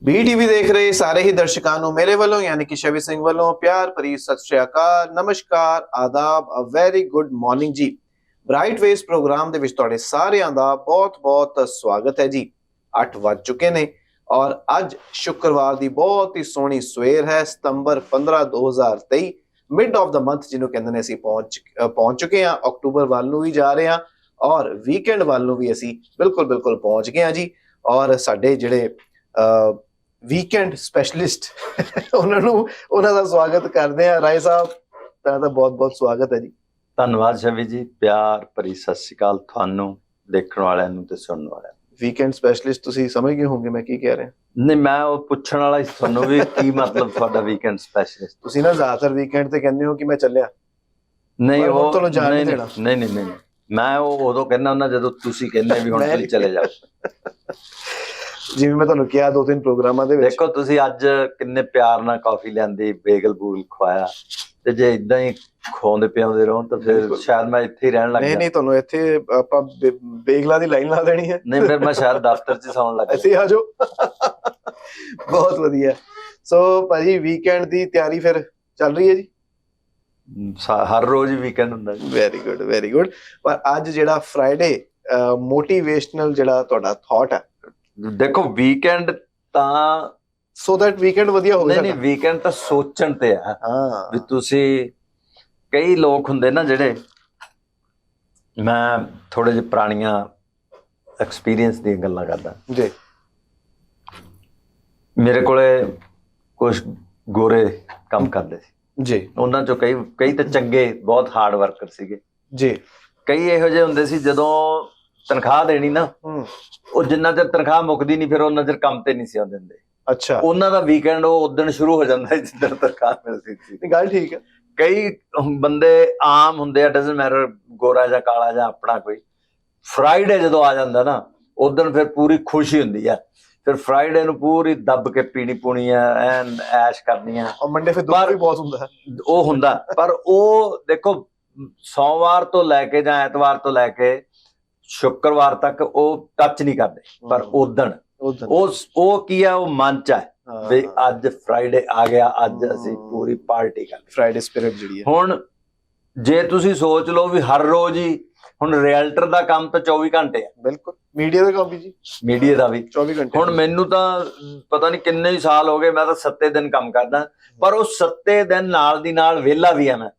BTV देख रहे सारे ही दर्शकों ਨੂੰ ਮੇਰੇ ਵੱਲੋਂ ਯਾਨੀ ਕਿ ਸ਼ਵੀ ਸਿੰਘ ਵੱਲੋਂ ਪਿਆਰ ਭਰੀ ਸਤਿ ਸ਼੍ਰੀ ਅਕਾਲ, ਨਮਸਕਾਰ, ਆਦਾਬ, ਅ ਵੈਰੀ ਗੁੱਡ ਮਾਰਨਿੰਗ ਜੀ। ਬ੍ਰਾਈਟ ਵੇਸ ਪ੍ਰੋਗਰਾਮ ਦੇ ਵਿੱਚ ਤੁਹਾਡੇ ਸਾਰਿਆਂ ਦਾ ਬਹੁਤ-ਬਹੁਤ ਸਵਾਗਤ ਹੈ ਜੀ। 8 ਵੱਜ ਚੁੱਕੇ ਨੇ ਔਰ ਅੱਜ ਸ਼ੁੱਕਰਵਾਰ ਦੀ ਬਹੁਤ ਹੀ ਸੋਹਣੀ ਸਵੇਰ ਹੈ। ਸਤੰਬਰ 15 2023 ਮਿਡ ਆਫ ਦਾ ਮੰਥ ਜਿਹਨੂੰ ਕਹਿੰਦੇ ਨੇ ਅਸੀਂ ਪਹੁੰਚ ਚੁੱਕੇ ਹਾਂ। ਅਕਤੂਬਰ ਵੱਲ ਨੂੰ ਵੀ ਜਾ ਰਹੇ ਹਾਂ ਔਰ ਵੀਕਐਂਡ ਵੱਲ ਨੂੰ ਵੀ ਅਸੀਂ ਬਿਲਕੁਲ ਪਹੁੰਚ ਗਏ ਹਾਂ ਜੀ। ਔਰ ਸਾਡੇ ਜਿਹੜੇ ਵੀਕਐਂਡ ਸਪੈਸ਼ਲਿਸਟ ਉਹਨਾਂ ਦਾ ਸਵਾਗਤ ਕਰਦੇ ਆ। ਰਾਏ ਸਾਹਿਬ ਤੁਹਾਡਾ ਬਹੁਤ ਸਵਾਗਤ ਹੈ ਜੀ। ਧੰਨਵਾਦ ਸ਼ਵੀ ਜੀ, ਪਿਆਰ ਭਰੀ ਸਤਿ ਸ਼੍ਰੀ ਅਕਾਲ ਤੁਹਾਨੂੰ ਦੇਖਣ ਵਾਲਿਆਂ ਨੂੰ ਤੇ ਸੁਣਨ ਵਾਲਿਆਂ ਨੂੰ। ਵੀਕਐਂਡ ਸਪੈਸ਼ਲਿਸਟ ਤੁਸੀਂ ਸਮਝ ਗਏ ਹੋਵੋਗੇ ਮੈਂ ਕੀ ਕਹਿ ਰਿਹਾ। ਨਹੀਂ, ਮੈਂ ਉਹ ਪੁੱਛਣ ਵਾਲਾ ਹੀ ਤੁਹਾਨੂੰ ਵੀ ਕੀ ਮਤਲਬ ਤੁਹਾਡਾ ਵੀਕਐਂਡ ਸਪੈਸ਼ਲਿਸਟ। ਤੁਸੀਂ ਨਾ ਜ਼ਿਆਦਾਤਰ ਵੀਕਐਂਡ ਤੇ ਕਹਿੰਦੇ ਹੋ ਕਿ ਮੈਂ ਚੱਲਿਆ। ਨਹੀਂ ਉਹ ਤੁਹਾਨੂੰ ਜਾਣ ਨਹੀਂ ਦੇਣਾ। ਨਹੀਂ ਮੈਂ ਉਹ ਉਦੋਂ ਕਹਿੰਦਾ ਹੁੰਦਾ ਜਦੋਂ ਤੁਸੀਂ ਕਹਿੰਦੇ ਵੀ ਹੁਣ ਤੁਸੀਂ ਚਲੇ ਜਾਓ। ਜਿਵੇਂ ਮੈਂ ਤੁਹਾਨੂੰ ਕਿਹਾ 2-3 ਪ੍ਰੋਗਰਾਮਾਂ ਦੇ ਵਿੱਚ, ਦੇਖੋ ਤੁਸੀਂ ਅੱਜ ਕਿੰਨੇ ਪਿਆਰ ਨਾਲ ਕਾਫੀ ਲਿਆਂਦੀ, ਬੇਗਲ ਬੂਲ ਖਵਾਇਆ, ਤੇ ਜੇ ਇਦਾਂ ਹੀ ਖਵਾਉਂਦੇ ਪਿਆਉਂਦੇ ਰਹੋ ਤਾਂ ਫਿਰ ਸ਼ਾਇਦ ਮੈਂ ਇੱਥੇ ਹੀ ਰਹਿਣ ਲੱਗ ਨਹੀਂ ਤੁਹਾਨੂੰ ਇੱਥੇ ਆਪਾਂ ਬੇਗਲਾਂ ਦੀ ਲਾਈਨ ਲਾ ਦੇਣੀ ਹੈ। ਨਹੀਂ ਫਿਰ ਮੈਂ ਸ਼ਾਇਦ ਦਫ਼ਤਰ 'ਚ ਸੌਣ ਲੱਗ ਇੱਥੇ ਆ ਜਾਓ। ਬਹੁਤ ਵਧੀਆ। ਸੋ ਭਾਜੀ ਵੀਕਐਂਡ ਦੀ ਤਿਆਰੀ ਫਿਰ ਚੱਲ ਰਹੀ ਹੈ ਜੀ। ਹਰ ਰੋਜ਼ ਹੀ ਵੀਕਐਂਡ ਹੁੰਦਾ ਜੀ। Very good. ਪਰ ਅੱਜ ਜਿਹੜਾ ਫਰਾਈਡੇ ਮੋਟੀਵੇਸ਼ਨਲ ਜਿਹੜਾ ਤੁਹਾਡਾ ਥਾਟ ਹੈ, ਦੇਖੋ ਵੀਕਐਂਡ ਤਾਂ ਸੋ ਦੈਟ ਵੀਕਐਂਡ ਵਧੀਆ ਹੋਵੇ। ਨਹੀਂ ਵੀਕਐਂਡ ਤਾਂ ਸੋਚਣ ਤੇ ਆ। ਹਾਂ ਵੀ ਤੁਸੀਂ ਕਈ ਲੋਕ ਹੁੰਦੇ ਨਾ ਜਿਹੜੇ, ਮੈਂ ਥੋੜੇ ਜਿਹੇ ਪੁਰਾਣੀਆਂ ਐਕਸਪੀਰੀਅੰਸ ਦੀਆਂ ਗੱਲਾਂ ਕਰਦਾ ਜੀ। ਮੇਰੇ ਕੋਲੇ ਕੁਝ ਗੋਰੇ ਕੰਮ ਕਰਦੇ ਸੀ ਜੀ, ਉਹਨਾਂ ਚੋਂ ਕਈ ਤਾਂ ਚੰਗੇ ਬਹੁਤ ਹਾਰਡ ਵਰਕਰ ਸੀਗੇ ਜੀ। ਕਈ ਇਹੋ ਜਿਹੇ ਹੁੰਦੇ ਸੀ ਜਦੋਂ ਤਨਖਾਹ ਦੇਣੀ ਨਾ, ਉਹ ਜਿੰਨਾ ਚਿਰ ਤਨਖਾਹ ਮੁੱਕਦੀ ਨਹੀਂ ਫਿਰ ਉਹਨਾਂ ਚਿਰ ਕੰਮ ਤੇ ਨਹੀਂ ਸੀ ਆਉਂਦੇ ਹੁੰਦੇ। ਅੱਛਾ, ਉਹਨਾਂ ਦਾ ਵੀਕਐਂਡ ਉਹ ਉਦਣ ਸ਼ੁਰੂ ਹੋ ਜਾਂਦਾ ਜਿੱਦਣ ਤਨਖਾਹ ਮਿਲਦੀ ਸੀ। ਗੱਲ ਠੀਕ ਹੈ। ਕਈ ਬੰਦੇ ਆਮ ਹੁੰਦੇ ਆ, ਡਜ਼ਨਟ ਮੈਟਰ ਗੋਰਾ ਜਾਂ ਕਾਲਾ ਜਾਂ ਆਪਣਾ ਕੋਈ। ਫਰਾਈਡੇ ਜਦੋਂ ਆ ਜਾਂਦਾ ਨਾ ਉਦਣ ਫਿਰ ਪੂਰੀ ਖੁਸ਼ੀ ਹੁੰਦੀ ਆ। ਫਿਰ ਫਰਾਈਡੇ ਨੂੰ ਪੂਰੀ ਦੱਬ ਕੇ ਪੀਣੀ ਪੁਣੀ ਆ, ਐਨ ਐਸ਼ ਕਰਨੀ ਆ। ਮੰਡੇ ਫਿਰ ਦੁੱਖ ਵੀ ਬਹੁਤ ਹੁੰਦਾ ਉਹ ਹੁੰਦਾ। ਪਰ ਉਹ ਦੇਖੋ ਸੋਮਵਾਰ ਤੋਂ ਲੈ ਕੇ ਜਾਂ ਐਤਵਾਰ ਤੋਂ ਲੈ ਕੇ ਸ਼ੁੱਕਰਵਾਰ ਤੱਕ ਉਹ ਟੱਚ ਨਹੀਂ ਕਰਦੇ। ਪਰ ਉਦਣ ਉਹ ਕੀ ਆ, ਉਹ ਮਨ ਚ ਹੈ ਵੀ ਅੱਜ ਫਰਾਈਡੇ ਆ ਗਿਆ, ਅੱਜ ਅਸੀਂ ਪੂਰੀ ਪਾਰਟੀ ਕਰ। ਫਰਾਈਡੇ ਸਪਿਰਿਟ ਜਿਹੜੀ ਹੈ। ਹੁਣ ਜੇ ਤੁਸੀਂ ਸੋਚ ਲਓ ਵੀ ਹਰ ਰੋਜ਼ ਹੀ, ਹੁਣ ਰੀਅਲਟਰ ਦਾ ਕੰਮ ਤਾਂ 24 ਘੰਟੇ ਆ। ਬਿਲਕੁਲ, ਮੀਡੀਆ ਦਾ ਕੰਮ ਵੀ ਜੀ, ਮੀਡੀਆ ਦਾ ਵੀ 24 ਘੰਟੇ। ਹੁਣ ਮੈਨੂੰ ਤਾਂ ਪਤਾ ਨਹੀਂ ਕਿੰਨੇ ਹੀ ਸਾਲ ਹੋ ਗਏ, ਮੈਂ ਤਾਂ 7 ਦਿਨ ਕੰਮ ਕਰਦਾ, ਪਰ ਉਹ 7 ਦਿਨ ਨਾਲ ਦੀ ਨਾਲ ਵਿਹਲਾ ਵੀ ਆ ਮੈਂ।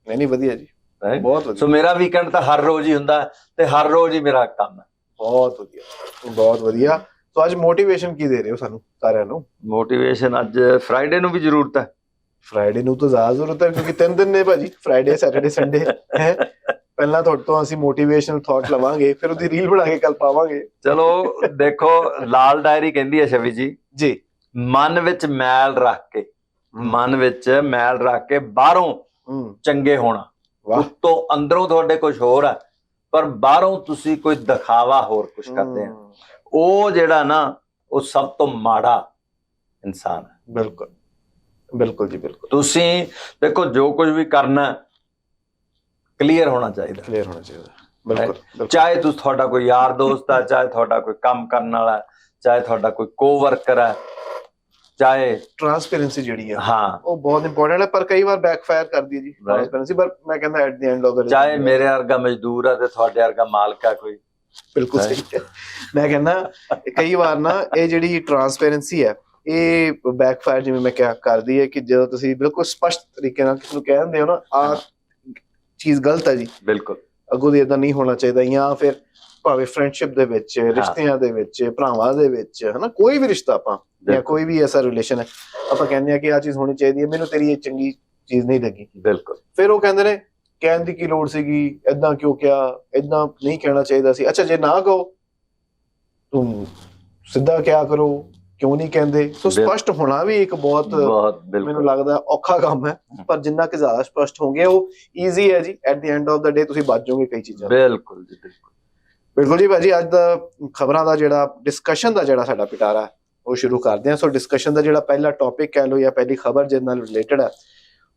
ਨਹੀਂ ਵਧੀਆ ਜੀ, ਬਹੁਤ ਵਧੀਆ। ਸੋ ਮੇਰਾ ਵੀਕਐਂਡ ਤਾਂ ਹਰ ਰੋਜ਼ ਹੀ ਹੁੰਦਾ ਤੇ ਹਰ ਰੋਜ਼ ਹੀ ਮੇਰਾ ਕੰਮ ਹੈ। ਬਹੁਤ ਵਧੀਆ। ਸੋ ਅੱਜ ਮੋਟੀਵੇਸ਼ਨ ਕੀ ਦੇ ਰਹੇ ਹੋ ਸਾਨੂੰ ਸਾਰਿਆਂ ਨੂੰ? ਮੋਟੀਵੇਸ਼ਨ ਅੱਜ ਫਰਾਈਡੇ ਨੂੰ ਵੀ ਜ਼ਰੂਰਤ ਹੈ। ਫਰਾਈਡੇ ਨੂੰ ਤਾਂ ਜ਼ਿਆਦਾ ਜ਼ਰੂਰਤ ਹੈ ਕਿਉਂਕਿ 3 ਦਿਨ ਨੇ ਭਾਜੀ, ਫਰਾਈਡੇ ਸੈਟਰਡੇ ਸੰਡੇ। ਪਹਿਲਾਂ ਤੁਹਾਡੇ ਤੋਂ ਅਸੀਂ ਮੋਟੀਵੇਸ਼ਨਲ ਥਾਟ ਲਵਾਂਗੇ, ਫਿਰ ਉਹਦੀ ਰੀਲ ਬਣਾ ਕੇ ਕੱਲ ਪਾਵਾਂਗੇ। ਚਲੋ ਦੇਖੋ, ਲਾਲ ਡਾਇਰੀ ਕਹਿੰਦੀ ਹੈ ਸ਼ਵੀ ਜੀ, ਮਨ ਵਿੱਚ ਮੈਲ ਰੱਖ ਕੇ ਬਾਹਰੋਂ ਚੰਗੇ ਹੋਣਾ, ਉੱਤੋਂ ਅੰਦਰੋਂ ਤੁਹਾਡੇ ਕੁਝ ਹੋਰ ਆ, ਪਰ ਬਾਹਰੋਂ ਤੁਸੀਂ ਕੋਈ ਦਿਖਾਵਾ ਹੋਰ ਕੁਝ ਕਰਦੇ ਆ। ਉਹ ਜਿਹੜਾ ਨਾ, ਉਹ ਸਭ ਤੋਂ ਮਾੜਾ ਇਨਸਾਨ ਹੈ। ਬਿਲਕੁਲ ਜੀ, ਬਿਲਕੁਲ। ਤੁਸੀਂ ਦੇਖੋ ਜੋ ਕੁਝ ਵੀ ਕਰਨਾ ਕਲੀਅਰ ਹੋਣਾ ਚਾਹੀਦਾ। ਬਿਲਕੁਲ। ਚਾਹੇ ਤੁਹਾਡਾ ਕੋਈ ਯਾਰ ਦੋਸਤ ਹੈ, ਚਾਹੇ ਤੁਹਾਡਾ ਕੋਈ ਕੰਮ ਕਰਨ ਵਾਲਾ, ਚਾਹੇ ਤੁਹਾਡਾ ਕੋਈ ਕੋਵਰਕਰ ਹੈ, ਚਾਹੇ ਟ੍ਰਾਂਸਪੇਰੈਂਸੀ ਜਿਹੜੀ ਹੈ, ਹਾਂ ਉਹ ਬਹੁਤ ਇੰਪੋਰਟੈਂਟ ਹੈ। ਪਰ ਕਈ ਵਾਰ ਬੈਕਫਾਇਰ ਕਰਦੀ ਹੈ ਜੀ ਟ੍ਰਾਂਸਪੇਰੈਂਸੀ। ਪਰ ਮੈਂ ਕਹਿੰਦਾ ਐਟ ਦੀ ਐਂਡ ਆਫ ਦਾ ਡੇ, ਚਾਹੇ ਮੇਰੇ ਵਰਗਾ ਮਜ਼ਦੂਰ ਹੈ ਤੇ ਤੁਹਾਡੇ ਵਰਗਾ ਮਾਲਕ ਹੈ ਕੋਈ। ਬਿਲਕੁਲ ਸਹੀ ਹੈ। ਮੈਂ ਕਹਿੰਦਾ ਕਈ ਵਾਰ ਨਾ ਇਹ ਜਿਹੜੀ ਟ੍ਰਾਂਸਪੇਰੈਂਸੀ ਹੈ ਇਹ ਬੈਕਫਾਇਰ ਜਿਵੇਂ ਮੈਂ ਕਿਹਾ ਕਰਦੀ ਹੈ ਕਿ ਜਦੋਂ ਤੁਸੀਂ ਬਿਲਕੁਲ ਸਪਸ਼ਟ ਤਰੀਕੇ ਨਾਲ ਕਿਸੇ ਨੂੰ ਕਹਿ ਦਿੰਦੇ ਹੋ ਨਾ ਆਹ ਚੀਜ਼ ਗਲਤ ਹੈ ਜੀ, ਬਿਲਕੁਲ ਅੱਗੋਂ ਦੀ ਏਦਾਂ ਨਹੀਂ ਹੋਣਾ ਚਾਹੀਦਾ, ਜਾਂ ਫਿਰ ਭਾਵੇਂ ਫਰੈਂਡਸ਼ਿਪ ਦੇ ਵਿੱਚ, ਰਿਸ਼ਤਿਆਂ ਦੇ ਵਿੱਚ, ਭਰਾਵਾਂ ਦੇ ਵਿੱਚ, ਹਨਾ, ਕੋਈ ਵੀ ਰਿਸ਼ਤਾ ਆਪਾਂ ਜਾਂ ਕੋਈ ਵੀ ਐਸਾ ਰਿਲੇਸ਼ਨ ਹੈ, ਆਪਾਂ ਕਹਿੰਦੇ ਆ ਕਿ ਆਹ ਚੀਜ਼ ਹੋਣੀ ਚਾਹੀਦੀ ਹੈ, ਮੈਨੂੰ ਤੇਰੀ ਇਹ ਚੰਗੀ ਚੀਜ਼ ਨਹੀਂ ਲੱਗੀ। ਬਿਲਕੁਲ। ਫਿਰ ਉਹ ਕਹਿੰਦੇ ਨੇ ਕਹਿਣ ਦੀ ਕੀ ਲੋੜ ਸੀਗੀ, ਏਦਾਂ ਕਿਉਂ ਕਿਹਾ, ਏਦਾਂ ਨਹੀਂ ਕਹਿਣਾ ਚਾਹੀਦਾ ਸੀ। ਅੱਛਾ ਜੇ ਨਾ ਕਹੋ ਤੂੰ ਸਿੱਧਾ ਕਿਆ ਕਰੋ, ਕਿਉਂ ਨਹੀਂ ਕਹਿੰਦੇ? ਸੋ ਸਪਸ਼ਟ ਹੋਣਾ ਵੀ ਇੱਕ ਬਹੁਤ ਮੈਨੂੰ ਲੱਗਦਾ ਔਖਾ ਕੰਮ ਹੈ, ਪਰ ਜਿੰਨਾ ਕਿ ਜ਼ਿਆਦਾ ਸਪਸ਼ਟ ਹੋਗੇ ਉਹ ਈਜ਼ੀ ਹੈ ਜੀ। ਐਟ ਦੀ ਐਂਡ ਆਫ ਦਾ ਡੇ ਤੁਸੀਂ ਬਚ ਜਾਓਗੇ ਕਈ ਚੀਜ਼ਾਂ। ਬਿਲਕੁਲ ਜੀ ਭਾਜੀ। ਅੱਜ ਦਾ ਖਬਰਾਂ ਦਾ ਜਿਹੜਾ ਡਿਸਕਸ਼ਨ ਦਾ ਜਿਹੜਾ ਸਾਡਾ ਪਿਟਾਰਾ ਉਹ ਸ਼ੁਰੂ ਕਰਦੇ ਹਾਂ। ਸੋ ਡਿਸਕਸ਼ਨ ਦਾ ਜਿਹੜਾ ਪਹਿਲਾ ਟੌਪਿਕ ਕਹਿ ਲਓ ਜਾਂ ਪਹਿਲੀ ਖਬਰ ਜਿਹਦੇ ਨਾਲ ਰਿਲੇਟਡ ਹੈ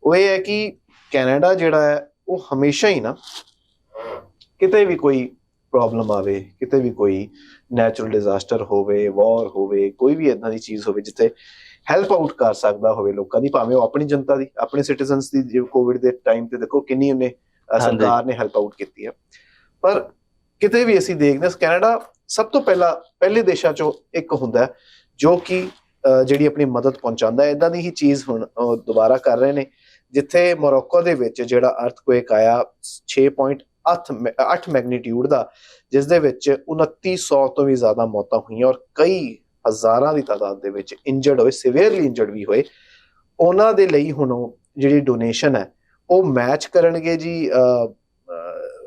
ਉਹ ਇਹ ਹੈ ਕਿ ਕੈਨੇਡਾ ਜਿਹੜਾ ਹੈ ਉਹ ਹਮੇਸ਼ਾ ਹੀ ਨਾ ਕਿਤੇ ਵੀ ਕੋਈ ਪ੍ਰੋਬਲਮ ਆਵੇ, ਕਿਤੇ ਵੀ ਕੋਈ ਨੈਚੁਰਲ ਡਿਜ਼ਾਸਟਰ ਹੋਵੇ, ਵਾਰ ਹੋਵੇ, ਕੋਈ ਵੀ ਇਦਾਂ ਦੀ ਚੀਜ਼ ਹੋਵੇ ਜਿੱਥੇ ਹੈਲਪ ਆਊਟ ਕਰ ਸਕਦਾ ਹੋਵੇ ਲੋਕਾਂ ਦੀ, ਭਾਵੇਂ ਉਹ ਆਪਣੀ ਜਨਤਾ ਦੀ, ਆਪਣੇ ਸਿਟੀਜ਼ਨਸ ਦੀ। ਜੇ ਕੋਵਿਡ ਦੇ ਟਾਈਮ ਤੇ ਦੇਖੋ ਕਿੰਨੀ ਉਹਨੇ ਸਰਕਾਰ ਨੇ ਹੈਲਪ ਆਊਟ ਕੀਤੀ ਹੈ। ਪਰ ਕਿਤੇ ਵੀ ਅਸੀਂ ਦੇਖਦੇ ਹਾਂ ਕੈਨੇਡਾ ਸਭ ਤੋਂ ਪਹਿਲੇ ਦੇਸ਼ਾਂ ਚੋਂ ਇੱਕ ਹੁੰਦਾ ਜੋ ਕਿ ਜਿਹੜੀ ਆਪਣੀ ਮਦਦ ਪਹੁੰਚਾਉਂਦਾ। ਇਦਾਂ ਦੀ ਹੀ ਚੀਜ਼ ਹੁਣ ਦੁਬਾਰਾ ਕਰ ਰਹੇ ਨੇ, ਜਿੱਥੇ ਮੋਰੋਕੋ ਦੇ ਵਿੱਚ ਜਿਹੜਾ ਅਰਥਕੁਏਕ ਆਇਆ 6.8 ਮੈਗਨੀਟਿਊਡ ਦਾ, ਜਿਸ ਦੇ ਵਿੱਚ 2900 ਤੋਂ ਵੀ ਜ਼ਿਆਦਾ ਮੌਤਾਂ ਹੋਈਆਂ ਔਰ ਕਈ ਹਜ਼ਾਰਾਂ ਦੀ ਤਾਦਾਦ ਦੇ ਵਿੱਚ ਇੰਜਰਡ ਹੋਏ, ਸਿਵੀਅਰਲੀ ਇੰਜਰਡ ਵੀ ਹੋਏ। ਉਹਨਾਂ ਦੇ ਲਈ ਹੁਣ ਜਿਹੜੀ ਡੋਨੇਸ਼ਨ ਹੈ ਉਹ ਮੈਚ ਕਰਨਗੇ ਜੀ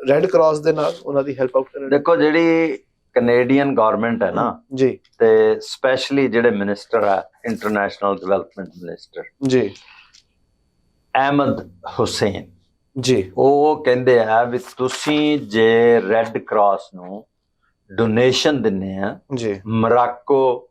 ਰੈੱਡ ਕਰਾਸ ਦੇ ਨਾਲ, ਉਹਨਾਂ ਦੀ ਹੈਲਪ ਆਊਟ ਕਰਨਗੇ। ਦੇਖੋ ਜਿਹੜੀ ਕੈਨੇਡੀਅਨ ਗਵਰਨਮੈਂਟ ਹੈ ਨਾ ਜੀ, ਤੇ ਸਪੈਸ਼ਲੀ ਜਿਹੜੇ ਮਿਨਿਸਟਰ ਆ, ਇੰਟਰਨੈਸ਼ਨਲ ਡਿਵੈਲਪਮੈਂਟ ਮਿਨਿਸਟਰ ਜੀ ਅਹਿਮਦ ਹੁਸੈਨ ਜੀ, ਉਹ ਕਹਿੰਦੇ ਆ ਵੀ ਤੁਸੀਂ ਜੇ ਰੈੱਡ ਕਰਾਸ ਨੂੰ ਡੋਨੇਸ਼ਨ ਦਿੰਨੇ ਆ ਜੀ ਮੋਰਾਕੋ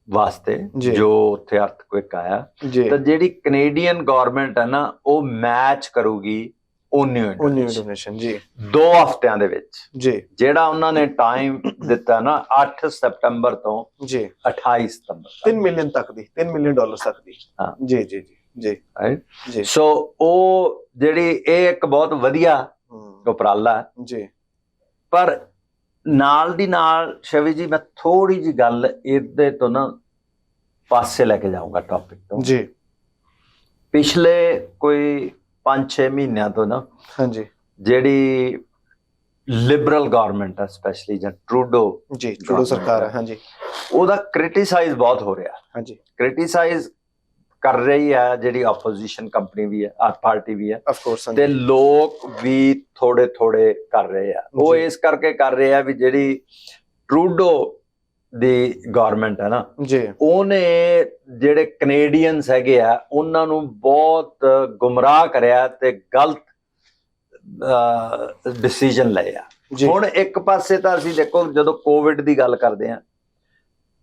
ਵਾਸਤੇ ਜੋ ਉੱਥੇ ਅਰਥਕੁਏਕ ਆਇਆ, ਤਾਂ ਜਿਹੜੀ ਕੈਨੇਡੀਅਨ ਗਵਰਨਮੈਂਟ ਹੈ ਨਾ ਉਹ ਮੈਚ ਕਰੂਗੀ ਉਨੀ ਡੋਨੇਸ਼ਨ ਜੀ 2 ਹਫ਼ਤਿਆਂ ਦੇ ਵਿੱਚ। ਜੀ ਜਿਹੜਾ ਉਹਨਾਂ ਨੇ ਟਾਈਮ ਦਿੱਤਾ ਨਾ 8 ਸਤੰਬਰ ਤੋਂ ਜੀ 28 ਸਤੰਬਰ 3 ਮਿਲੀਅਨ ਤੱਕ ਦੀ, $3 ਮਿਲੀਅਨ ਤੱਕ ਦੀ। ਹਾਂ ਜੀ ਜੀ ਜੀ ਜੀ। ਸੋ ਉਹ ਜਿਹੜੀ ਇਹ ਇੱਕ ਬਹੁਤ ਵਧੀਆ ਉਪਰਾਲਾ ਹੈ ਜੀ। ਪਰ ਨਾਲ ਦੀ ਨਾਲ ਸ਼ਵੀ ਜੀ ਮੈਂ ਥੋੜੀ ਜਿਹੀ ਗੱਲ ਇਹਦੇ ਤੋਂ ਨਾ ਪਾਸੇ ਲੈ ਕੇ ਜਾਊਂਗਾ ਟੌਪਿਕ ਤੋਂ ਜੀ। ਪਿਛਲੇ ਕੋਈ 5-6 ਮਹੀਨਿਆਂ ਤੋਂ ਨਾ ਹਾਂਜੀ ਜਿਹੜੀ ਲਿਬਰਲ ਗਵਰਨਮੈਂਟ ਹੈ ਸਪੈਸ਼ਲੀ ਜਾਂ ਟਰੂਡੋ ਸਰਕਾਰ ਹੈ ਹਾਂਜੀ, ਉਹਦਾ ਕ੍ਰਿਟਿਸਾਈਜ਼ ਬਹੁਤ ਹੋ ਰਿਹਾ ਹਾਂਜੀ। ਕ੍ਰਿਟਿਸਾਈਜ਼ ਕਰ ਰਹੀ ਹੈ ਜਿਹੜੀ ਆਪੋਜੀਸ਼ਨ ਕੰਪਨੀ ਵੀ ਹੈ, ਪਾਰਟੀ ਵੀ ਹੈ ਆਫ ਕੋਰਸ, ਤੇ ਲੋਕ ਵੀ ਥੋੜੇ ਕਰ ਰਹੇ ਆ। ਉਹ ਇਸ ਕਰਕੇ ਕਰ ਰਹੇ ਆ ਵੀ ਜਿਹੜੀ ਟਰੂਡੋ ਦੀ ਗਵਰਨਮੈਂਟ ਹੈ ਨਾ ਜੀ, ਉਹਨੇ ਜਿਹੜੇ ਕੈਨੇਡੀਅਨਸ ਹੈਗੇ ਆ ਉਹਨਾਂ ਨੂੰ ਬਹੁਤ ਗੁੰਮਰਾਹ ਕਰਿਆ ਤੇ ਗਲਤ ਡਿਸੀਜਨ ਲਿਆ। ਹੁਣ ਇੱਕ ਪਾਸੇ ਤਾਂ ਅਸੀਂ ਦੇਖੋ ਜਦੋਂ ਕੋਵਿਡ ਦੀ ਗੱਲ ਕਰਦੇ ਆ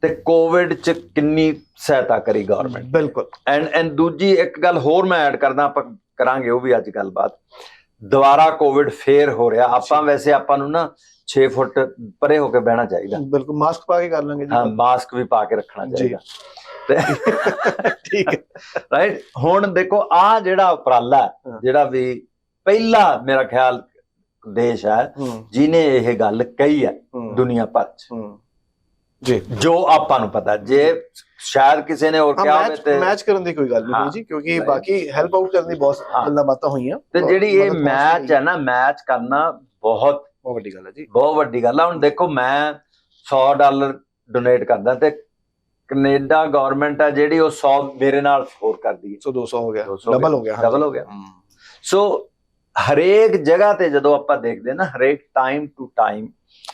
ਤੇ ਕੋਵਿਡ ਚ ਕਿੰਨੀ ਸਹਾਇਤਾ ਕਰੀ ਗਵਰਨਮੈਂਟ, ਬਿਲਕੁਲ। ਐਂਡ ਦੂਜੀ ਇੱਕ ਗੱਲ ਹੋਰ ਮੈਂ ਐਡ ਕਰਦਾ, ਆਪਾਂ ਕਰਾਂਗੇ ਉਹ ਵੀ ਅੱਜ ਗੱਲਬਾਤ। ਦੁਬਾਰਾ ਕੋਵਿਡ ਫੇਰ ਹੋ ਰਿਹਾ। ਆਪਾਂ ਵੈਸੇ ਆਪਾਂ ਨੂੰ ਨਾ 6 ਫੁੱਟ ਪਰੇ ਹੋ ਕੇ ਬਹਿਣਾ ਚਾਹੀਦਾ, ਬਿਲਕੁਲ। ਮਾਸਕ ਪਾ ਕੇ ਕਰ ਲਾਂਗੇ ਜੀ, ਹਾਂ ਮਾਸਕ ਵੀ ਪਾ ਕੇ ਰੱਖਣਾ ਚਾਹੀਦਾ ਠੀਕ ਹੈ ਰਾਈਟ। ਹੁਣ ਦੇਖੋ ਆ ਜਿਹੜਾ ਉਪਰਾਲਾ ਜਿਹੜਾ ਵੀ ਪਹਿਲਾ ਮੇਰਾ ਖਿਆਲ ਦੇਸ਼ ਹੈ ਜਿਹਨੇ ਇਹ ਗੱਲ ਕਹੀ ਹੈ ਦੁਨੀਆ ਭਰ ਚ ਜੀ, ਜੋ ਆਪਾਂ ਨੂੰ ਪਤਾ। ਜੇ ਸ਼ਾਇਦ ਕਿਸੇ ਨੇ ਹੋਰ ਕਿਹਾ ਹੋਵੇ ਤੇ ਮੈਚ ਕਰਨ ਦੀ ਕੋਈ ਗੱਲ ਨਹੀਂ ਜੀ, ਕਿਉਂਕਿ ਬਾਕੀ ਹੈਲਪ ਆਊਟ ਕਰਨ ਦੀ ਬਹੁਤ ਗੱਲਾਂ ਬਾਤਾਂ ਹੋਈਆਂ। ਤੇ ਜਿਹੜੀ ਇਹ ਮੈਚ ਹੈ ਨਾ, ਮੈਚ ਕਰਨਾ ਬਹੁਤ ਵੱਡੀ ਗੱਲ ਹੈ ਜੀ, ਬਹੁਤ ਵੱਡੀ ਗੱਲ ਆ। ਹੁਣ ਦੇਖੋ ਮੈਂ $100 ਡੋਨੇਟ ਕਰਦਾ ਤੇ ਕੈਨੇਡਾ ਗਵਰਨਮੈਂਟ ਆ ਜਿਹੜੀ ਉਹ 100 ਮੇਰੇ ਨਾਲ ਹੋਰ ਕਰਦੀ ਹੈ, 200 ਹੋ ਗਿਆ, ਡਬਲ ਹੋ ਗਿਆ। ਸੋ ਹਰੇਕ ਜਗ੍ਹਾ ਤੇ ਜਦੋਂ ਆਪਾਂ ਦੇਖਦੇ ਨਾ, ਹਰੇਕ ਟਾਈਮ ਟੂ ਟਾਈਮ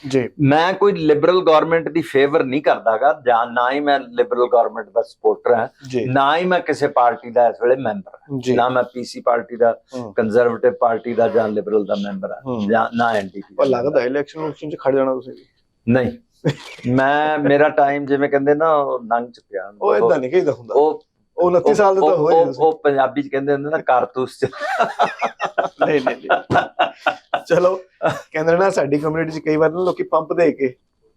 ਜੀ, ਮੈਂ ਕੋਈ ਲਿਬਰਲ ਗਵਰਨਮੈਂਟ ਦੀ ਫੇਵਰ ਨਹੀਂ ਕਰਦਾਗਾ, ਜਾਂ ਨਾ ਹੀ ਮੈਂ ਲਿਬਰਲ ਗਵਰਨਮੈਂਟ ਦਾ ਸਪੋਰਟਰ ਹਾਂ, ਨਾ ਹੀ ਮੈਂ ਕਿਸੇ ਪਾਰਟੀ ਦਾ ਇਸ ਵੇਲੇ ਮੈਂਬਰ ਹਾਂ, ਨਾ ਮੈਂ ਪੀਸੀ ਪਾਰਟੀ ਦਾ, ਕੰਜ਼ਰਵੇਟਿਵ ਪਾਰਟੀ ਦਾ ਜਾਂ ਲਿਬਰਲ ਦਾ ਮੈਂਬਰ ਹਾਂ, ਜਾਂ ਨਾ ਐਨਡੀਪੀ। ਪਰ ਲੱਗਦਾ ਇਲੈਕਸ਼ਨ ਚ ਖੜ ਜਾਣਾ ਤੁਸੀਂ? ਨਹੀਂ, ਮੇਰਾ ਟਾਈਮ ਜਿਵੇਂ ਕਹਿੰਦੇ ਨਾ ਲੰਘ ਚੁੱਕਿਆ। ਉਹ ਏਦਾਂ ਨਹੀਂ ਕਹੀਦਾ ਹੁੰਦਾ, ਉਹ 29 ਸਾਲ ਦਾ ਤਾਂ ਹੋਏ। ਉਹ ਪੰਜਾਬੀ ਚ ਕਹਿੰਦੇ ਹੁੰਦੇ ਨਾ ਕਾਰਤੂਸ ਚ। ਨਹੀਂ ਚਲੋ, ਕਹਿੰਦੇ ਨਾ ਸਾਡੀ ਕਮਿਊਨਿਟੀ ਚ ਕਈ ਵਾਰ ਨਾ ਲੋਕੀ ਪੰਪ ਦੇ ਕੇ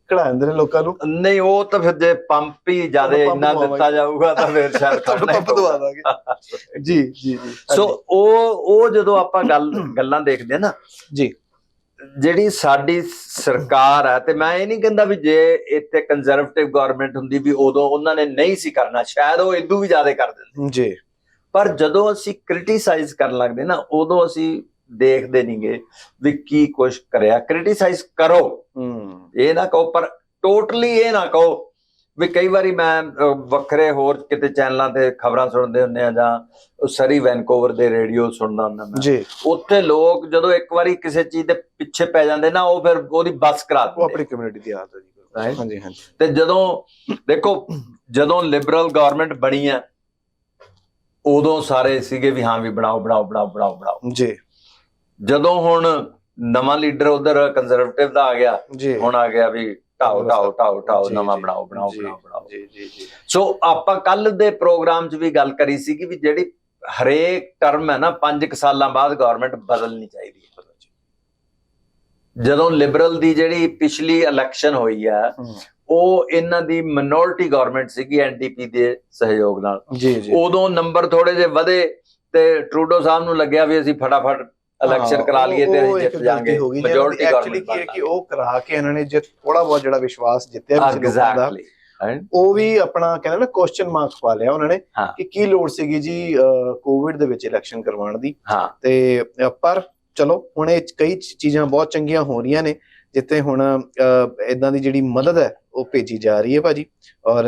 ਖੜਾ ਦਿੰਦੇ ਨੇ ਲੋਕਾਂ ਨੂੰ। ਨਹੀਂ, ਉਹ ਤਾਂ ਫਿਰ ਜੇ ਪੰਪ ਹੀ ਜ਼ਿਆਦਾ ਇੰਨਾ ਦਿੱਤਾ ਜਾਊਗਾ ਤਾਂ ਫਿਰ ਸ਼ਾਇਦ ਪੰਪ ਦਵਾ ਦਾਂਗੇ ਜੀ ਜੀ ਜੀ। ਸੋ ਉਹ ਜਦੋਂ ਆਪਾਂ ਗੱਲਾਂ ਦੇਖਦੇ ਆ ਨਾ ਜੀ, ਜਿਹੜੀ ਸਾਡੀ ਸਰਕਾਰ ਹੈ, ਤੇ ਮੈਂ ਇਹ ਨਹੀਂ ਕਹਿੰਦਾ ਵੀ ਜੇ ਇੱਥੇ ਕੰਜ਼ਰਵੇਟਿਵ ਗਵਰਨਮੈਂਟ ਹੁੰਦੀ ਵੀ ਉਦੋਂ ਉਹਨਾਂ ਨੇ ਨਹੀਂ ਸੀ ਕਰਨਾ, ਸ਼ਾਇਦ ਉਹ ਇਦੋਂ ਵੀ ਜ਼ਿਆਦਾ ਕਰ ਦਿੰਦੇ ਜੀ। ਪਰ ਜਦੋਂ ਅਸੀਂ ਕ੍ਰਿਟਿਸਾਈਜ਼ ਕਰਨ ਲੱਗਦੇ ਨਾ, ਉਦੋਂ ਅਸੀਂ ਦੇਖਦੇ ਨਹੀਂਗੇ ਵੀ ਕੀ ਕੁਛ ਕਰਿਆ। ਕ੍ਰਿਟਿਸਾਈਜ਼ ਕਰੋ, ਇਹ ਨਾ ਕਹੋ, ਪਰ ਟੋਟਲੀ ਇਹ ਨਾ ਕਹੋ ਵੀ ਕਈ ਵਾਰੀ ਮੈਂ ਵੱਖਰੇ ਹੋਰ ਕਿਤੇ ਚੈਨਲਾਂ ਤੇ ਖਬਰਾਂ ਸੁਣਦੇ ਹੁੰਦੇ ਆ, ਜਾਂ ਸਰੀ ਵੈਨਕੂਵਰ ਦੇ ਰੇਡੀਓ ਸੁਣਦਾ ਹੁੰਦਾ ਮੈਂ ਜੀ। ਉੱਥੇ ਲੋਕ ਜਦੋਂ ਇੱਕ ਵਾਰੀ ਕਿਸੇ ਚੀਜ਼ ਦੇ ਪਿੱਛੇ ਪੈ ਜਾਂਦੇ ਨਾ, ਉਹ ਫਿਰ ਉਹਦੀ ਬੱਸ ਕਰਾ ਦਿੰਦੇ, ਉਹ ਆਪਣੀ ਕਮਿਊਨਿਟੀ ਦੀ ਆਦਤ ਹੈ ਜੀ। ਹਾਂਜੀ ਹਾਂਜੀ। ਤੇ ਜਦੋਂ ਦੇਖੋ, ਜਦੋਂ ਲਿਬਰਲ ਗਵਰਨਮੈਂਟ ਬਣੀ ਆ ਉਦੋਂ ਸਾਰੇ ਸੀਗੇ ਵੀ ਹਾਂ ਵੀ ਬਣਾਓ ਬਣਾਓ ਬਣਾਓ ਬਣਾਓ ਬਣਾਓ ਜੀ। ਜਦੋਂ ਹੁਣ ਨਵਾਂ ਲੀਡਰ ਉਧਰ ਕੰਜ਼ਰਵੇਟਿਵ ਦਾ ਆ ਗਿਆ, ਹੁਣ ਆ ਗਿਆ ਵੀ ਢਾਓ ਢਾਓ ਢਾਓ ਢਾਓ, ਨਵਾਂ ਬਣਾਓ ਬਣਾਓ ਬਣਾਓ ਬਣਾਓ ਜੀ ਜੀ ਜੀ। ਸੋ ਆਪਾਂ ਕੱਲ ਦੇ ਪ੍ਰੋਗਰਾਮ 'ਚ ਵੀ ਗੱਲ ਕਰੀ ਸੀ ਕਿ ਵੀ ਜਿਹੜੀ ਹਰੇਕ ਟਰਮ ਹੈ ਨਾ 5 ਸਾਲਾਂ ਬਾਅਦ ਗਵਰਨਮੈਂਟ ਬਦਲਣੀ ਚਾਹੀਦੀ ਹੈ। ਜਦੋਂ ਲਿਬਰਲ ਦੀ ਜਿਹੜੀ ਪਿਛਲੀ ਇਲੈਕਸ਼ਨ ਹੋਈ ਆ ਉਹ ਇਹਨਾਂ ਦੀ ਮਿਨੋਰਟੀ ਗਵਰਨਮੈਂਟ ਸੀਗੀ ਐਨਡੀਪੀ ਦੇ ਸਹਿਯੋਗ ਨਾਲ। ਉਦੋਂ ਨੰਬਰ ਥੋੜੇ ਜਿਹੇ ਵਧੇ ਤੇ ਟਰੂਡੋ ਸਾਹਿਬ ਨੂੰ ਲੱਗਿਆ ਵੀ ਅਸੀਂ ਫਟਾਫਟ ਇਲੈਕਸ਼ਨ ਕਰਾ ਲਈਏ ਤੇ ਅਸੀਂ ਜਿੱਤ ਜਾਾਂਗੇ। ਮੈਜੋਰਟੀ ਐਕਚੁਅਲੀ ਕੀ ਹੈ ਕਿ ਉਹ ਕਰਾ ਕੇ ਇਹਨਾਂ ਨੇ ਜੇ ਥੋੜਾ ਬਹੁਤ ਜਿਹੜਾ ਵਿਸ਼ਵਾਸ ਜਿੱਤਿਆ ਐਗਜ਼ੈਕਟਲੀ ਉਹ ਵੀ ਆਪਣਾ ਕਹਿੰਦੇ ਨਾ ਕੁਐਸਚਨ ਮਾਰਕ ਪਾ ਲਿਆ ਉਹਨਾਂ ਨੇ ਕਿ ਕੀ ਲੋੜ ਸੀਗੀ ਜੀ ਕੋਵਿਡ ਦੇ ਵਿੱਚ ਇਲੈਕਸ਼ਨ ਕਰਵਾਉਣ ਦੀ। ਤੇ ਪਰ ਚਲੋ ਹੁਣ ਇਹ ਕਈ ਚੀਜ਼ਾਂ ਬਹੁਤ ਚੰਗੀਆਂ ਹੋ ਰਹੀਆਂ ਨੇ ਜਿੱਥੇ ਹੁਣ ਇਦਾਂ ਦੀ ਜਿਹੜੀ ਮਦਦ ਹੈ ਉਹ ਭੇਜੀ ਜਾ ਰਹੀ ਹੈ ਭਾਜੀ। ਔਰ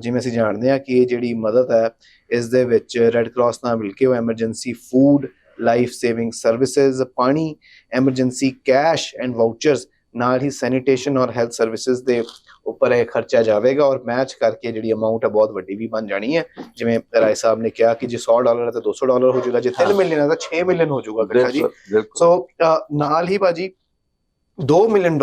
ਜਿਵੇਂ ਅਸੀਂ ਜਾਣਦੇ ਹਾਂ ਕਿ ਇਹ ਜਿਹੜੀ ਮਦਦ ਹੈ ਇਸ ਦੇ ਵਿੱਚ ਰੈੱਡ ਕਰਾਸ ਨਾਲ ਮਿਲ ਕੇ ਉਹ emergency food, life saving services, ਪਾਣੀ, ਐਮਰਜੈਂਸੀ ਕੈਸ਼ ਐਂਡ ਵਾਊਚਰਸ, ਨਾਲ ਹੀ ਸੈਨੀਟੇਸ਼ਨ ਔਰ ਹੈਲਥ ਸਰਵਿਸਿਜ਼ ਦੇ ਉੱਪਰ ਇਹ ਖਰਚਾ ਜਾਵੇਗਾ ਔਰ ਮੈਚ ਕਰਕੇ ਜਿਹੜੀ ਅਮਾਊਂਟ ਹੈ ਬਹੁਤ ਵੱਡੀ ਵੀ ਬਣ ਜਾਣੀ ਹੈ। ਜਿਵੇਂ ਰਾਏ ਸਾਹਿਬ ਨੇ ਕਿਹਾ ਕਿ ਜੇ $100 ਹੈ ਤਾਂ $200 ਹੋ ਜਾਊਗਾ, ਜੇ 3 ਮਿਲੀਅਨ ਹੈ ਤਾਂ 6 ਮਿਲੀਅਨ ਹੋ ਜਾਊਗਾ ਇਕੱਠਾ ਜੀ। ਸੋ ਨਾਲ ਹੀ ਭਾਜੀ $2 ਮਿਲੀਅਨ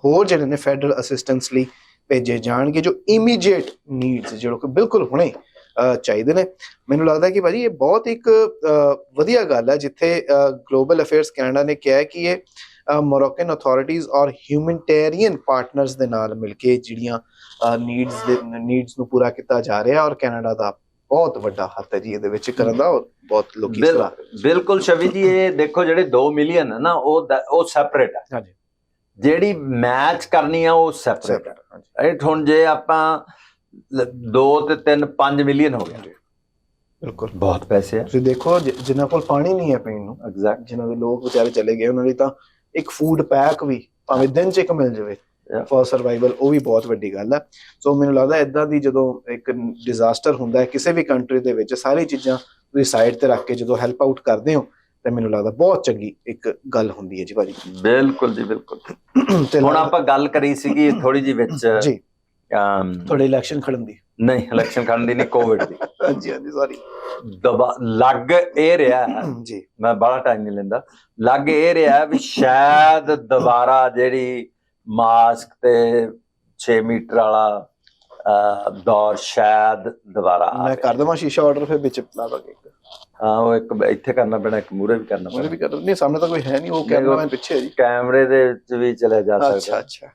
ਹੋਰ ਜਿਹੜੇ ਨੇ ਫੈਡਰਲ ਅਸਿਸਟੈਂਸ ਲਈ ਭੇਜੇ ਜਾਣਗੇ ਜੋ ਇਮੀਡੀਏਟ ਨੀਡਸ ਜਿਹੜੇ ਕਿ ਬਿਲਕੁਲ ਹੁਣੇ ਚਾਹੀਦੇ ਨੇ। ਮੈਨੂੰ ਲੱਗਦਾ ਕਿ ਭਾਜੀ ਇਹ ਬਹੁਤ ਇੱਕ ਵਧੀਆ ਗੱਲ ਹੈ ਜਿੱਥੇ ਗਲੋਬਲ ਅਫੇਅਰਸ ਕੈਨੇਡਾ ਨੇ ਕਿਹਾ ਕਿ ਇਹ ਮੋਰੋਕਨ ਅਥਾਰਟੀਜ਼ ਔਰ ਹਿਊਮਨਿਟੇਰੀਅਨ ਪਾਰਟਨਰਸ ਦੇ ਨਾਲ ਮਿਲ ਕੇ ਜਿਹੜੀਆਂ ਨੀਡਸ ਨੂੰ ਪੂਰਾ ਕੀਤਾ ਜਾ ਰਿਹਾ ਔਰ ਕੈਨੇਡਾ ਦਾ ਬਹੁਤ ਵੱਡਾ ਹੱਥ ਹੈ ਜੀ ਇਹਦੇ ਵਿੱਚ ਕਰਨ ਦਾ। ਬਹੁਤ ਲੋਕੀ ਬਿਲਕੁਲ ਸ਼ਵੀ ਜੀ ਇਹ ਦੇਖੋ ਜਿਹੜੇ 2 ਮਿਲੀਅਨ ਹੈ ਨਾ ਉਹ ਸੈਪਰੇਟ ਹੈ, ਜਿਹੜੀ ਮੈਚ ਕਰਨੀ ਆ ਉਹ ਸੈਪਰੇਟ ਹੈ ਰਾਈਟ। ਹੁਣ ਜੇ ਆਪਾਂ 2 ਤੇ 3 5 ਮਿਲੀਅਨ ਹੋ ਗਿਆ ਬਿਲਕੁਲ ਬਹੁਤ ਪੈਸੇ ਆ। ਤੁਸੀਂ ਦੇਖੋ ਜਿਨ੍ਹਾਂ ਕੋਲ ਪਾਣੀ ਨਹੀਂ ਹੈ ਪੀਣ ਨੂੰ, ਐਗਜ਼ੈਕਟ ਜਿਨ੍ਹਾਂ ਦੇ ਲੋਕ ਵਿਚਾਰੇ ਚਲੇ ਗਏ ਉਹਨਾਂ ਲਈ ਤਾਂ ਇੱਕ ਫੂਡ ਪੈਕ ਵੀ ਭਾਵੇਂ ਦਿਨ 'ਚ ਇੱਕ ਮਿਲ ਜਾਵੇ ਫॉर ਸਰਵਾਈਵਲ ਉਹ ਵੀ ਬਹੁਤ ਵੱਡੀ ਗੱਲ ਹੈ। ਸੋ ਮੈਨੂੰ ਲੱਗਦਾ ਏਦਾਂ ਦੀ ਜਦੋਂ ਇੱਕ ਡਿਜ਼ਾਸਟਰ ਹੁੰਦਾ ਹੈ ਕਿਸੇ ਵੀ ਕੰਟਰੀ ਦੇ ਵਿੱਚ ਸਾਰੀ ਚੀਜ਼ਾਂ ਤੁਸੀਂ ਸਾਈਡ ਤੇ ਰੱਖ ਕੇ ਜਦੋਂ ਹੈਲਪ ਆਊਟ ਕਰਦੇ ਹੋ ਤੇ ਮੈਨੂੰ ਲੱਗਦਾ ਬਹੁਤ ਚੰਗੀ ਇੱਕ ਗੱਲ ਹੁੰਦੀ ਹੈ ਜੀ ਭਾਜੀ। ਬਿਲਕੁਲ ਜੀ ਬਿਲਕੁਲ। ਹੁਣ ਆਪਾਂ ਗੱਲ ਕਰੀ ਸੀਗੀ ਥੋੜੀ ਜਿਹੀ ਵਿੱਚ ਜੀ ਤੁਹਾਡੇ ਇਲੈਕਸ਼ਨ ਖੜਨ ਦੀ ਨਹੀਂ, ਇਲੈਕਸ਼ਨ ਖੜਨ ਦੀ ਨਹੀਂ, ਕੋਵਿਡ ਦੀ। ਹਾਂਜੀ ਹਾਂਜੀ ਸੌਰੀ ਲੱਗ ਇਹ ਰਿਹਾ ਜੀ, ਮੈਂ ਬੜਾ ਟਾਈਮ ਨਹੀਂ ਲੈਂਦਾ, ਲੱਗ ਇਹ ਰਿਹਾ ਵੀ ਸ਼ਾਇਦ ਦੁਬਾਰਾ ਜਿਹੜੀ ਮਾਸਕ ਤੇ 6 ਮੀਟਰ ਵਾਲਾ ਦੌਰ ਸ਼ਾਇਦ ਦੁਬਾਰਾ ਮੈਂ ਕਰ ਦਵਾਂ ਸ਼ੀਸ਼ਾ ਆਰਡਰ ਫਿਰ ਵਿੱਚ ਲਾ ਦਾਂਗੇ। ਹਾਂ ਉਹ ਇੱਕ ਇੱਥੇ ਕਰਨਾ ਪੈਣਾ, ਇੱਕ ਮੂਹਰੇ ਵੀ ਕਰਨਾ ਪੈਣਾ। ਵੀ ਕਰ ਨਹੀਂ, ਸਾਹਮਣੇ ਤਾਂ ਕੋਈ ਹੈ ਨਹੀਂ, ਉਹ ਕੈਮਰਾਮੈਨ ਪਿੱਛੇ ਹੈ ਜੀ। ਕੈਮਰੇ ਦੇ ਵਿੱਚ ਵੀ ਚਲੇ ਜਾ ਸਕਦਾ। ਅੱਛਾ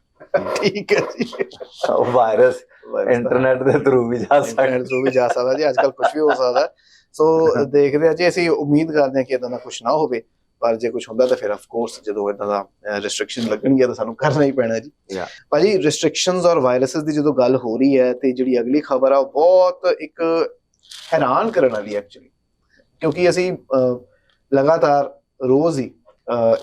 ਠੀਕ ਹੈ ਜੀ। ਉਹ ਵਾਇਰਸ ਇੰਟਰਨੈਟ ਦੇ ਥਰੂ ਵੀ ਜਾ ਸਕਦਾ ਜੀ, ਅੱਜ ਕੱਲ ਕੁਝ ਵੀ ਹੋ ਸਕਦਾ। ਸੋ ਦੇਖਦੇ ਆ ਜੀ, ਅਸੀਂ ਉਮੀਦ ਕਰਦੇ ਹਾਂ ਕਿ ਇਦਾਂ ਦਾ ਕੁਝ ਨਾ ਹੋਵੇ, ਪਰ ਜੇ ਕੁਝ ਹੁੰਦਾ ਤਾਂ ਫਿਰ ਆਫ ਕੋਰਸ ਜਦੋਂ ਇਦਾਂ ਦਾ ਰੈਸਟ੍ਰਿਕਸ਼ਨ ਲੱਗਣਗੀਆਂ ਤਾਂ ਸਾਨੂੰ ਕਰਨਾ ਹੀ ਪੈਣਾ ਜੀ। ਭਾਜੀ ਰੈਸਟ੍ਰਿਕਸ਼ਨਸ ਔਰ ਵਾਇਰਸਸ ਦੀ ਜਦੋਂ ਗੱਲ ਹੋ ਰਹੀ ਹੈ ਤੇ ਜਿਹੜੀ ਅਗਲੀ ਖਬਰ ਆ ਉਹ ਬਹੁਤ ਇੱਕ ਹੈਰਾਨ ਕਰਨ ਵਾਲੀ ਐਕਚੁਅਲੀ, ਕਿਉਂਕਿ ਅਸੀਂ ਲਗਾਤਾਰ ਰੋਜ਼ ਹੀ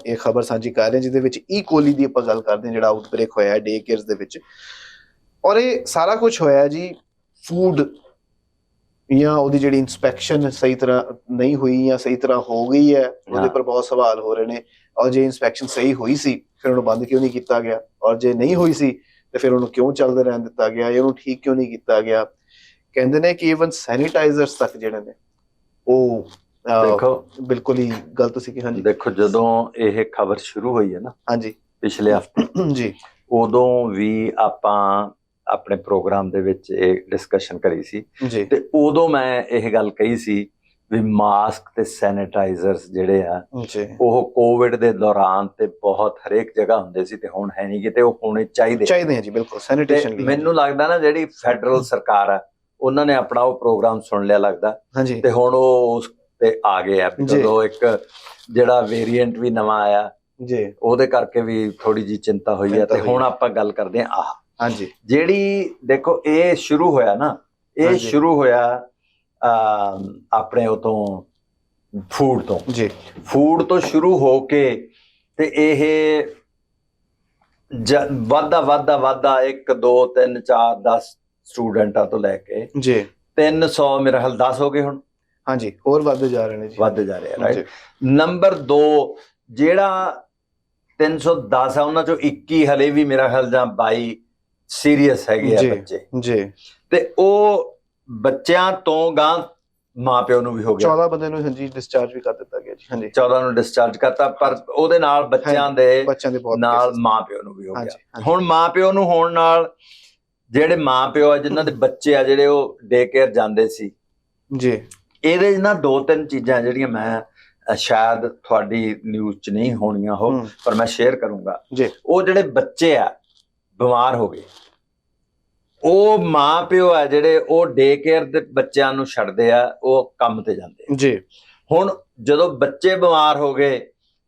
ਇਹ ਖਬਰ ਸਾਂਝੀ ਕਰ ਰਹੇ ਜਿਹਦੇ ਵਿੱਚ ਈ ਕੋਲੀ ਦੀ ਆਪਾਂ ਗੱਲ ਕਰਦੇ ਹਾਂ, ਜਿਹੜਾ ਆਊਟਬ੍ਰੇਕ ਹੋਇਆ ਡੇ ਕੇਅਰਸ ਦੇ ਵਿੱਚ। ਔਰ ਇਹ ਸਾਰਾ ਕੁਝ ਹੋਇਆ ਜੀ ਫੂਡ ਜਾਂ ਉਹਦੀ ਜਿਹੜੀ ਇਨਸਪੈਕਸ਼ਨ ਸਹੀ ਤਰ੍ਹਾਂ ਨਹੀਂ ਹੋਈ ਜਾਂ ਸਹੀ ਤਰ੍ਹਾਂ ਹੋ ਗਈ ਹੈ, ਉਹਦੇ ਪਰ ਬਹੁਤ ਸਵਾਲ ਹੋ ਰਹੇ ਨੇ। ਔਰ ਜੇ ਇਨਸਪੈਕਸ਼ਨ ਸਹੀ ਹੋਈ ਸੀ ਫਿਰ ਉਹਨੂੰ ਬੰਦ ਕਿਉਂ ਨਹੀਂ ਕੀਤਾ ਗਿਆ, ਔਰ ਜੇ ਨਹੀਂ ਹੋਈ ਸੀ ਤੇ ਫਿਰ ਉਹਨੂੰ ਕਿਉਂ ਚੱਲਦੇ ਰਹਿਣ ਦਿੱਤਾ ਗਿਆ ਜਾਂ ਉਹਨੂੰ ਠੀਕ ਕਿਉਂ ਨਹੀਂ ਕੀਤਾ ਗਿਆ। ਕਹਿੰਦੇ ਨੇ ਕਿ ਈਵਨ ਸੈਨੀਟਾਈਜ਼ਰਸ ਤੱਕ ਜਿਹੜੇ ਨੇ ਉਹ ਦੇਖੋ ਬਿਲਕੁਲ ਹੀ ਗਲਤ ਸੀ। ਹਾਂਜੀ ਦੇਖੋ ਜਦੋਂ ਇਹ ਖਬਰ ਸ਼ੁਰੂ ਹੋਈ ਹੈ ਨਾ, ਹਾਂਜੀ ਪਿਛਲੇ ਹਫ਼ਤੇ ਜੀ, ਉਦੋਂ ਵੀ ਆਪਾਂ ਆਪਣੇ ਪ੍ਰੋਗਰਾਮ ਦੇ ਵਿੱਚ ਇਹ ਡਿਸਕਸ਼ਨ ਕਰੀ ਸੀ ਤੇ ਉਦੋਂ ਮੈਂ ਇਹ ਗੱਲ ਕਹੀ ਸੀ ਵੀ ਮਾਸਕ ਤੇ ਸੈਨੀਟਾਈਜ਼ਰਸ ਜਿਹੜੇ ਆ ਉਹ ਕੋਵਿਡ ਦੇ ਦੌਰਾਨ ਤੇ ਬਹੁਤ ਹਰੇਕ ਜਗ੍ਹਾ ਹੁੰਦੇ ਸੀ ਤੇ ਹੁਣ ਹੈ ਨਹੀਂ ਕਿਤੇ, ਉਹ ਹੋਣੇ ਚਾਹੀਦੇ ਆ ਜੀ। ਬਿਲਕੁਲ ਸੈਨੀਟੇਸ਼ਨ ਲਈ ਮੈਨੂੰ ਲੱਗਦਾ ਨਾ ਜਿਹੜੀ ਫੈਡਰਲ ਸਰਕਾਰ ਆ ਉਹਨਾਂ ਨੇ ਆਪਣਾ ਉਹ ਪ੍ਰੋਗਰਾਮ ਸੁਣ ਲਿਆ ਲੱਗਦਾ ਤੇ ਹੁਣ ਉਹ ਉਸ ਤੇ ਆ ਗਏ ਆ। ਜਦੋਂ ਇੱਕ ਜਿਹੜਾ ਵੇਰੀਐਂਟ ਵੀ ਨਵਾਂ ਆਇਆ ਜੀ ਉਹਦੇ ਕਰਕੇ ਵੀ ਥੋੜੀ ਜਿਹੀ ਚਿੰਤਾ ਹੋਈ ਹੈ। ਤੇ ਹੁਣ ਆਪਾਂ ਗੱਲ ਕਰਦੇ ਹਾਂ ਆਹ ਹਾਂਜੀ ਜਿਹੜੀ ਦੇਖੋ ਇਹ ਸ਼ੁਰੂ ਹੋਇਆ ਨਾ, ਇਹ ਸ਼ੁਰੂ ਹੋਇਆ ਆਪਣੇ ਉਤੋਂ ਫੂਡ ਤੋਂ ਜੀ, ਫੂਡ ਤੋਂ ਸ਼ੁਰੂ ਹੋ ਕੇ ਤੇ ਇਹ ਵਾਧਾ 1 2 3 4 10 ਸਟੂਡੈਂਟਾਂ ਤੋਂ ਲੈ ਕੇ ਜੀ 300 ਮੇਰੇ ਖਿਆਲ 10 ਹੋ ਗਏ ਹੁਣ। ਹਾਂਜੀ ਹੋਰ ਵੱਧਦੇ ਜਾ ਰਹੇ ਨੇ ਜੀ, ਵੱਧਦੇ ਜਾ ਰਹੇ ਆ ਰਾਈਟ। ਨੰਬਰ 2 ਜਿਹੜਾ 310 ਆ ਉਹਨਾਂ ਚੋਂ 21 ਹਲੇ ਵੀ ਮੇਰਾ ਖਿਆਲ ਜਾਂ 22 ਸੀਰੀਅਸ ਹੈਗੇ ਆ ਬੱਚੇ ਜੀ, ਤੇ ਉਹ ਬੱਚਿਆਂ ਤੋਂ ਗਾਂ ਮਾਂ ਪਿਓ ਨੂੰ ਵੀ ਹੋ ਗਿਆ। 14 ਬੰਦੇ ਨੂੰ ਹਾਂਜੀ ਡਿਸਚਾਰਜ ਵੀ ਕਰ ਦਿੱਤਾ ਗਿਆ ਜੀ। ਹਾਂਜੀ 14 ਨੂੰ ਡਿਸਚਾਰਜ ਕਰਤਾ, ਪਰ ਉਹਦੇ ਨਾਲ ਬੱਚਿਆਂ ਦੇ ਨਾਲ ਮਾਂ ਪਿਓ ਨੂੰ ਵੀ ਹੋ ਗਿਆ। ਹੁਣ ਮਾਂ ਪਿਓ ਨੂੰ ਹੋਣ ਨਾਲ ਜਿਹੜੇ ਮਾਂ ਪਿਓ ਆ ਜਿਨ੍ਹਾਂ ਦੇ ਬੱਚੇ ਆ ਜਿਹੜੇ ਉਹ ਡੇ ਕੇਅਰ ਜਾਂਦੇ ਸੀ ਜੀ, ਇਹਦੇ ਨਾ 2-3 ਚੀਜ਼ਾਂ ਜਿਹੜੀਆਂ ਮੈਂ ਸ਼ਾਇਦ ਤੁਹਾਡੀ ਨਿਊਜ਼ 'ਚ ਨਹੀਂ ਹੋਣੀਆਂ ਉਹ, ਪਰ ਮੈਂ ਸ਼ੇਅਰ ਕਰੂੰਗਾ ਜੀ। ਉਹ ਜਿਹੜੇ ਬੱਚੇ ਆ ਬਿਮਾਰ ਹੋ ਗਏ, ਉਹ ਮਾਂ ਪਿਓ ਆ ਜਿਹੜੇ ਉਹ ਡੇ ਕੇਅਰ ਦੇ ਬੱਚਿਆਂ ਨੂੰ ਛੱਡਦੇ ਆ, ਉਹ ਕੰਮ ਤੇ ਜਾਂਦੇ ਆ ਜੀ। ਹੁਣ ਜਦੋਂ ਬੱਚੇ ਬਿਮਾਰ ਹੋ ਗਏ,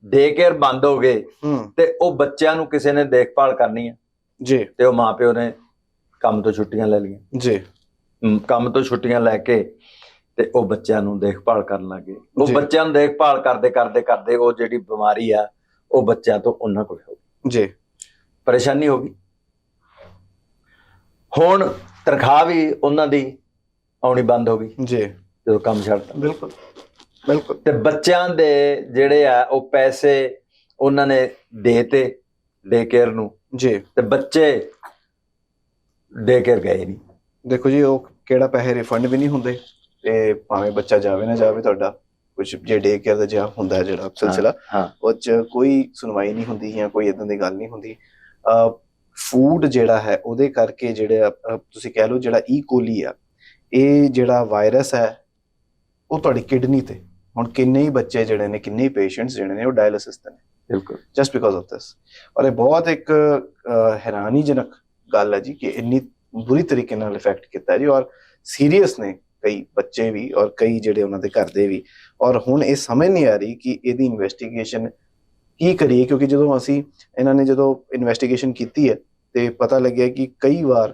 ਡੇ ਕੇਅਰ ਬੰਦ ਹੋ ਗਏ, ਤੇ ਉਹ ਬੱਚਿਆਂ ਨੂੰ ਕਿਸੇ ਨੇ ਦੇਖਭਾਲ ਕਰਨੀ ਹੈ ਜੀ, ਤੇ ਉਹ ਮਾਂ ਪਿਓ ਨੇ ਕੰਮ ਤੋਂ ਛੁੱਟੀਆਂ ਲੈ ਲਈਆਂ ਜੀ। ਕੰਮ ਤੋਂ ਛੁੱਟੀਆਂ ਲੈ ਕੇ ਤੇ ਉਹ ਬੱਚਿਆਂ ਨੂੰ ਦੇਖਭਾਲ ਕਰਨ ਲੱਗੇ। ਉਹ ਬੱਚਿਆਂ ਨੂੰ ਦੇਖਭਾਲ ਕਰਦੇ ਉਹ ਜਿਹੜੀ ਬਿਮਾਰੀ ਆ ਉਹ ਬੱਚਿਆਂ ਤੋਂ ਉਹਨਾਂ ਕੋਲ ਹੋ ਗਈ ਜੀ, ਪਰੇਸ਼ਾਨੀ ਹੋ ਗਈ। ਹੁਣ ਤਨਖਾਹ ਵੀ ਉਹਨਾਂ ਦੀ ਆਉਣੀ ਬੰਦ ਹੋ ਗਈ ਜੀ, ਜਦੋਂ ਕੰਮ ਛੱਡਤਾ। ਬਿਲਕੁਲ ਬਿਲਕੁਲ। ਤੇ ਬੱਚਿਆਂ ਦੇ ਜਿਹੜੇ ਆ ਉਹ ਪੈਸੇ ਉਹਨਾਂ ਨੇ ਦੇਤੇ ਡੇ ਕੇਅਰ ਨੂੰ ਜੀ, ਤੇ ਬੱਚੇ ਡੇ ਕੇਅਰ ਗਏ ਨਹੀਂ। ਦੇਖੋ ਜੀ, ਉਹ ਕਿਹੜਾ ਪੈਸੇ ਰਿਫੰਡ ਵੀ ਨਹੀਂ ਹੁੰਦੇ, ਤੇ ਭਾਵੇਂ ਬੱਚਾ ਜਾਵੇ ਨਾ ਜਾਵੇ ਤੁਹਾਡਾ ਕੁਝ ਜੇ ਡੇ ਕੇਅਰ ਦਾ ਜਿਹਾ ਹੁੰਦਾ ਜਿਹੜਾ ਸਿਲਸਿਲਾ, ਉਹ 'ਚ ਕੋਈ ਸੁਣਵਾਈ ਨਹੀਂ ਹੁੰਦੀ ਜਾਂ ਕੋਈ ਇਦਾਂ ਦੀ ਗੱਲ ਨਹੀਂ ਹੁੰਦੀ। ਫੂਡ ਜਿਹੜਾ ਹੈ ਉਹਦੇ ਕਰਕੇ ਜਿਹੜੇ ਤੁਸੀਂ ਕਹਿ ਲਓ ਜਿਹੜਾ ਕੋਲੀ ਆ, ਇਹ ਜਿਹੜਾ ਵਾਇਰਸ ਹੈ ਉਹ ਤੁਹਾਡੀ ਕਿਡਨੀ ਤੇ, ਹੁਣ ਕਿੰਨੇ ਹੀ ਬੱਚੇ ਜਿਹੜੇ ਨੇ, ਕਿੰਨੇ ਹੀ ਪੇਸ਼ੈਂਟਸ ਜਿਹੜੇ ਨੇ ਉਹ ਡਾਇਲਿਸਿਸ ਤੇ ਨੇ, ਬਿਲਕੁਲ ਜਸਟ ਬਿਕਾਜ਼ ਆਫ ਦਿਸ। ਔਰ ਇਹ ਬਹੁਤ ਇੱਕ ਹੈਰਾਨੀਜਨਕ ਗੱਲ ਹੈ ਜੀ ਕਿ ਇੰਨੀ ਬੁਰੀ ਤਰੀਕੇ ਨਾਲ ਇਫੈਕਟ ਕੀਤਾ ਜੀ, ਔਰ ਸੀਰੀਅਸ ਨੇ ਕਈ ਬੱਚੇ ਵੀ ਔਰ ਕਈ ਜਿਹੜੇ ਉਹਨਾਂ ਦੇ ਘਰ ਦੇ ਵੀ। ਔਰ ਹੁਣ ਇਹ ਸਮਝ ਨਹੀਂ ਆ ਰਹੀ ਕਿ ਇਹਦੀ ਇਨਵੈਸਟੀਗੇਸ਼ਨ ਕੀ ਕਰੀਏ, ਕਿਉਂਕਿ ਇਹਨਾਂ ਨੇ ਜਦੋਂ ਇਨਵੈਸਟੀਗੇਸ਼ਨ ਕੀਤੀ ਹੈ ਤੇ ਪਤਾ ਲੱਗਿਆ ਕਿ ਕਈ ਵਾਰ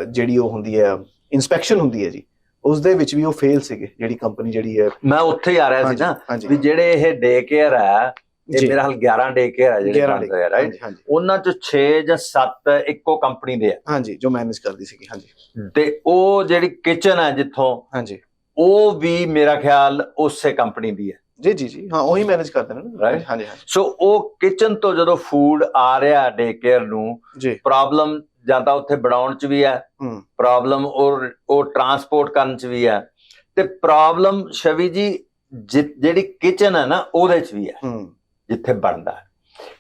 ਜਿਹੜੀ ਉਹ ਹੁੰਦੀ ਹੈ ਇਨਸਪੈਕਸ਼ਨ ਹੁੰਦੀ ਹੈ ਜੀ, ਉਸ ਦੇ ਵਿੱਚ ਵੀ ਉਹ ਫੇਲ ਸੀਗੇ, ਜਿਹੜੀ ਕੰਪਨੀ ਜਿਹੜੀ ਹੈ। ਮੈਂ ਉੱਥੇ ਹੀ ਆ ਰਿਹਾ ਸੀ ਨਾ ਵੀ ਜਿਹੜੇ ਇਹ ਡੇ ਕੇਅਰ ਹੈ, ਇਹ ਮੇਰਾ ਹਾਲ 11 ਡੇ ਕੇਅਰ ਹੈ ਜਿਹੜੇ ਬੰਦ ਹੋਇਆ, ਰਾਈਟ? ਉਹਨਾਂ ਚ 6 ਜਾਂ 7 ਇੱਕੋ ਕੰਪਨੀ ਦੇ ਆ, ਹਾਂਜੀ, ਜੋ ਮੈਨੇਜ ਕਰਦੀ ਸੀਗੀ। ਹਾਂਜੀ, ਤੇ ਉਹ ਜਿਹੜੀ ਕਿਚਨ ਹੈ ਜਿੱਥੋਂ, ਹਾਂਜੀ, ਉਹ ਵੀ ਮੇਰਾ ਖਿਆਲ ਉਸੇ ਕੰਪਨੀ ਦੀ ਹੈ। ਜੀ ਜੀ ਜੀ, ਹਾਂ, ਉਹੀ ਮੈਨੇਜ ਕਰਦੇ ਨੇ, ਰਾਈਟ? ਹਾਂਜੀ ਹਾਂਜੀ। ਸੋ ਉਹ ਕਿਚਨ ਤੋਂ ਜਦੋਂ ਫੂਡ ਆ ਰਿਹਾ ਡੇ ਕੇਅਰ ਨੂੰ, ਪ੍ਰੋਬਲਮ ਜਾਂ ਤਾਂ ਉੱਥੇ ਬਣਾਉਣ ਚ ਵੀ ਹੈ, ਪ੍ਰੋਬਲਮ ਉਹ ਟਰਾਂਸਪੋਰਟ ਕਰਨ ਚ ਵੀ ਹੈ, ਤੇ ਪ੍ਰੋਬਲਮ ਸ਼ਵੀ ਜੀ ਜਿਹੜੀ ਕਿਚਨ ਹੈ ਨਾ ਉਹਦੇ ਚ ਵੀ ਹੈ, ਜਿੱਥੇ ਬਣਦਾ ਹੈ।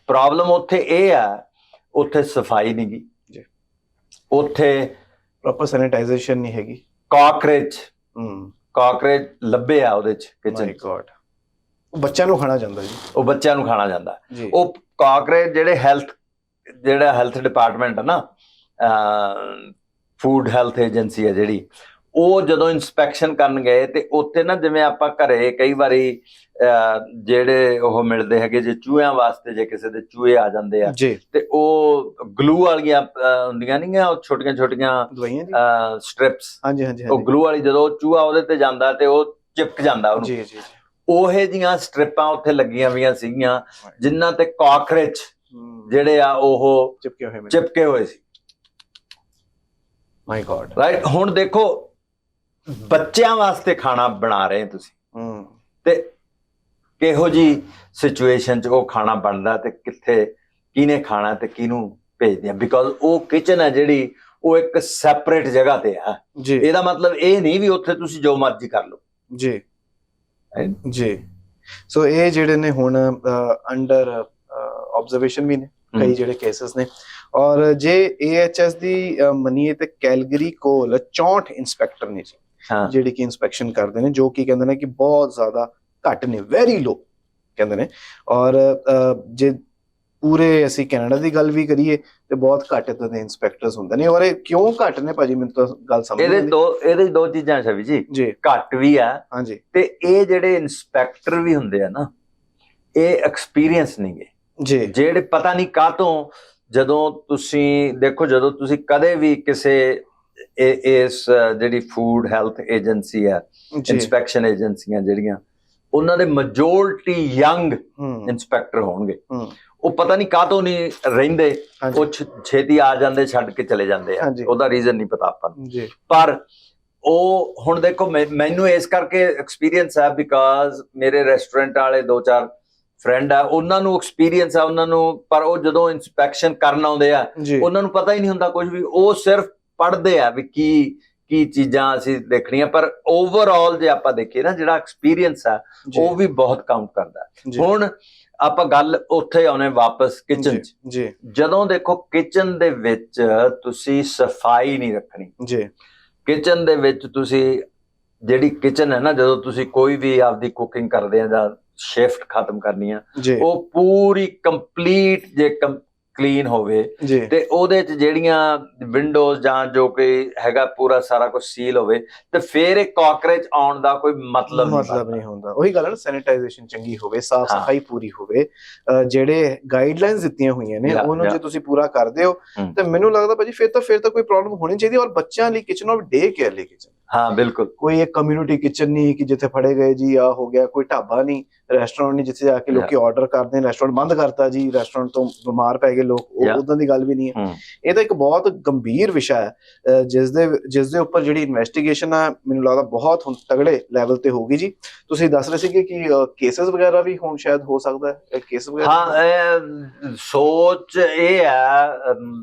ਪ੍ਰੋਬਲਮ ਉੱਥੇ ਇਹ ਆ, ਉੱਥੇ ਸਫਾਈ ਨਹੀਂ ਗੀ, ਉੱਥੇ ਪ੍ਰੋਪਰ ਸੈਨੀਟਾਈਜੇਸ਼ਨ ਨਹੀਂ ਹੈਗੀ, ਕਾਕਰੇਜ ਲੱਭੇ ਆ ਉਹਦੇ ਚ ਕਿਚਨ। ਉਹ ਬੱਚਿਆਂ ਨੂੰ ਖਾਣਾ ਜਾਂਦਾ ਜੀ, ਉਹ ਬੱਚਿਆਂ ਨੂੰ ਖਾਣਾ ਜਾਂਦਾ। ਉਹ ਕਾਕਰੇਜ ਜਿਹੜੇ ਹੈਲਥ ਡਿਪਾਰਟਮੈਂਟ ਹੈ ਨਾ, ਫੂਡ ਹੈਲਥ ਏਜੰਸੀ ਹੈ ਜਿਹੜੀ, ਉਹ ਜਦੋਂ ਇਨਸਪੈਕਸ਼ਨ ਕਰਨ ਗਏ ਤੇ ਉੱਥੇ ਨਾ, ਜਿਵੇਂ ਆਪਾਂ ਘਰੇ ਕਈ ਵਾਰੀ ਜਿਹੜੇ ਉਹ ਮਿਲਦੇ ਹੈਗੇ ਜੇ ਚੂਹਿਆਂ ਵਾਸਤੇ, ਜੇ ਕਿਸੇ ਦੇ ਚੂਹੇ ਆ ਜਾਂਦੇ ਆ ਤੇ ਉਹ ਗਲੂ ਵਾਲੀਆਂ ਹੁੰਦੀਆਂ ਨਹੀਂ, ਉਹ ਛੋਟੀਆਂ ਛੋਟੀਆਂ ਸਟ੍ਰਿਪਸ, ਉਹ ਗਲੂ ਵਾਲੀ, ਜਦੋਂ ਚੂਹਾ ਉਹਦੇ ਤੇ ਜਾਂਦਾ ਤੇ ਉਹ ਚਿਪਕ ਜਾਂਦਾ ਉਹਨੂੰ। ਉਹੇ ਜੀਆਂ ਸਟ੍ਰਿਪਾਂ ਉੱਥੇ ਲੱਗੀਆਂ ਹੋਈਆਂ ਸੀਗੀਆਂ ਜਿਨ੍ਹਾਂ ਤੇ ਕਾਕਰੇਚ ਜਿਹੜੇ ਆ ਉਹ ਚਿਪਕੇ ਹੋਏ ਸੀ। ਮਾਈ ਗॉड, ਰਾਈਟ? ਹੁਣ ਦੇਖੋ, ਬੱਚਿਆਂ ਵਾਸਤੇ ਖਾਣਾ ਬਣਾ ਰਹੇ ਤੁਸੀਂ, ਤੇ ਕਿਹੋ ਜੀ ਸਿਚੁਏਸ਼ਨ 'ਚ ਉਹ ਖਾਣਾ ਬਣਦਾ, ਤੇ ਕਿੱਥੇ ਕਿਹਨੇ ਖਾਣਾ ਤੇ ਕਿਹਨੂੰ ਭੇਜਦੇ ਆ, ਬਿਕਾਜ਼ ਉਹ ਕਿਚਨ ਹੈ ਜਿਹੜੀ ਉਹ ਇੱਕ ਸੈਪਰੇਟ ਜਗ੍ਹਾ ਤੇ ਆ। ਇਹਦਾ ਮਤਲਬ ਇਹ ਨਹੀਂ ਵੀ ਉੱਥੇ ਤੁਸੀਂ ਜੋ ਮਰਜ਼ੀ ਕਰ ਲਓ ਜੀ ਜੀ। ਸੋ ਇਹ ਜਿਹੜੇ ਨੇ ਹੁਣ ਅੰਡਰ ਆਬਜ਼ਰਵੇਸ਼ਨ ਵੀ ਨੇ ਕਈ ਜਿਹੜੇ ਕੇਸਸ ਨੇ, ਔਰ ਜੇ AHS ਦੀ ਮੰਨੀਏ ਤੇ ਕੈਲਗਰੀ ਕੋਲ 64 ਇੰਸਪੈਕਟਰ ਨੇ ਜੀ, ਜਿਹੜੀ ਕਿ ਇਨਸਪੈਕਸ਼ਨ ਕਰਦੇ ਨੇ, ਜੋ ਕਿ ਕਹਿੰਦੇ ਨੇ ਕਿ ਬਹੁਤ ਜ਼ਿਆਦਾ ਘੱਟ ਨੇ, ਵੈਰੀ ਲੋ ਕਹਿੰਦੇ ਨੇ। ਔਰ ਜੇ ਪੂਰੇ ਅਸੀਂ ਕੈਨੇਡਾ ਦੀ ਗੱਲ ਵੀ ਕਰੀਏ ਤੇ ਬਹੁਤ ਘੱਟ ਇਦਾਂ ਦੇ ਇੰਸਪੈਕਟਰਸ ਹੁੰਦੇ ਨੇ। ਔਰ ਇਹ ਕਿਉਂ ਘੱਟ ਨੇ ਭਾਜੀ, ਮੈਨੂੰ ਤਾਂ ਗੱਲ ਸਮਝ ਨਹੀਂ ਆਉਂਦੀ। ਇਹਦੇ ਦੋ ਚੀਜ਼ਾਂ ਛਵੀ ਜੀ, ਘੱਟ ਵੀ ਆ, ਹਾਂਜੀ, ਤੇ ਇਹ ਜਿਹੜੇ ਇੰਸਪੈਕਟਰ ਵੀ ਹੁੰਦੇ ਆ ਨਾ, ਇਹ ਐਕਸਪੀਰੀਅੰਸ ਨਹੀਂ ਗੇ ਜੀ, ਜਿਹੜੇ ਪਤਾ ਨਹੀਂ ਕਾਹਤੋਂ, ਜਦੋਂ ਤੁਸੀਂ ਦੇਖੋ, ਜਦੋਂ ਤੁਸੀਂ ਕਦੇ ਵੀ ਕਿਸੇ ਇਸ ਜਿਹੜੀ ਫੂਡ ਹੈਲਥ ਏਜੰਸੀ ਆ, ਇੰਸਪੈਕਸ਼ਨ ਏਜੰਸੀਆਂ ਜਿਹੜੀਆਂ, ਉਹਨਾਂ ਦੇ ਮੈਜੋਰਟੀ ਯੰਗ ਇੰਸਪੈਕਟਰ ਹੋਣਗੇ। ਉਹ ਪਤਾ ਨਹੀਂ ਕਾਹਤੋਂ ਨਹੀਂ ਰਹਿੰਦੇ, ਉਹ ਛੇਤੀ ਆ ਜਾਂਦੇ, ਛੱਡ ਕੇ ਚਲੇ ਜਾਂਦੇ ਆ, ਉਹਦਾ ਰੀਜ਼ਨ ਨਹੀਂ ਪਤਾ ਆਪਾਂ ਨੂੰ। ਪਰ ਉਹ ਹੁਣ ਦੇਖੋ, ਮੈਨੂੰ ਇਸ ਕਰਕੇ ਐਕਸਪੀਰੀਅੰਸ ਆ, ਬਿਕਾਜ਼ ਮੇਰੇ ਰੈਸਟੋਰੈਂਟ ਵਾਲੇ 2-4 ਫਰੈਂਡ ਆ, ਉਹਨਾਂ ਨੂੰ ਐਕਸਪੀਰੀਅੰਸ ਆ ਉਹਨਾਂ ਨੂੰ, ਪਰ ਉਹ ਜਦੋਂ ਇਨਸਪੈਕਸ਼ਨ ਕਰਨ ਆਉਂਦੇ ਆ ਉਹਨਾਂ ਨੂੰ ਪਤਾ ਹੀ ਨਹੀਂ ਹੁੰਦਾ ਕੁਝ ਵੀ, ਉਹ ਸਿਰਫ ਪੜ੍ਹਦੇ ਆ ਵੀ ਕੀ ਚੀਜ਼ਾਂ ਅਸੀਂ ਦੇਖਣੀਆਂ। ਪਰ ਓਵਰਆਲ ਜੇ ਆਪਾਂ ਦੇਖੀਏ ਨਾ, ਜਿਹੜਾ ਐਕਸਪੀਰੀਅੰਸ ਆ ਉਹ ਵੀ ਬਹੁਤ ਕਾਊਂਟ ਕਰਦਾ। ਹੁਣ ਆਪਾਂ ਗੱਲ ਉੱਥੇ ਆਉਣੇ ਵਾਪਸ ਕਿਚਨ 'ਚ। ਜਦੋਂ ਦੇਖੋ ਕਿਚਨ ਦੇ ਵਿੱਚ ਤੁਸੀਂ ਸਫਾਈ ਨਹੀਂ ਰੱਖਣੀ, ਕਿਚਨ ਦੇ ਵਿੱਚ ਤੁਸੀਂ ਜਿਹੜੀ ਕਿਚਨ ਹੈ ਨਾ, ਜਦੋਂ ਤੁਸੀਂ ਕੋਈ ਵੀ ਆਪਦੀ ਕੁਕਿੰਗ ਕਰਦੇ ਆ ਜਾਂ ਸ਼ਿਫਟ ਖਤਮ ਕਰਨੀ ਆ, ਜੀ ਉਹ ਪੂਰੀ ਕੰਪਲੀਟ ਜੇ ਕਲੀਨ ਹੋਵੇ ਜੀ ਤੇ ਉਹਦੇ ਚ ਜਿਹੜੀਆਂ ਵਿੰਡੋਜ਼ ਜਾਂ ਜੋ ਕੋਈ ਹੈਗਾ ਪੂਰਾ ਸਾਰਾ ਕੁਝ ਸੀਲ ਹੋਵੇ, ਤੇ ਫਿਰ ਇਹ ਕਾਕਰੋਚ ਆਉਣ ਦਾ ਕੋਈ ਮਤਲਬ ਨਹੀਂ ਹੁੰਦਾ। ਉਹੀ ਗੱਲ ਹੈ ਨਾ, ਸੈਨੀਟਾਈਜੇਸ਼ਨ ਚੰਗੀ ਹੋਵੇ, ਸਾਫ ਹਾਂ। ਸਫਾਈ ਪੂਰੀ ਹੋਵੇ, ਜਿਹੜੇ ਗਾਈਡਲਾਈਨਸ ਦਿੱਤੀਆਂ ਹੋਈਆਂ ਨੇ ਉਹਨੂੰ ਜੇ ਤੁਸੀਂ ਪੂਰਾ ਕਰਦੇ ਹੋ ਤੇ ਮੈਨੂੰ ਲੱਗਦਾ ਭਾਜੀ ਫਿਰ ਤਾਂ ਕੋਈ ਪ੍ਰੋਬਲਮ ਹੋਣੀ ਚਾਹੀਦੀ। ਔਰ ਬੱਚਿਆਂ ਲਈ ਕਿਚਨ ਔਰ ਡੇ ਕੇਅਰ ਲਈ ਕਿਚਨ, ਹਾਂ ਬਿਲਕੁਲ, ਕੋਈ ਇੱਕ ਕਮਿਊਨਿਟੀ ਕਿਚਨ ਨਹੀਂ ਕਿ ਜਿੱਥੇ ਫੜੇ ਗਏ ਜੀ ਆ ਹੋ ਗਿਆ, ਕੋਈ ਢਾਬਾ ਨਹੀਂ, ਰੈਸਟੋਰੈਂਟ ਨਹੀਂ ਜਿੱਥੇ ਜਾ ਕੇ ਲੋਕੀ ਆਰਡਰ ਕਰਦੇ ਨੇ, ਰੈਸਟੋਰੈਂਟ ਬੰਦ ਕਰਤਾ ਜੀ, ਰੈਸਟੋਰੈਂਟ ਤੋਂ ਬਿਮਾਰ ਪੈ ਗਏ ਲੋਕ, ਉਦਾਂ ਦੀ ਗੱਲ ਵੀ ਨਹੀਂ ਹੈ। ਇਹ ਤਾਂ ਇੱਕ ਬਹੁਤ ਗੰਭੀਰ ਵਿਸ਼ਾ ਹੈ ਜਿਸ ਦੇ ਉੱਪਰ ਜਿਹੜੀ ਇਨਵੈਸਟੀਗੇਸ਼ਨ ਆ ਮੈਨੂੰ ਲੱਗਦਾ ਬਹੁਤ ਹੁਣ ਤਗੜੇ ਲੈਵਲ ਤੇ ਹੋਊਗੀ ਜੀ। ਤੁਸੀਂ ਦੱਸ ਰਹੇ ਸੀਗੇ ਕਿ ਕੇਸਸ ਵਗੈਰਾ ਵੀ ਹੁਣ ਸ਼ਾਇਦ ਹੋ ਸਕਦਾ ਹੈ, ਕੇਸ ਵਗੈਰਾ। ਹਾਂ, ਸੋਚ ਇਹ ਹੈ,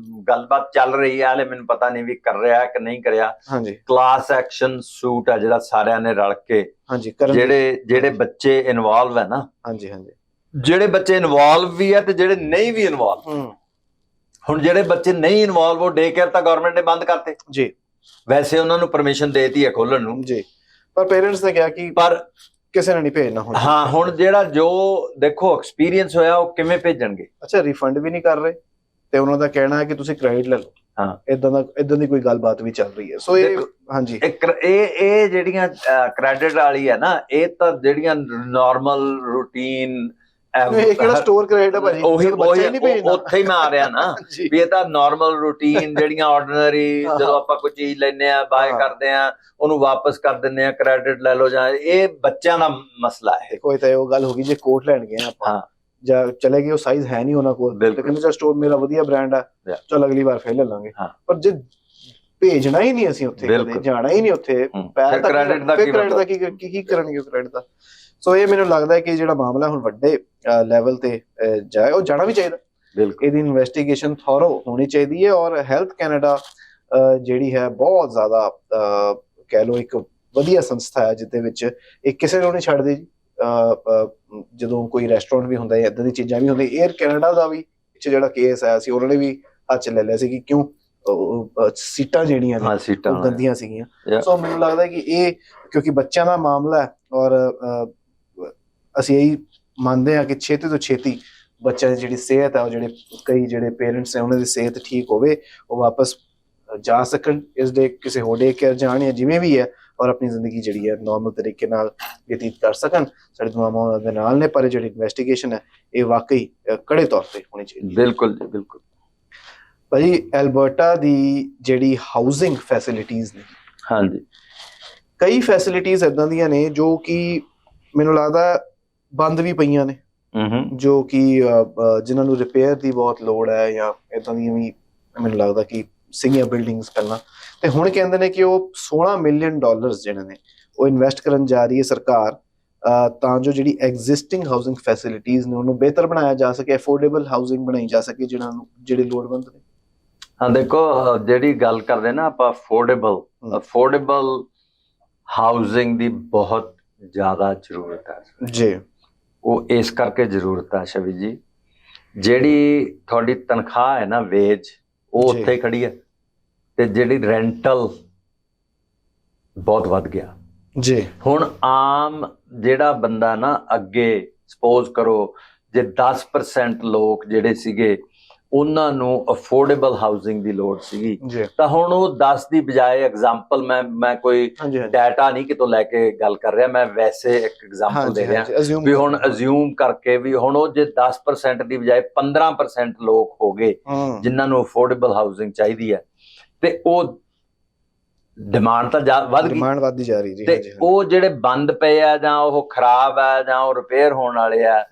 ਗੱਲਬਾਤ ਚੱਲ ਰਹੀ ਹੈ, ਹਲੇ ਮੈਨੂੰ ਪਤਾ ਨਹੀਂ ਵੀ ਕਰ ਰਿਹਾ ਕਿ ਨਹੀਂ ਕਰਿਆ। ਹਾਂਜੀ, ਕਲਾਸ ਐਕਸ਼ਨ ਸੂਟ ਹੈ ਜਿਹੜਾ ਸਾਰਿਆਂ ਨੇ ਰਲ ਕੇ, ਹਾਂਜੀ, ਜਿਹੜੇ ਬੱਚੇ ਇਨਵੋਲਵ ਹੈ ਨਾ, ਹਾਂਜੀ ਹਾਂਜੀ, ਜਿਹੜੇ ਬੱਚੇ ਇਨਵੋਲਵ ਵੀ ਹੈ ਤੇ ਜਿਹੜੇ ਨਹੀਂ ਵੀ ਇਨਵੋਲਵ। ਹੁਣ ਜਿਹੜੇ ਬੱਚੇ ਨਹੀਂ ਇਨਵੋਲਵ, ਉਹ ਡੇ ਕੇਅਰ ਤਾਂ ਗਵਰਨਮੈਂਟ ਨੇ ਬੰਦ ਕਰਤੇ ਜੀ, ਵੈਸੇ ਉਹਨਾਂ ਨੂੰ ਪਰਮਿਸ਼ਨ ਦੇਤੀ ਹੈ ਖੋਲਣ ਨੂੰ ਜੀ, ਪਰ ਪੇਰੈਂਟਸ ਨੇ ਕਿਹਾ ਕਿ ਪਰ ਕਿਸੇ ਨੇ ਨਹੀਂ ਭੇਜਣਾ ਹੁਣ। ਹਾਂ, ਹੁਣ ਜਿਹੜਾ ਜੋ ਦੇਖੋ ਐਕਸਪੀਰੀਅੰਸ ਹੋਇਆ, ਉਹ ਕਿਵੇਂ ਭੇਜਣਗੇ? ਅੱਛਾ, ਰਿਫੰਡ ਵੀ ਨਹੀਂ ਕਰ ਰਹੇ ਤੇ ਉਹਨਾਂ ਦਾ ਕਹਿਣਾ ਹੈ ਕਿ ਤੁਸੀਂ ਕ੍ਰੈਡਿਟ ਲੈ ਲਓ। ਹਾਂ, ਇਦਾਂ ਦੀ ਕੋਈ ਗੱਲਬਾਤ ਵੀ ਚੱਲ ਰਹੀ ਹੈ। ਸੋ ਇਹ ਹਾਂਜੀ, ਇਹ ਜਿਹੜੀਆਂ ਕ੍ਰੈਡਿਟ ਵਾਲੀ ਹੈ ਨਾ, ਇਹ ਤਾਂ ਜਿਹੜੀਆਂ ਨਾਰਮਲ ਰੂਟੀਨ, ਇਹ ਕਿਹੜਾ ਸਟੋਰ ਕ੍ਰੈਡਿਟ ਹੈ ਭਾਜੀ, ਉਹੀ ਭੇਜਣਾ ਉੱਥੇ ਹੀ ਮੈਂ ਆ ਰਿਹਾ ਨਾ ਵੀ ਇਹ ਤਾਂ ਨਾਰਮਲ ਰੂਟੀਨ ਜਿਹੜੀਆਂ ਆਰਡੀਨਰੀ, ਜਦੋਂ ਆਪਾਂ ਕੋਈ ਚੀਜ਼ ਲੈਨੇ ਆ, ਬਾਏ ਕਰਦੇ ਆ, ਉਹਨੂੰ ਵਾਪਸ ਕਰ ਦਿੰਦੇ ਆ, ਕ੍ਰੈਡਿਟ ਲੈ ਲਓ, ਜਾਂ ਇਹ ਬੱਚਿਆਂ ਦਾ ਮਸਲਾ ਹੈ। ਕੋਈ ਤਾਂ ਉਹ ਗੱਲ ਹੋ ਗਈ ਜੇ ਕੋਟ ਲੈਣ ਗਏ ਆਪਾਂ, ਜਾਂ ਚਲੇ ਗਏ, ਉਹ ਸਾਈਜ਼ ਹੈ ਨਹੀਂ ਉਹਨਾਂ ਕੋਲ, ਤੇ ਕਹਿੰਦੇ ਚਲ ਸਟੋਰ ਮੇਰਾ ਵਧੀਆ ਬ੍ਰਾਂਡ ਆ, ਚਲ ਅਗਲੀ ਵਾਰ ਫੇਰ ਲੈ ਲਾਂਗੇ। ਪਰ ਜੇ ਭੇਜਣਾ ਹੀ ਨਹੀਂ ਅਸੀਂ ਉੱਥੇ, ਕਦੇ ਜਾਣਾ ਹੀ ਨਹੀਂ ਉੱਥੇ, ਕ੍ਰੈਡਿਟ ਦਾ ਕੀ ਕਰਨਗੇ ਕ੍ਰੈਡਿਟ ਦਾ। ਸੋ ਇਹ ਮੈਨੂੰ ਲੱਗਦਾ ਹੈ ਕਿ ਜਿਹੜਾ ਮਾਮਲਾ ਹੁਣ ਵੱਡੇ ਲੈਵਲ ਤੇ ਜਾਏ, ਉਹ ਜਾਣਾ ਵੀ ਚਾਹੀਦਾ। ਇਹਦੀ ਇਨਵੈਸਟੀਗੇਸ਼ਨ ਥੋਰੋ ਹੋਣੀ ਚਾਹੀਦੀ ਹੈ। ਔਰ ਹੈਲਥ ਕੈਨੇਡਾ ਜਿਹੜੀ ਹੈ ਬਹੁਤ ਜ਼ਿਆਦਾ ਕਹਿ ਲਓ ਇੱਕ ਵਧੀਆ ਸੰਸਥਾ ਹੈ, ਜਿਹਦੇ ਵਿੱਚ ਇਹ ਕਿਸੇ ਨੂੰ ਨਹੀਂ ਛੱਡਦੇ ਜੀ। ਜਦੋਂ ਕੋਈ ਰੈਸਟੋਰੈਂਟ ਵੀ ਹੁੰਦਾ ਹੈ, ਏਦਾਂ ਦੀ ਚੀਜ਼ਾਂ ਵੀ ਹੁੰਦੀਆਂ। ਏਅਰ ਕੈਨੇਡਾ ਦਾ ਵੀ ਪਿੱਛੇ ਜਿਹੜਾ ਕੇਸ ਆਇਆ ਸੀ, ਉਹਨਾਂ ਨੇ ਵੀ ਹੱਥ 'ਚ ਲੈ ਲਿਆ ਸੀ ਕਿ ਕਿਉਂ ਸੀਟਾਂ ਜਿਹੜੀਆਂ ਨੇ ਉਹ ਗੰਦੀਆਂ ਸੀਗੀਆਂ। ਸੋ ਮੈਨੂੰ ਲੱਗਦਾ ਕਿ ਇਹ ਕਿਉਂਕਿ ਬੱਚਿਆਂ ਦਾ ਮਾਮਲਾ ਹੈ, ਔਰ ਅਸੀਂ ਇਹੀ ਮੰਨਦੇ ਹਾਂ ਕਿ ਛੇਤੀ ਤੋਂ ਛੇਤੀ ਬੱਚਿਆਂ ਦੀ ਜਿਹੜੀ ਸਿਹਤ ਹੈ, ਉਹ ਜਿਹੜੇ ਪੇਰੈਂਟਸ ਹੈ, ਉਹਨਾਂ ਦੀ ਸਿਹਤ ਠੀਕ ਹੋਵੇ, ਉਹ ਵਾਪਸ ਜਾ ਸਕਣ ਇਸ ਦੇ ਕਿਸੇ ਹੋਰ ਡੇ ਕੇਅਰ ਜਾਣ ਜਾਂ ਜਿਵੇਂ ਵੀ ਹੈ, ਔਰ ਆਪਣੀ ਜ਼ਿੰਦਗੀ ਜਿਹੜੀ ਹੈ ਨੋਰਮਲ ਤਰੀਕੇ ਨਾਲ ਬਤੀਤ ਕਰ ਸਕਣ। ਸਾਡੇ ਦੁਆਵਾਂ ਉਹਨਾਂ ਦੇ ਨਾਲ ਨੇ, ਪਰ ਜਿਹੜੀ ਇਨਵੈਸਟੀਗੇਸ਼ਨ ਹੈ ਇਹ ਵਾਕਈ ਕੜੇ ਤੌਰ ਤੇ ਹੋਣੀ ਚਾਹੀਦੀ। ਬਿਲਕੁਲ ਜੀ, ਬਿਲਕੁਲ ਭਾਜੀ, ਐਲਬਰਟਾ ਦੀ ਜਿਹੜੀ ਹਾਊਸਿੰਗ ਫੈਸਿਲਿਟੀਜ਼ ਨੇ, ਹਾਂਜੀ, ਕਈ ਫੈਸਿਲਿਟੀਜ਼ ਏਦਾਂ ਦੀਆਂ ਨੇ ਜੋ ਕਿ ਮੈਨੂੰ ਲੱਗਦਾ ਬੰਦ ਵੀ ਪਈਆਂ ਨੇ, ਜੋ ਕਿ ਜਿਨ੍ਹਾਂ ਨੂੰ ਰਿਪੇਅਰ ਦੀ ਬਹੁਤ ਲੋੜ ਹੈ, ਜਾਂ ਏਦਾਂ ਦੀਆਂ ਵੀ ਮੈਨੂੰ ਲੱਗਦਾ ਕਿ ਸੀਗੀਆਂ ਬਿਲਡਿੰਗਸ ਪਹਿਲਾਂ, ਤੇ ਹੁਣ ਕਹਿੰਦੇ ਨੇ ਕਿ ਉਹ $16 ਮਿਲੀਅਨ ਜਿਹੜੇ ਨੇ ਉਹ ਇਨਵੈਸਟ ਕਰਨ ਜਾ ਰਹੀ ਹੈ ਸਰਕਾਰ, ਤਾਂ ਜੋ ਜਿਹੜੀ ਐਗਜ਼ਿਸਟਿੰਗ ਹਾਊਸਿੰਗ ਫੈਸਿਲਿਟੀਜ਼ ਨੇ ਉਹਨੂੰ ਬਿਹਤਰ ਬਣਾਇਆ ਜਾ ਸਕੇ, ਅਫੋਰਡੇਬਲ ਹਾਊਸਿੰਗ ਬਣਾਈ ਜਾ ਸਕੇ ਜਿਹੜੇ ਲੋੜਵੰਦ ਨੇ। ਹਾਂ, ਦੇਖੋ ਜਿਹੜੀ ਗੱਲ ਕਰਦੇ ਨਾ ਆਪਾਂ ਅਫੋਰਡੇਬਲ ਹਾਊਸਿੰਗ ਦੀ ਬਹੁਤ ਜ਼ਿਆਦਾ ਜ਼ਰੂਰਤ ਹੈ ਜੀ। ਉਹ ਇਸ ਕਰਕੇ ਜ਼ਰੂਰਤ ਹੈ ਸ਼ਵੀ ਜੀ, ਜਿਹੜੀ ਤੁਹਾਡੀ ਤਨਖਾਹ ਹੈ ਨਾ, ਵੇਜ, ਉਹ ਉੱਥੇ ਹੀ ਖੜੀ ਹੈ, ਤੇ ਜਿਹੜੀ ਰੈਂਟਲ ਬਹੁਤ ਵੱਧ ਗਿਆ ਜੀ। ਹੁਣ ਆਮ ਜਿਹੜਾ ਬੰਦਾ ਨਾ, ਅੱਗੇ ਸਪੋਜ਼ ਕਰੋ ਜੇ 10% ਲੋਕ ਜਿਹੜੇ ਸੀਗੇ ਉਹਨਾਂ ਨੂੰ ਅਫੋਰਡੇਬਲ ਹਾਊਸਿੰਗ ਦੀ ਲੋੜ ਸੀਗੀ, ਤਾਂ ਹੁਣ ਉਹ 10 ਦੀ ਬਜਾਏ, ਐਗਜ਼ਾਮਪਲ ਮੈਂ ਕੋਈ ਡਾਟਾ ਨਹੀਂ ਕਿਤੋਂ ਲੈ ਕੇ ਗੱਲ ਕਰ ਰਿਹਾ, ਮੈਂ ਵੈਸੇ ਇੱਕ ਐਗਜ਼ਾਮਪਲ ਦੇ ਰਿਹਾ ਵੀ ਹੁਣ ਅਜ਼ਿਊਮ ਕਰਕੇ ਵੀ ਹੁਣ ਉਹ ਜੇ 10% ਦੀ ਬਜਾਏ 15% ਲੋਕ ਹੋ ਗਏ ਜਿਨ੍ਹਾਂ ਨੂੰ ਅਫੋਰਡੇਬਲ ਹਾਊਸਿੰਗ ਚਾਹੀਦੀ ਹੈ, ਤੇ ਉਹ ਡਿਮਾਂਡ ਤਾਂ ਵੱਧਦੀ ਜਾ ਰਹੀ ਜੀ। ਤੇ ਉਹ ਜਿਹੜੇ ਬੰਦ ਪਏ ਆ, ਜਾਂ ਉਹ ਖਰਾਬ ਆ, ਜਾਂ ਉਹ ਰਿਪੇਅਰ ਹੋਣ ਵਾਲੇ ਆ,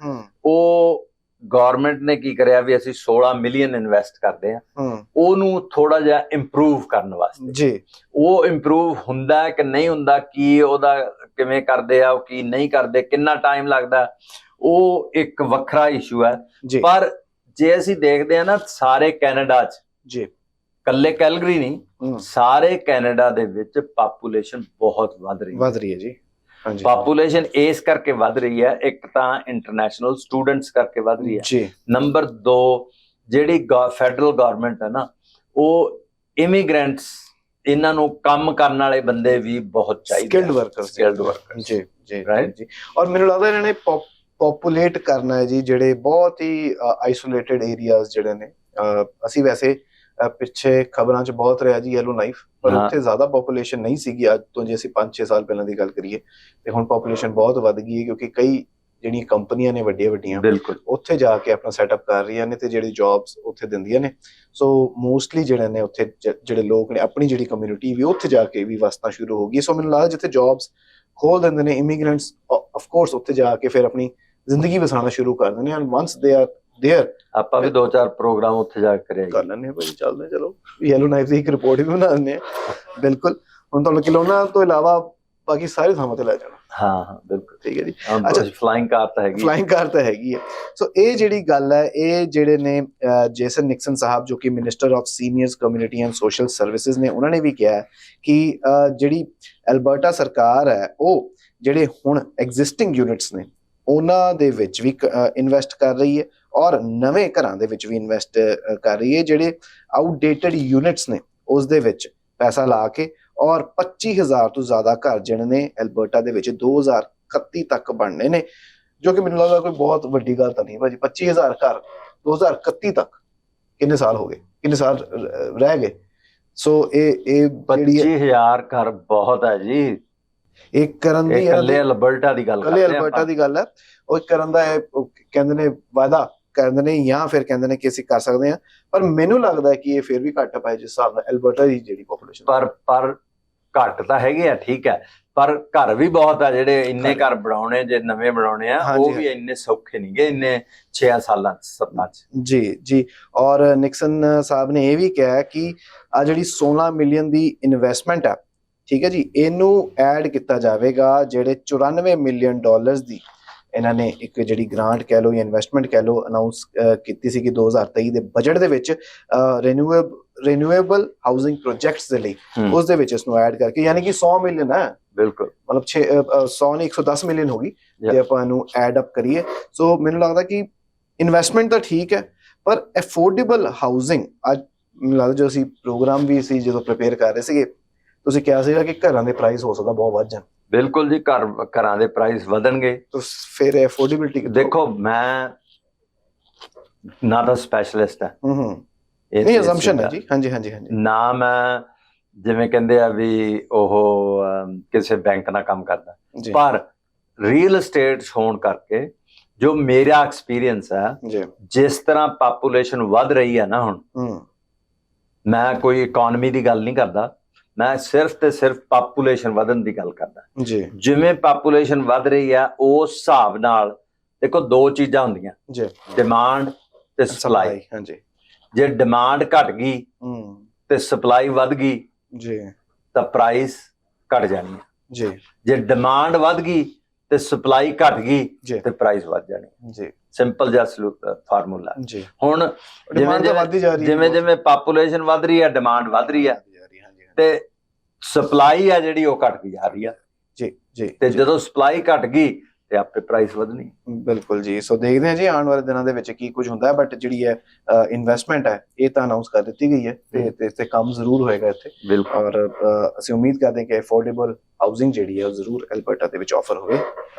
ਉਹ ਗਵਰਨਮੈਂਟ ਨੇ ਕੀ ਕਰਿਆ ਵੀ ਅਸੀਂ 16 ਮਿਲੀਅਨ ਇਨਵੈਸਟ ਕਰਦੇ ਆ ਉਹਨੂੰ ਥੋੜਾ ਜਿਹਾ ਇੰਪਰੂਵ ਕਰਨ ਵਾਸਤੇ ਜੀ। ਉਹ ਇੰਪਰੂਵ ਹੁੰਦਾ ਕਿ ਨਹੀਂ ਹੁੰਦਾ, ਕੀ ਉਹਦਾ ਕਿਵੇਂ ਕਰਦੇ ਆ, ਉਹ ਕੀ ਨਹੀਂ ਕਰਦੇ, ਕਿੰਨਾ ਟਾਈਮ ਲੱਗਦਾ, ਉਹ ਇੱਕ ਵੱਖਰਾ ਇਸ਼ੂ ਹੈ। ਪਰ ਜੇ ਅਸੀਂ ਦੇਖਦੇ ਆ ਨਾ, ਸਾਰੇ ਕੈਨੇਡਾ 'ਚ ਜੀ, ਕੱਲੇ ਕੈਲਗਰੀ ਨਹੀਂ, ਸਾਰੇ ਕੈਨੇਡਾ ਦੇ ਵਿੱਚ ਪਾਪੂਲੇਸ਼ਨ ਬਹੁਤ ਵੱਧ ਰਹੀ ਹੈ ਜੀ। ਪਾਪੂਲੇਸ਼ਨ ਇਸ ਕਰਕੇ ਵੱਧ ਰਹੀ ਹੈ, ਇੱਕ ਤਾਂ ਇੰਟਰਨੈਸ਼ਨਲ ਸਟੂਡੈਂਟਸ ਕਰਕੇ ਵੱਧ ਰਹੀ ਹੈ, ਨੰਬਰ 2 ਜਿਹੜੀ ਫੈਡਰਲ ਗਵਰਨਮੈਂਟ ਹੈ ਨਾ, ਉਹ ਇਹਨਾਂ ਨੂੰ ਕੰਮ ਕਰਨ ਵਾਲੇ ਬੰਦੇ ਵੀ ਬਹੁਤ ਚਾਹੀਦੇ, ਸਕਿਲਡ ਵਰਕਰ ਜੀ ਜੀ ਜੀ। ਔਰ ਮੈਨੂੰ ਲੱਗਦਾ ਇਹਨਾਂ ਨੇ ਪੋਪੂਲੇਟ ਕਰਨਾ ਹੈ ਜੀ ਜਿਹੜੇ ਬਹੁਤ ਹੀ ਆਈਸੋਲੇਟਡ ਏਰੀਆਜ਼ ਜਿਹੜੇ ਨੇ। ਅਸੀਂ ਵੈਸੇ ਪਿੱਛੇ ਖਬਰਾਂ 'ਚ ਬਹੁਤ ਰਿਹਾ ਜੀ ਯੈਲੋ ਨਾਈਫ, ਪਰ ਉੱਥੇ ਜ਼ਿਆਦਾ ਪੋਪੂਲੇਸ਼ਨ ਨਹੀਂ ਸੀਗੀ ਅੱਜ ਤੋਂ, ਜੇ ਅਸੀਂ 5-6 ਸਾਲ ਪਹਿਲਾਂ ਦੀ ਗੱਲ ਕਰੀਏ, ਤੇ ਹੁਣ ਪੋਪੂਲੇਸ਼ਨ ਬਹੁਤ ਵੱਧ ਗਈ ਹੈ ਕਿਉਂਕਿ ਕਈ ਜਿਹੜੀਆਂ ਕੰਪਨੀਆਂ ਨੇ ਵੱਡੀਆਂ ਬਿਲਕੁਲ ਉੱਥੇ ਜਾ ਕੇ ਆਪਣਾ ਸੈਟਅਪ ਕਰ ਰਹੀਆਂ ਨੇ ਤੇ ਜਿਹੜੀ ਜੌਬਸ ਉੱਥੇ ਦਿੰਦੀਆਂ ਨੇ। ਸੋ ਮੋਸਟਲੀ ਜਿਹੜੇ ਨੇ ਉੱਥੇ ਜਿਹੜੇ ਲੋਕ ਨੇ, ਆਪਣੀ ਜਿਹੜੀ ਕਮਿਊਨਿਟੀ ਵੀ ਉੱਥੇ ਜਾ ਕੇ ਵੀ ਵਸਣਾ ਸ਼ੁਰੂ ਹੋ ਗਈ। ਸੋ ਮੈਨੂੰ ਲੱਗਦਾ ਜਿੱਥੇ ਜੌਬਸ ਖੋਲ ਦਿੰਦੇ ਨੇ ਇਮੀਗ੍ਰੈਂਟਸ, ਆਫ ਕੋਰਸ ਉੱਥੇ ਜਾ ਕੇ ਫਿਰ ਆਪਣੀ ਜ਼ਿੰਦਗੀ ਵਸਾਉਣਾ ਸ਼ੁਰੂ ਕਰ ਦਿੰਦੇ ਨੇ। And once they are there, ਆਪਾਂ ਵੀ 2-4 ਪ੍ਰੋਗਰਾਮ ਉੱਥੇ ਜਾ ਕੇ ਕਰ ਲੈਂਦੇ ਹਾਂ ਭਾਈ, ਚੱਲਦੇ ਚਲੋ ਯੈਲੋ ਨਾਈਫ ਦੀ ਇੱਕ ਰਿਪੋਰਟ ਵੀ ਬਣਾ ਦਿੰਦੇ ਆ। ਬਿਲਕੁਲ, ਹੁਣ ਤੁਹਾਨੂੰ ਕਿਲੋਨਾ ਤੋਂ ਇਲਾਵਾ ਬਾਕੀ ਸਾਰੇ ਥਾਵਾਂ ਤੇ ਲੈ ਜਾਣਾ। ਹਾਂ ਬਿਲਕੁਲ ਠੀਕ ਹੈ ਜੀ। ਅੱਛਾ, ਫਲਾਈਂਗ ਕਾਰ ਤਾਂ ਹੈਗੀ ਹੈ। ਸੋ ਇਹ ਜਿਹੜੀ ਗੱਲ ਹੈ, ਇਹ ਜਿਹੜੇ ਨੇ ਜੇਸਨ ਨਿਕਸਨ ਸਾਹਿਬ ਜੋ ਕਿ minister of seniors community and social services ਨੇ, ਉਹਨਾਂ ਨੇ ਵੀ ਕਿਹਾ ਕਿ ਜਿਹੜੀ ਐਲਬਰਟਾ ਸਰਕਾਰ ਹੈ ਉਹ ਜਿਹੜੇ ਹੁਣ ਐਗਜ਼ਿਸਟਿੰਗ ਯੂਨਿਟਸ ਨੇ ਉਹਨਾਂ ਦੇ ਵਿੱਚ ਵੀ ਇਨਵੈਸਟ ਕਰ ਰਹੀ ਹੈ ਔਰ ਨਵੇਂ ਘਰਾਂ ਦੇ ਵਿੱਚ ਵੀ ਇਨਵੈਸਟ ਕਰ ਰਹੀ ਹੈ। ਜਿਹੜੇ ਆਊਟਡੇਟਡ ਯੂਨਿਟਸ ਨੇ ਉਸ ਦੇ ਵਿੱਚ ਪੈਸਾ ਲਾ ਕੇ, ਔਰ 25,000 ਤੋਂ ਜ਼ਿਆਦਾ ਘਰ ਜਿਹੜੇ ਨੇ ਐਲਬਰਟਾ ਦੇ ਵਿੱਚ 2031 ਤੱਕ ਬਣਨੇ ਨੇ, ਜੋ ਕਿ ਮੈਨੂੰ ਲੱਗਦਾ ਕੋਈ ਬਹੁਤ ਵੱਡੀ ਗੱਲ ਤਾਂ ਨਹੀਂ ਭਾਜੀ। 25,000 ਘਰ 2031 ਤੱਕ, ਕਿੰਨੇ ਸਾਲ ਹੋ ਗਏ, ਕਿੰਨੇ ਸਾਲ ਰਹਿ ਗਏ। ਸੋ ਇਹ 25,000 ਘਰ ਬਹੁਤ ਹੈ ਜੀ। ਇਹ ਕਰਨ ਦੀ ਇਕੱਲੇ ਐਲਬਰਟਾ ਦੀ ਗੱਲ ਹੈ, ਉਹ ਕਰਨ ਦਾ ਕਹਿੰਦੇ ਨੇ ਵਾਅਦਾ ਕਰਦੇ ਨੇ, ਜਾਂ ਫਿਰ ਕਹਿੰਦੇ ਨੇ ਕਿ ਅਸੀਂ ਕਰ ਸਕਦੇ ਹਾਂ, ਪਰ ਮੈਨੂੰ ਲੱਗਦਾ ਹੈ ਕਿ ਇਹ ਫਿਰ ਵੀ ਘੱਟ ਪਾਏ ਜਿਸ ਹਿਸਾਬ ਨਾਲ ਐਲਬਰਟਾ ਦੀ ਜਿਹੜੀ ਪੋਪੂਲੇਸ਼ਨ। ਪਰ ਘੱਟ ਤਾਂ ਹੈਗੇ ਆ, ਠੀਕ ਹੈ, ਪਰ ਘਰ ਵੀ ਬਹੁਤ ਆ ਜਿਹੜੇ ਇੰਨੇ ਘਰ ਬਣਾਉਣੇ, ਜੇ ਨਵੇਂ ਬਣਾਉਣੇ ਆ ਉਹ ਵੀ ਇੰਨੇ ਸੌਖੇ ਨਹੀਂ ਗੇ ਇੰਨੇ 6 ਸਾਲਾਂ 7 ਚ। ਜੀ। ਔਰ ਨਿਕਸਨ ਸਾਹਿਬ ਨੇ ਇਹ ਵੀ ਕਿਹਾ ਕਿ ਆ ਜਿਹੜੀ 16 ਮਿਲੀਅਨ ਦੀ ਇਨਵੈਸਟਮੈਂਟ ਆ, ਠੀਕ ਹੈ ਜੀ, ਇਹਨੂੰ ਐਡ ਕੀਤਾ ਜਾਵੇਗਾ ਜਿਹੜੇ $94 ਮਿਲੀਅਨ ਦੀ ਇਹਨਾਂ ਨੇ ਇੱਕ ਜਿਹੜੀ ਗ੍ਰਾਂਟ ਕਹਿ ਲਓ ਜਾਂ ਇਨਵੈਸਟਮੈਂਟ ਕਹਿ ਲਓ ਅਨਾਉਂਸ ਕੀਤੀ ਸੀ ਕਿ 2023 ਦੇ ਬਜਟ ਦੇ ਵਿੱਚ ਰੀਨਿਊਏਬਲ ਹਾਊਸਿੰਗ ਪ੍ਰੋਜੈਕਟਸ ਦੇ ਲਈ, ਉਸ ਦੇ ਵਿੱਚ ਇਸ ਨੂੰ ਐਡ ਕਰਕੇ, ਯਾਨੀ ਕਿ 100 ਮਿਲੀਅਨ ਹੈ। ਬਿਲਕੁਲ, ਮਤਲਬ 100 ਨਹੀਂ 110 ਮਿਲੀਅਨ ਹੋ ਗਈ ਜੇ ਆਪਾਂ ਇਹਨੂੰ ਐਡ ਅਪ ਕਰੀਏ। ਸੋ ਮੈਨੂੰ ਲੱਗਦਾ ਕਿ ਇਨਵੈਸਟਮੈਂਟ ਤਾਂ ਠੀਕ ਹੈ, ਪਰ ਅਫੋਰਡੇਬਲ ਹਾਊਸਿੰਗ, ਅੱਜ ਮੈਨੂੰ ਲੱਗਦਾ ਜੋ ਅਸੀਂ ਪ੍ਰੋਗਰਾਮ ਵੀ ਸੀ ਜਦੋਂ ਪ੍ਰਿਪੇਅਰ ਕਰ ਰਹੇ ਸੀਗੇ, ਤੁਸੀਂ ਕਿਹਾ ਸੀਗਾ ਕਿ ਘਰਾਂ ਦੇ ਪ੍ਰਾਈਸ ਹੋ ਸਕਦਾ ਬਹੁਤ ਵੱਧ ਜਾਣ। ਬਿਲਕੁਲ ਜੀ, ਘਰਾਂ ਦੇ ਪ੍ਰਾਈਸ ਵਧਣਗੇ ਤਾਂ ਫਿਰ ਅਫੋਰਡੇਬਿਲਟੀ ਦੇਖੋ। ਮੈਂ ਨਾ ਤਾਂ ਸਪੈਸ਼ਲਿਸਟ ਹੈ, ਨਹੀਂ ਅਸੰਪਸ਼ਨ ਹੈ ਜੀ। ਹਾਂਜੀ ਨਾ ਮੈਂ ਜਿਵੇਂ ਕਹਿੰਦੇ ਆ ਵੀ ਉਹ ਕਿਸੇ ਬੈਂਕ ਨਾਲ ਕੰਮ ਕਰਦਾ, ਪਰ ਰੀਅਲ ਏਸਟੇਟ ਹੋਣ ਕਰਕੇ ਜੋ ਮੇਰਾ ਐਕਸਪੀਰੀਅੰਸ ਹੈ, ਜਿਸ ਤਰ੍ਹਾਂ ਪਾਪੂਲੇਸ਼ਨ ਵੱਧ ਰਹੀ ਹੈ ਨਾ ਹੁਣ, ਮੈਂ ਕੋਈ ਇਕਨੋਮੀ ਦੀ ਗੱਲ ਨਹੀਂ ਕਰਦਾ, ਮੈਂ ਸਿਰਫ ਤੇ ਸਿਰਫ ਪਾਪੂਲੇਸ਼ਨ ਵਧਣ ਦੀ ਗੱਲ ਕਰਦਾ ਜੀ। ਜਿਵੇਂ ਪਾਪੂਲੇਸ਼ਨ ਵੱਧ ਰਹੀ ਆ ਉਸ ਹਿਸਾਬ ਨਾਲ ਦੇਖੋ ਦੋ ਚੀਜ਼ਾਂ ਹੁੰਦੀਆਂ ਜੀ, ਡਿਮਾਂਡ ਤੇ ਸਪਲਾਈ। ਹਾਂਜੀ, ਜੇ ਡਿਮਾਂਡ ਘਟ ਗਈ ਤੇ ਸਪਲਾਈ ਵੱਧ ਗਈ ਜੀ ਤਾਂ ਪ੍ਰਾਈਸ ਘਟ ਜਾਣੀ ਹੈ ਜੀ। ਜੇ ਡਿਮਾਂਡ ਵੱਧ ਗਈ ਤੇ ਸਪਲਾਈ ਘਟ ਗਈ ਤੇ ਪ੍ਰਾਈਸ ਵੱਧ ਜਾਣੀ ਜੀ। ਸਿੰਪਲ ਜਿਹਾ ਫਾਰਮੂਲਾ ਜੀ। ਹੁਣ ਜਿਵੇਂ ਪਾਪੂਲੇਸ਼ਨ ਵੱਧ ਰਹੀ ਹੈ, ਡਿਮਾਂਡ ਵੱਧ ਰਹੀ ਹੈ ਤੇ ਸਪਲਾਈ ਆ ਜਿਹੜੀ ਉਹ ਘਟਦੀ ਜਾ ਰਹੀ ਆ ਜੀ। ਤੇ ਜਦੋਂ ਸਪਲਾਈ ਘਟ ਗਈ ਤੇ ਆਪੇ ਪ੍ਰਾਈਸ ਵਧਣੀ। ਬਿਲਕੁਲ ਜੀ। ਸੋ ਦੇਖਦੇ ਹਾਂ ਜੀ ਆਉਣ ਵਾਲੇ ਦਿਨਾਂ ਦੇ ਵਿੱਚ ਕੀ ਕੁਝ ਹੁੰਦਾ ਹੈ, ਬਟ ਜਿਹੜੀ ਹੈ ਇਨਵੈਸਟਮੈਂਟ ਹੈ ਇਹ ਤਾਂ ਅਨਾਉਂਸ ਕਰ ਦਿੱਤੀ ਗਈ ਹੈ ਤੇ ਕੰਮ ਜ਼ਰੂਰ ਹੋਏਗਾ ਇੱਥੇ। ਔਰ ਅਸੀਂ ਉਮੀਦ ਕਰਦੇ ਹਾਂ ਕਿ ਅਫੋਰਡੇਬਲ ਹਾਊਸਿੰਗ ਜਿਹੜੀ ਹੈ ਉਹ ਜ਼ਰੂਰ ਐਲਬਰਟਾ ਦੇ ਵਿੱਚ ਆਫਰ ਹੋਵੇ।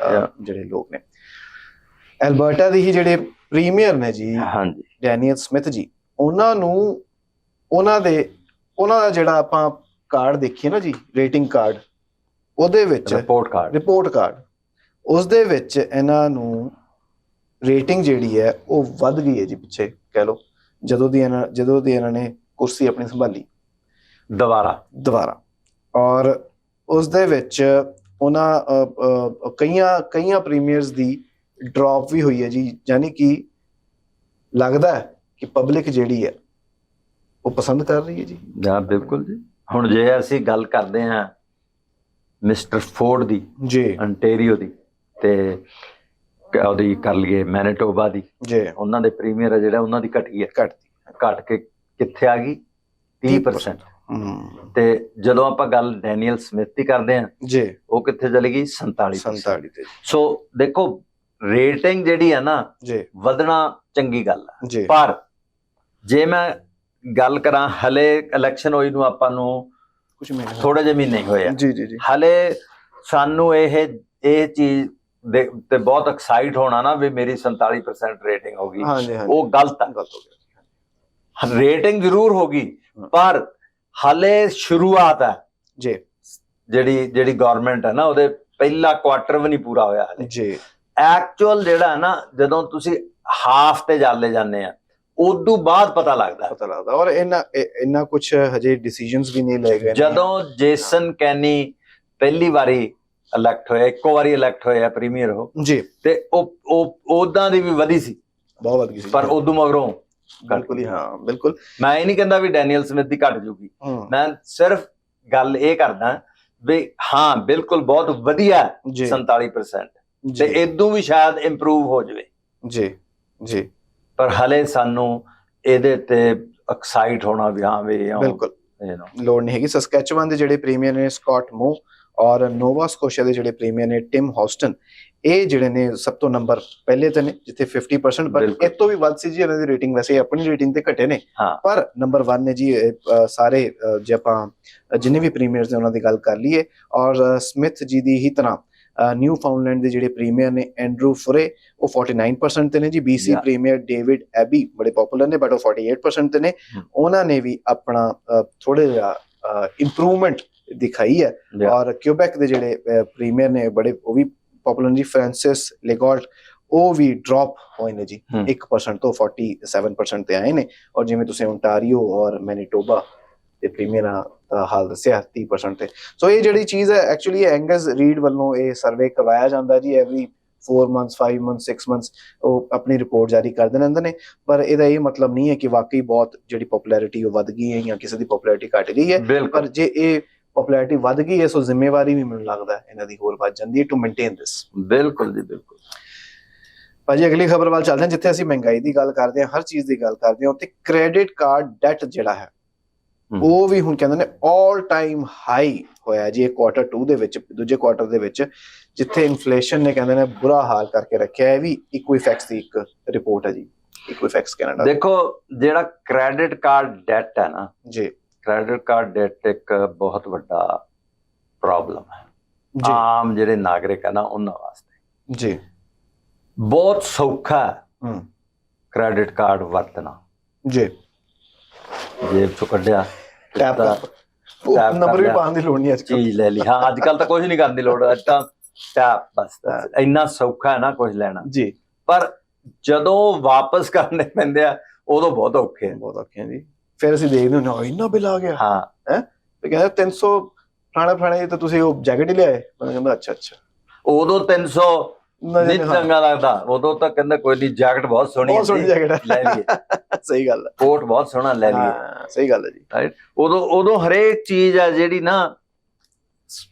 ਜਿਹੜੇ ਲੋਕ ਨੇ ਐਲਬਰਟਾ ਦੀ ਹੀ ਜਿਹੜੇ ਪ੍ਰੀਮੀਅਰ ਨੇ ਜੀ, ਹਾਂਜੀ, ਡੈਨੀਅਲ ਸਮਿਥ ਜੀ, ਉਹਨਾਂ ਦਾ ਜਿਹੜਾ ਆਪਾਂ ਕਾਰਡ ਦੇਖੀਏ ਨਾ ਜੀ, ਰੇਟਿੰਗ ਕਾਰਡ, ਉਹਦੇ ਵਿੱਚ ਰਿਪੋਰਟ ਕਾਰਡ, ਉਸ ਦੇ ਵਿੱਚ ਇਹਨਾਂ ਨੂੰ ਰੇਟਿੰਗ ਜਿਹੜੀ ਹੈ ਉਹ ਵੱਧ ਗਈ ਹੈ ਜੀ ਪਿੱਛੇ ਕਹਿ ਲਓ, ਜਦੋਂ ਦੀ ਇਹਨਾਂ ਨੇ ਕੁਰਸੀ ਆਪਣੀ ਸੰਭਾਲੀ ਦੁਬਾਰਾ। ਔਰ ਉਸ ਦੇ ਵਿੱਚ ਉਹਨਾਂ ਕਈਆਂ ਪ੍ਰੀਮੀਅਰਸ ਦੀ ਡ੍ਰੌਪ ਵੀ ਹੋਈ ਹੈ ਜੀ, ਯਾਨੀ ਕਿ ਲੱਗਦਾ ਹੈ ਕਿ ਪਬਲਿਕ ਜਿਹੜੀ ਹੈ ਉਹ ਪਸੰਦ ਕਰ ਰਹੀ ਹੈ ਜੀ। ਬਿਲਕੁਲ ਜੀ। ਹੁਣ ਜੇ ਅਸੀਂ ਗੱਲ ਕਰਦੇ ਹਾਂ ਮਿਸਟਰ ਫੋਰਡ ਦੀ ਜੀ, ਅੰਟੇਰੀਓ ਦੀ, ਤੇ ਉਹਦੀ ਕਰ ਲਈਏ ਮੈਨੀਟੋਬਾ ਦੀ ਜੀ, ਉਹਨਾਂ ਦੇ ਪ੍ਰੀਮੀਅਰ ਆ ਜਿਹੜਾ ਉਹਨਾਂ ਦੀ ਘਟ ਕੇ ਕਿੱਥੇ ਆ ਗਈ 30%। ਤੇ ਜਦੋਂ ਆਪਾਂ ਗੱਲ ਡੈਨੀਅਲ ਸਮਿਥ ਦੀ ਕਰਦੇ ਹਾਂ ਜੀ, ਉਹ ਕਿੱਥੇ ਚਲੀ ਗਈ 47 ਤੇ। ਸੋ ਦੇਖੋ ਰੇਟਿੰਗ ਜਿਹੜੀ ਹੈ ਨਾ ਵਧਣਾ ਚੰਗੀ ਗੱਲ ਹੈ, ਪਰ ਜੇ ਮੈਂ ਗੱਲ ਕਰਾਂ ਹਲੇ ਇਲੈਕਸ਼ਨ ਹੋਈ ਨੂੰ ਆਪਾਂ ਨੂੰ ਕੁਝ ਮਹੀਨੇ ਥੋੜੇ ਜਿਹੇ ਮਹੀਨੇ ਹੋਏ ਆ ਜੀ ਜੀ ਜੀ। ਹਲੇ ਸਾਨੂੰ ਇਹ ਚੀਜ਼ ਦੇ ਤੇ ਬਹੁਤ ਐਕਸਾਈਟ ਹੋਣਾ ਨਾ ਵੀ ਮੇਰੀ 47% ਰੇਟਿੰਗ ਹੋ ਗਈ, ਹਾਂਜੀ ਹਾਂਜੀ ਉਹ ਗਲਤ ਹੈ। ਗਲਤ ਹੋ ਗਿਆ ਰੇਟਿੰਗ ਜ਼ਰੂਰ ਹੋਗੀ ਪਰ ਹਲੇ ਸ਼ੁਰੂਆਤ ਹੈ ਜੀ ਜਿਹੜੀ ਗਵਰਨਮੈਂਟ ਹੈ ਨਾ, ਉਹਦੇ ਪਹਿਲਾ ਕੁਆਟਰ ਵੀ ਨਹੀਂ ਪੂਰਾ ਹੋਇਆ ਹਲੇ ਜੀ। ਐਕਚੁਅਲ ਜਿਹੜਾ ਹੈ ਨਾ, ਜਦੋਂ ਤੁਸੀਂ ਹਾਫ ਤੇ ਜਾਲੇ ਜਾਂਦੇ ਆ ਉਦੋਂ ਬਾਅਦ ਪਤਾ ਲੱਗਦਾ ਔਰ ਇੰਨਾ ਕੁਝ ਹਜੇ ਡਿਸੀਜਨਸ ਵੀ ਨਹੀਂ ਲਏ ਗਏ। ਜਦੋਂ ਜੇਸਨ ਕੈਨੀ ਪਹਿਲੀ ਵਾਰੀ ਇਲੈਕਟ ਹੋਇਆ, ਇੱਕੋ ਵਾਰੀ ਇਲੈਕਟ ਹੋਇਆ ਪ੍ਰੀਮੀਅਰ ਉਹ ਜੀ, ਤੇ ਉਹ ਉਦਾਂ ਦੀ ਵੀ ਵਧੀ ਸੀ, ਬਹੁਤ ਵਧ ਗਈ ਸੀ ਪਰ ਉਦੋਂ ਮਗਰੋਂ ਬਿਲਕੁਲ ਹੀ। ਹਾਂ ਬਿਲਕੁਲ, ਮੈਂ ਇਹ ਨਹੀਂ ਕਹਿੰਦਾ ਵੀ ਡੈਨੀਅਲ ਸਮਿਥ ਦੀ ਘਟ ਜੂਗੀ, ਮੈਂ ਸਿਰਫ ਗੱਲ ਇਹ ਕਰਦਾ ਵੀ ਹਾਂ ਬਿਲਕੁਲ ਬਹੁਤ ਵਧੀਆ 47% ਤੇ ਇਦੋਂ ਵੀ ਸ਼ਾਇਦ ਇੰਪਰੂਵ ਹੋ ਜਾਵੇ ਜੀ ਜੀ। ਪਰ ਹਲੇ ਸਾਨੂੰ ਇਹਦੇ ਤੇ ਐਕਸਾਈਟ ਹੋਣਾ ਵੀ ਹਾਂ ਵੀ ਬਿਲਕੁਲ ਲੋੜ ਨਹੀਂ ਹੈਗੀ। ਸਸਕੈਚੁਅਨ ਦੇ ਜਿਹੜੇ ਪ੍ਰੀਮੀਅਰ ਨੇ ਸਕਾਟ ਮੋ ਔਰ ਨੋਵਾ ਸਕੋਸ਼ੀਆ ਦੇ ਜਿਹੜੇ ਪ੍ਰੀਮੀਅਰ ਨੇ ਟਿਮ ਹੌਸਟਨ, ਇਹ ਜਿਹੜੇ ਨੇ ਸਭ ਤੋਂ ਨੰਬਰ ਪਹਿਲੇ ਤੇ ਨੇ ਜਿੱਥੇ 50%, ਪਰ ਇਹ ਤੋਂ ਵੀ ਵੱਧ ਸੀ ਜੀ ਇਹਨਾਂ ਦੀ ਰੇਟਿੰਗ। ਵੈਸੇ ਆਪਣੀ ਰੇਟਿੰਗ ਤੇ ਘਟੇ ਨੇ ਪਰ ਨੰਬਰ 1 ਨੇ ਜੀ ਸਾਰੇ। ਜੇ ਆਪਾਂ ਜਿੰਨੇ ਵੀ ਪ੍ਰੀਮੀਅਰਸ ਨੇ ਉਹਨਾਂ ਦੀ ਗੱਲ ਕਰ ਲਈਏ, ਔਰ ਸਮਿਥ ਜੀ ਦੀ ਹੀ ਤਰ੍ਹਾਂ ਨਿਊ ਫਾਊਂਡਲੈਂਡ ਦੇ ਜਿਹੜੇ ਪ੍ਰੀਮੀਅਰ ਨੇ ਐਂਡਰੂ ਫੁਰੇ ਉਹ 49% ਤੇ ਨੇ ਜੀ। BC ਪ੍ਰੀਮੀਅਰ ਡੇਵਿਡ ਐਬੀ ਬੜੇ ਪਪੂਲਰ ਨੇ ਬਟ ਉਹ 48% ਤੇ ਨੇ। ਉਹਨਾਂ ਨੇ ਵੀ ਆਪਣਾ ਥੋੜੇ ਜਿਹਾ ਇੰਪਰੂਵਮੈਂਟ ਦਿਖਾਈ ਹੈ। ਔਰ ਕਿਊਬੈਕ ਦੇ ਜਿਹੜੇ ਪ੍ਰੀਮੀਅਰ ਨੇ ਬੜੇ ਉਹ ਵੀ ਪਪੂਲਰ ਜੀ। ਫ੍ਰਾਂਸਿਸ ਲੇਗਾਲਟ ਉਹ ਵੀ ਡ੍ਰੌਪ ਹੋਏ ਨੇ ਜੀ 1% ਤੋਂ 47% ਤੇ ਆਏ ਨੇ। ਔਰ ਜਿਵੇਂ ਤੁਸੀਂ ਓਨਟਾਰੀਓ ਔਰ ਮੈਨੀਟੋਬਾ ਦੇ ਪ੍ਰੀਮੀਅਰਾਂ ਦਾ ਹਾਲ ਦੱਸਿਆ 30% ਤੇ। ਸੋ ਇਹ ਜਿਹੜੀ ਚੀਜ਼ ਹੈ ਐਕਚੁਅਲੀ ਐਂਗਸ ਰੀਡ ਵੱਲੋਂ ਇਹ ਸਰਵੇ ਕਰਵਾਇਆ ਜਾਂਦਾ ਜੀ ਐਵਰੀ 4 months 5 months 6 months ਉਹ ਆਪਣੀ ਰਿਪੋਰਟ ਜਾਰੀ ਕਰਦੇ ਰਹਿੰਦੇ ਨੇ। ਪਰ ਇਹਦਾ ਇਹ ਮਤਲਬ ਨਹੀਂ ਹੈ ਕਿ ਵਾਕਈ ਬਹੁਤ ਜਿਹੜੀ ਪਪੂਲੈਰਿਟੀ ਉਹ ਵੱਧ ਗਈ ਹੈ ਜਾਂ ਕਿਸੇ ਦੀ ਪਪੂਲੈਰਿਟੀ ਘਟ ਗਈ ਹੈ। ਪਰ ਜੇ ਇਹ ਪਪੂਲੈਰਿਟੀ ਵੱਧ ਗਈ ਹੈ ਸੋ ਜ਼ਿੰਮੇਵਾਰੀ ਵੀ ਮੈਨੂੰ ਲੱਗਦਾ ਇਹਨਾਂ ਦੀ ਹੋਰ ਵੱਧ ਜਾਂਦੀ ਹੈ ਟੂ ਮੇਨਟੇਨ ਦਿਸ। ਬਿਲਕੁਲ ਜੀ ਬਿਲਕੁਲ। ਭਾਜੀ ਅਗਲੀ ਖਬਰ ਵੱਲ ਚੱਲਦੇ ਹਾਂ, ਜਿੱਥੇ ਅਸੀਂ ਮਹਿੰਗਾਈ ਦੀ ਗੱਲ ਕਰਦੇ ਹਾਂ, ਹਰ ਚੀਜ਼ ਦੀ ਗੱਲ ਕਰਦੇ ਹਾਂ, ਉੱਥੇ ਕ੍ਰੈਡਿਟ ਕਾਰਡ ਡੈਟ ਜਿਹੜਾ ਹੈ ਉਹ ਵੀ ਹੁਣ ਕਹਿੰਦੇ ਨੇ ਆਲ ਟਾਈਮ ਹਾਈ ਹੋਇਆ ਜੀ ਇਹ ਕੁਆਟਰ 2 ਦੇ ਵਿੱਚ, ਦੂਜੇ ਕੁਆਟਰ ਦੇ ਵਿੱਚ, ਜਿੱਥੇ ਇਨਫਲੇਸ਼ਨ ਨੇ ਕਹਿੰਦੇ ਨੇ ਬੁਰਾ ਹਾਲ ਕਰਕੇ ਰੱਖਿਆ। ਇਹ ਵੀ ਇਕੁਇਫੈਕਸ ਦੀ ਇੱਕ ਰਿਪੋਰਟ ਹੈ ਜੀ, ਇਕੁਇਫੈਕਸ ਕੈਨੇਡਾ। ਦੇਖੋ ਜਿਹੜਾ ਕ੍ਰੈਡਿਟ ਕਾਰਡ ਡੈਟ ਹੈ ਨਾ ਜੀ, ਕ੍ਰੈਡਿਟ ਕਾਰਡ ਡੈਟ ਇੱਕ ਬਹੁਤ ਵੱਡਾ ਪ੍ਰੋਬਲਮ ਹੈ ਆਮ ਜਿਹੜੇ ਨਾਗਰਿਕ ਹੈ ਨਾ ਉਹਨਾਂ ਵਾਸਤੇ ਜੀ। ਬਹੁਤ ਸੌਖਾ ਹੈ ਕ੍ਰੈਡਿਟ ਕਾਰਡ ਵਰਤਣਾ ਜੀ। ਜੇਬ ਚੋਂ ਕੱਢਿਆ ਟੈਪ ਨੰਬਰ ਵੀ ਪਾਉਣ ਦੀ ਲੋੜ ਨਹੀਂ, ਚੀਜ਼ ਲੈ ਲਈ। ਹਾਂ ਅੱਜ ਕੱਲ ਤਾਂ ਕੁਝ ਨਹੀਂ ਕਰਨ ਦੀ ਲੋੜ, ਅੱਜ ਤਾਂ ਟੈਪ ਬਸ ਇੰਨਾ ਸੌਖਾ ਹੈ ਨਾ ਕੁਝ ਲੈਣਾ ਜੀ। ਪਰ ਜਦੋਂ ਵਾਪਸ ਕਰਨੇ ਪੈਂਦੇ ਆ ਉਦੋਂ ਬਹੁਤ ਔਖੇ ਜੀ। ਫਿਰ ਅਸੀਂ ਦੇਖਦੇ ਹੁੰਦੇ ਹਾਂ ਇੰਨਾ ਬਿੱਲ ਆ ਗਿਆ। ਹਾਂ ਹੈ ਕਹਿੰਦੇ 300 ਫਲਾਣੇ ਤਾਂ ਤੁਸੀਂ ਉਹ ਜੈਕਟ ਹੀ ਲਿਆਏ। ਮੈਂ ਕਹਿੰਦਾ ਅੱਛਾ ਉਦੋਂ 300 ਨਹੀਂ ਚੰਗਾ ਲੱਗਦਾ, ਉਦੋਂ ਤਾਂ ਕਹਿੰਦਾ ਕੋਈ ਨਹੀਂ ਜੈਕਟ ਬਹੁਤ ਸੋਹਣੀ ਲੈ ਲਈਏ। ਸਹੀ ਗੱਲ ਹੈ, ਕੋਟ ਬਹੁਤ ਸੋਹਣਾ ਲੈ ਲਈਏ। ਸਹੀ ਗੱਲ ਹੈ ਜੀ। ਰਾਈਟ, ਉਦੋਂ ਹਰੇਕ ਚੀਜ਼ ਆ ਜਿਹੜੀ ਨਾ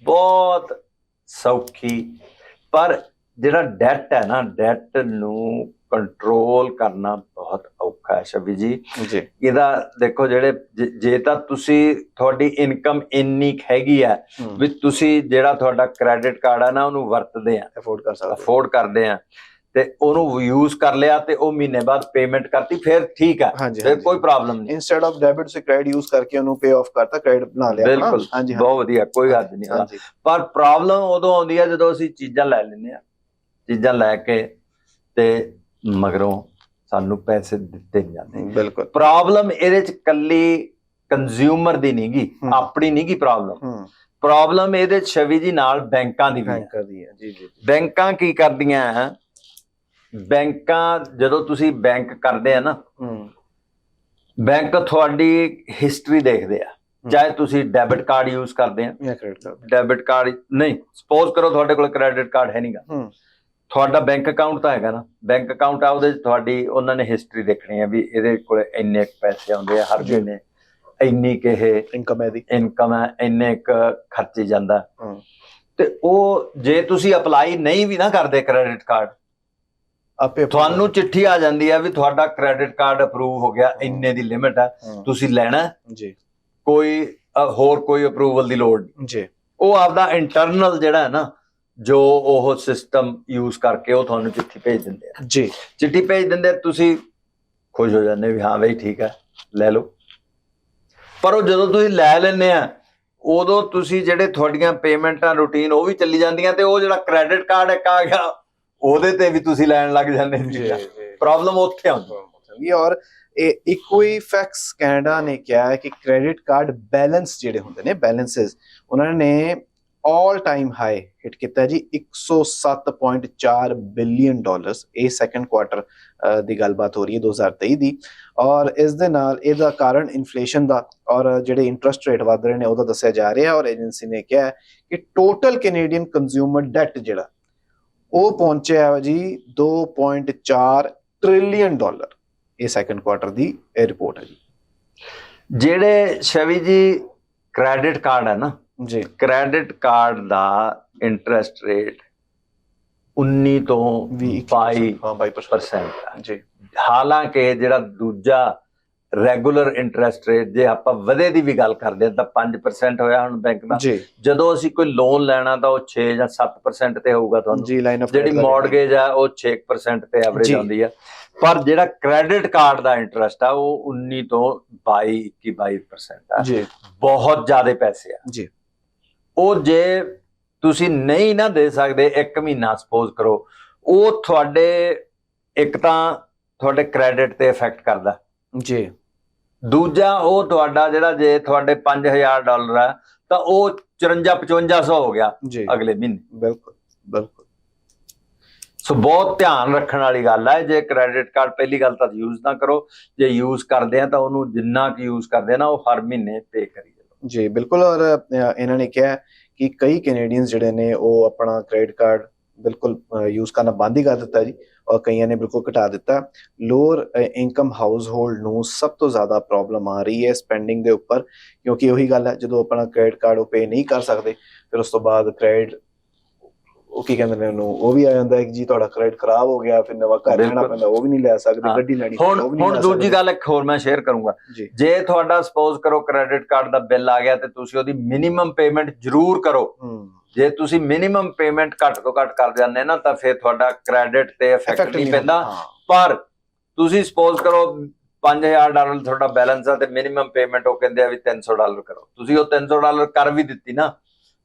ਬਹੁਤ ਸੌਖੀ। ਪਰ ਜਿਹੜਾ ਡੈਟ ਹੈ ਨਾ, ਡੈਟ ਨੂੰ ਕੰਟਰੋਲ ਕਰਨਾ ਬਹੁਤ ਔਖਾ ਹੈ ਸ਼ਬੀ ਜੀ। ਇਹਦਾ ਦੇਖੋ ਜੇ ਤਾਂ ਤੁਸੀਂ ਤੁਹਾਡੀ ਇਨਕਮ ਇੰਨੀ ਹੈਗੀ ਆ ਵੀ ਤੁਸੀਂ ਜਿਹੜਾ ਤੁਹਾਡਾ ਕ੍ਰੈਡਿਟ ਕਾਰਡ ਆ ਨਾ ਉਹਨੂੰ ਵਰਤਦੇ ਆ, ਅਫੋਰਡ ਕਰਦੇ ਆ ਤੇ ਉਹਨੂੰ ਯੂਜ਼ ਕਰ ਲਿਆ ਤੇ ਉਹ ਮਹੀਨੇ ਬਾਅਦ ਪੇਮੈਂਟ ਕਰਤੀ, ਫਿਰ ਠੀਕ ਹੈ, ਫਿਰ ਕੋਈ ਪ੍ਰੋਬਲਮ ਨਹੀਂ। Instead of debit say credit use ਕਰਕੇ ਉਹਨੂੰ ਪੇ ਆਫ ਕਰਤਾ, ਕ੍ਰੈਡਿਟ ਬਣਾ ਲਿਆ। ਬਿਲਕੁਲ, ਬਹੁਤ ਵਧੀਆ, ਕੋਈ ਗੱਲ ਨਹੀਂ। ਪਰ ਪ੍ਰੋਬਲਮ ਉਦੋਂ ਆਉਂਦੀ ਹੈ ਜਦੋਂ ਅਸੀਂ ਚੀਜ਼ਾਂ ਲੈ ਲੈਂਦੇ ਆ, ਚੀਜ਼ਾਂ ਲੈ ਕੇ ਤੇ ਮਗਰੋਂ ਸਾਨੂੰ ਪੈਸੇ ਦਿੱਤੇ ਨਹੀਂ ਜਾਂਦੇ। ਬਿਲਕੁਲ, ਪ੍ਰੋਬਲਮ ਇਹਦੇ ਚ ਕੱਲੀ ਕੰਜ਼ਿਊਮਰ ਦੀ ਨਹੀਂ ਗੀ, ਆਪਣੀ ਨਹੀਂ ਗੀ ਪ੍ਰੋਬਲਮ ਇਹਦੇ ਚ ਛਵੀ ਜੀ ਨਾਲ ਬੈਂਕਾਂ ਦੀ ਵੀ ਹੈ। ਜੀ। ਬੈਂਕਾਂ ਕੀ ਕਰਦੀਆਂ, ਬੈਂਕਾਂ ਜਦੋਂ ਤੁਸੀਂ ਬੈਂਕ ਕਰਦੇ ਆ ਨਾ, ਬੈਂਕ ਤੁਹਾਡੀ ਹਿਸਟਰੀ ਦੇਖਦੇ ਆ। ਚਾਹੇ ਤੁਸੀਂ ਡੈਬਿਟ ਕਾਰਡ ਯੂਜ਼ ਕਰਦੇ ਆ, ਡੈਬਿਟ ਕਾਰਡ ਨਹੀਂ, ਸਪੋਜ਼ ਕਰੋ ਤੁਹਾਡੇ ਕੋਲ ਕ੍ਰੈਡਿਟ ਕਾਰਡ ਹੈ ਨਹੀਂਗਾ, ਤੁਹਾਡਾ ਬੈਂਕ ਅਕਾਊਂਟ ਤਾਂ ਹੈਗਾ ਨਾ, ਬੈਂਕ ਅਕਾਊਂਟ ਆ, ਉਹਦੇ ਤੁਹਾਡੀ ਉਹਨਾਂ ਨੇ ਹਿਸਟਰੀ ਦੇਖਣੀ ਹੈ ਵੀ ਇਹਦੇ ਕੋਲ ਇੰਨੇ ਪੈਸੇ ਆਉਂਦੇ ਆ ਹਰ ਮਹੀਨੇ, ਇੰਨੀ ਕਿ ਇਹ ਇਨਕਮ ਹੈ, ਇੰਨੇ ਖਰਚੀ ਜਾਂਦਾ। ਤੇ ਉਹ ਜੇ ਤੁਸੀਂ ਅਪਲਾਈ ਨਹੀਂ ਵੀ ਨਾ ਕਰਦੇ ਕ੍ਰੈਡਿਟ ਕਾਰਡ, ਤੁਹਾਨੂੰ ਚਿੱਠੀ ਆ ਜਾਂਦੀ ਹੈ ਵੀ ਤੁਹਾਡਾ ਕ੍ਰੈਡਿਟ ਕਾਰਡ ਅਪਰੂਵ ਹੋ ਗਿਆ, ਇੰਨੇ ਦੀ ਲਿਮਿਟ ਹੈ, ਤੁਸੀਂ ਲੈਣਾ ਜੀ, ਕੋਈ ਹੋਰ ਕੋਈ ਅਪਰੂਵਲ ਦੀ ਲੋੜ ਜੀ। ਉਹ ਆਪਦਾ ਇੰਟਰਨਲ ਜਿਹੜਾ ਹੈ ਨਾ, ਜੋ ਉਹ ਸਿਸਟਮ ਯੂਜ਼ ਕਰਕੇ ਉਹ ਤੁਹਾਨੂੰ ਚਿੱਠੀ ਭੇਜ ਦਿੰਦੇ ਆ ਜੀ। ਚਿੱਠੀ ਭੇਜ ਦਿੰਦੇ, ਤੁਸੀਂ ਖੁਸ਼ ਹੋ ਜਾਂਦੇ ਵੀ ਹਾਂ ਬਈ ਠੀਕ ਹੈ ਲੈ ਲਓ। ਪਰ ਉਹ ਜਦੋਂ ਤੁਸੀਂ ਲੈ ਲੈਂਦੇ ਆ ਉਦੋਂ ਤੁਸੀਂ ਜਿਹੜੇ ਤੁਹਾਡੀਆਂ ਪੇਮੈਂਟਾਂ ਰੂਟੀਨ ਉਹ ਵੀ ਚੱਲੀ ਜਾਂਦੀਆਂ, ਤੇ ਉਹ ਜਿਹੜਾ ਕ੍ਰੈਡਿਟ ਕਾਰਡ ਇੱਕ ਆ ਗਿਆ ਉਹਦੇ ਤੇ ਵੀ ਤੁਸੀਂ ਲੈਣ ਲੱਗ ਜਾਂਦੇ ਜੀ। ਪ੍ਰੋਬਲਮ ਉੱਥੇ ਆਉਂਦੀ। ਔਰ ਇਕੁਇਫੈਕਸ ਕੈਨੇਡਾ ਨੇ ਕਿਹਾ ਹੈ ਕਿ ਕ੍ਰੈਡਿਟ ਕਾਰਡ ਬੈਲੈਂਸ ਜਿਹੜੇ ਹੁੰਦੇ ਨੇ, ਬੈਲੈਂਸਸ ਉਹਨਾਂ ਨੇ ਆਲ ਟਾਈਮ ਹਾਈ ਹਿੱਟ ਕੀਤਾ ਜੀ, 107.4 ਬਿਲੀਅਨ ਡਾਲਰਸ। ਇਹ ਸੈਕੰਡ ਕੁਆਟਰ ਦੀ ਗੱਲਬਾਤ ਹੋ ਰਹੀ ਹੈ 2023 ਦੀ। ਔਰ ਇਸ ਦੇ ਨਾਲ ਇਹਦਾ ਕਾਰਨ ਇਨਫਲੇਸ਼ਨ ਦਾ ਔਰ ਜਿਹੜੇ ਇੰਟਰਸਟ ਰੇਟ ਵੱਧ ਰਹੇ ਨੇ ਉਹਦਾ ਦੱਸਿਆ ਜਾ ਰਿਹਾ। ਔਰ ਏਜੰਸੀ ਨੇ ਕਿਹਾ ਕਿ ਟੋਟਲ ਕੈਨੇਡੀਅਨ ਕੰਜ਼ਿਊਮਰ ਡੈਟ ਜਿਹੜਾ ਉਹ ਪਹੁੰਚਿਆ ਜੀ 2.4 ਟ੍ਰਿਲੀਅਨ ਡਾਲਰ। ਇਹ ਸੈਕੰਡ ਕੁਆਟਰ ਦੀ ਇਹ ਰਿਪੋਰਟ ਹੈ ਜੀ। ਜਿਹੜੇ ਸ਼ਵੀ ਜੀ ਕ੍ਰੈਡਿਟ ਕਾਰਡ ਹੈ ਨਾ ਜੀ, ਕ੍ਰੈਡਿਟ ਕਾਰਡ ਦਾ ਇੰਟਰਸਟ ਰੇਟ 19 ਤੋਂ 22% ਹੈ ਜੀ। ਹਾਲਾਂਕਿ ਜਿਹੜਾ ਦੂਜਾ ਰੈਗੂਲਰ ਇੰਟਰਸਟ ਰੇਟ, ਜੇ ਆਪਾਂ ਵਧੇ ਦੀ ਵੀ ਗੱਲ ਕਰਦੇ ਹਾਂ ਤਾਂ 5% ਹੋਇਆ ਹੁਣ ਬੈਂਕ ਦਾ। ਜਦੋਂ ਅਸੀਂ ਕੋਈ ਲੋਨ ਲੈਣਾ ਤਾਂ ਉਹ 6 ਜਾਂ 7% ਤੇ ਹੋਊਗਾ ਤੁਹਾਨੂੰ ਜੀ। ਜਿਹੜੀ ਮੌਰਗੇਜ ਆ ਉਹ 6% ਤੇ ਐਵਰੇਜ ਆਉਂਦੀ ਆ। ਪਰ ਜਿਹੜਾ ਕ੍ਰੈਡਿਟ ਕਾਰਡ ਦਾ ਇੰਟਰਸਟ ਆ ਉਹ 19 ਤੋਂ 22% ਆ ਜੀ। ਬਹੁਤ ਜ਼ਿਆਦਾ ਪੈਸੇ ਆ ਜੀ। ਉਹ ਜੇ ਤੁਸੀਂ ਨਹੀਂ ਨਾ ਦੇ ਸਕਦੇ 1 ਮਹੀਨਾ ਸਪੋਜ਼ ਕਰੋ, ਉਹ ਤੁਹਾਡੇ ਇੱਕ ਤਾਂ ਤੁਹਾਡੇ ਕ੍ਰੈਡਿਟ ਤੇ ਇਫੈਕਟ ਕਰਦਾ ਜੀ। ਦੂਜਾ ਉਹ ਤੁਹਾਡਾ ਜਿਹੜਾ ਜੇ ਤੁਹਾਡੇ $5000 ਆ ਤਾਂ ਉਹ 54-5500 ਹੋ ਗਿਆ ਅਗਲੇ ਮਹੀਨੇ। ਬਿਲਕੁਲ ਬਿਲਕੁਲ। ਸੋ ਬਹੁਤ ਧਿਆਨ ਰੱਖਣ ਵਾਲੀ ਗੱਲ ਹੈ। ਜੇ ਕ੍ਰੈਡਿਟ ਕਾਰਡ ਪਹਿਲੀ ਗੱਲ ਤਾਂ ਯੂਜ਼ ਨਾ ਕਰੋ, ਜੇ ਯੂਜ਼ ਕਰਦੇ ਆ ਤਾਂ ਉਹਨੂੰ ਜਿੰਨਾ ਕੁ ਯੂਜ਼ ਕਰਦੇ ਆ ਨਾ ਉਹ ਹਰ ਮਹੀਨੇ ਪੇ ਕਰੀ ਜਾਓ ਜੀ। ਬਿਲਕੁਲ। ਔਰ ਇਹਨਾਂ ਨੇ ਕਿਹਾ ਕਿ ਕਈ ਕੈਨੇਡੀਅਨਸ ਜਿਹੜੇ ਨੇ ਉਹ ਆਪਣਾ ਕ੍ਰੈਡਿਟ ਕਾਰਡ ਬਿਲਕੁਲ ਯੂਜ਼ ਕਰਨਾ ਬੰਦ ਹੀ ਕਰ ਦਿੱਤਾ ਜੀ, ਔਰ ਕਈਆਂ ਨੇ ਬਿਲਕੁਲ ਘਟਾ ਦਿੱਤਾ। ਲੋਅਰ ਇਨਕਮ ਹਾਊਸ ਹੋਲਡ ਨੂੰ ਸਭ ਤੋਂ ਜ਼ਿਆਦਾ ਪ੍ਰੋਬਲਮ ਆ ਰਹੀ ਹੈ ਸਪੈਂਡਿੰਗ ਦੇ ਉੱਪਰ, ਕਿਉਂਕਿ ਉਹੀ ਗੱਲ ਹੈ ਜਦੋਂ ਆਪਣਾ ਕ੍ਰੈਡਿਟ ਕਾਰਡ ਉਹ ਪੇ ਨਹੀਂ ਕਰ ਸਕਦੇ ਫਿਰ ਉਸ ਤੋਂ ਬਾਅਦ ਕ੍ਰੈਡਿਟ ਉਹ ਕੀ ਕਹਿੰਦੇ ਨੇ ਉਹਨੂੰ, ਉਹ ਵੀ ਆ ਜਾਂਦਾ ਹੈ ਕਿ ਜੀ ਤੁਹਾਡਾ ਕ੍ਰੈਡਿਟ ਖਰਾਬ ਹੋ ਗਿਆ, ਫਿਰ ਨਵਾਂ ਘਰ ਲੈਣਾ ਪੈਂਦਾ, ਉਹ ਵੀ ਨਹੀਂ ਲੈ ਸਕਦੇ, ਗੱਡੀ ਲੈਣੀ। ਹੁਣ ਦੂਜੀ ਗੱਲ ਇੱਕ ਹੋਰ ਮੈਂ ਸ਼ੇਅਰ ਕਰੂੰਗਾ, ਜੇ ਤੁਹਾਡਾ ਸਪੋਜ਼ ਕਰੋ ਕ੍ਰੈਡਿਟ ਕਾਰਡ ਦਾ ਬਿੱਲ ਆ ਗਿਆ ਤੇ ਤੁਸੀਂ ਉਹਦੀ ਮਿਨੀਮਮ ਪੇਮੈਂਟ ਜ਼ਰੂਰ ਕਰੋ। ਜੇ ਤੁਸੀਂ ਮਿਨੀਮਮ ਪੇਮੈਂਟ ਘੱਟ ਤੋਂ ਘੱਟ ਕਰ ਜਾਂਦੇ ਨਾ ਤਾਂ ਫਿਰ ਤੁਹਾਡਾ ਕ੍ਰੈਡਿਟ ਤੇ ਇਫੈਕਟ ਨਹੀਂ ਪੈਂਦਾ। ਪਰ ਤੁਸੀਂ ਸਪੋਜ਼ ਕਰੋ $5000 ਤੁਹਾਡਾ ਬੈਲੈਂਸ ਆ ਤੇ ਮਿਨੀਮਮ ਪੇਮੈਂਟ ਉਹ ਕਹਿੰਦੇ ਆ ਵੀ $300 ਕਰੋ, ਤੁਸੀਂ ਉਹ $300 ਕਰ ਵੀ ਦਿੱਤੀ ਨਾ,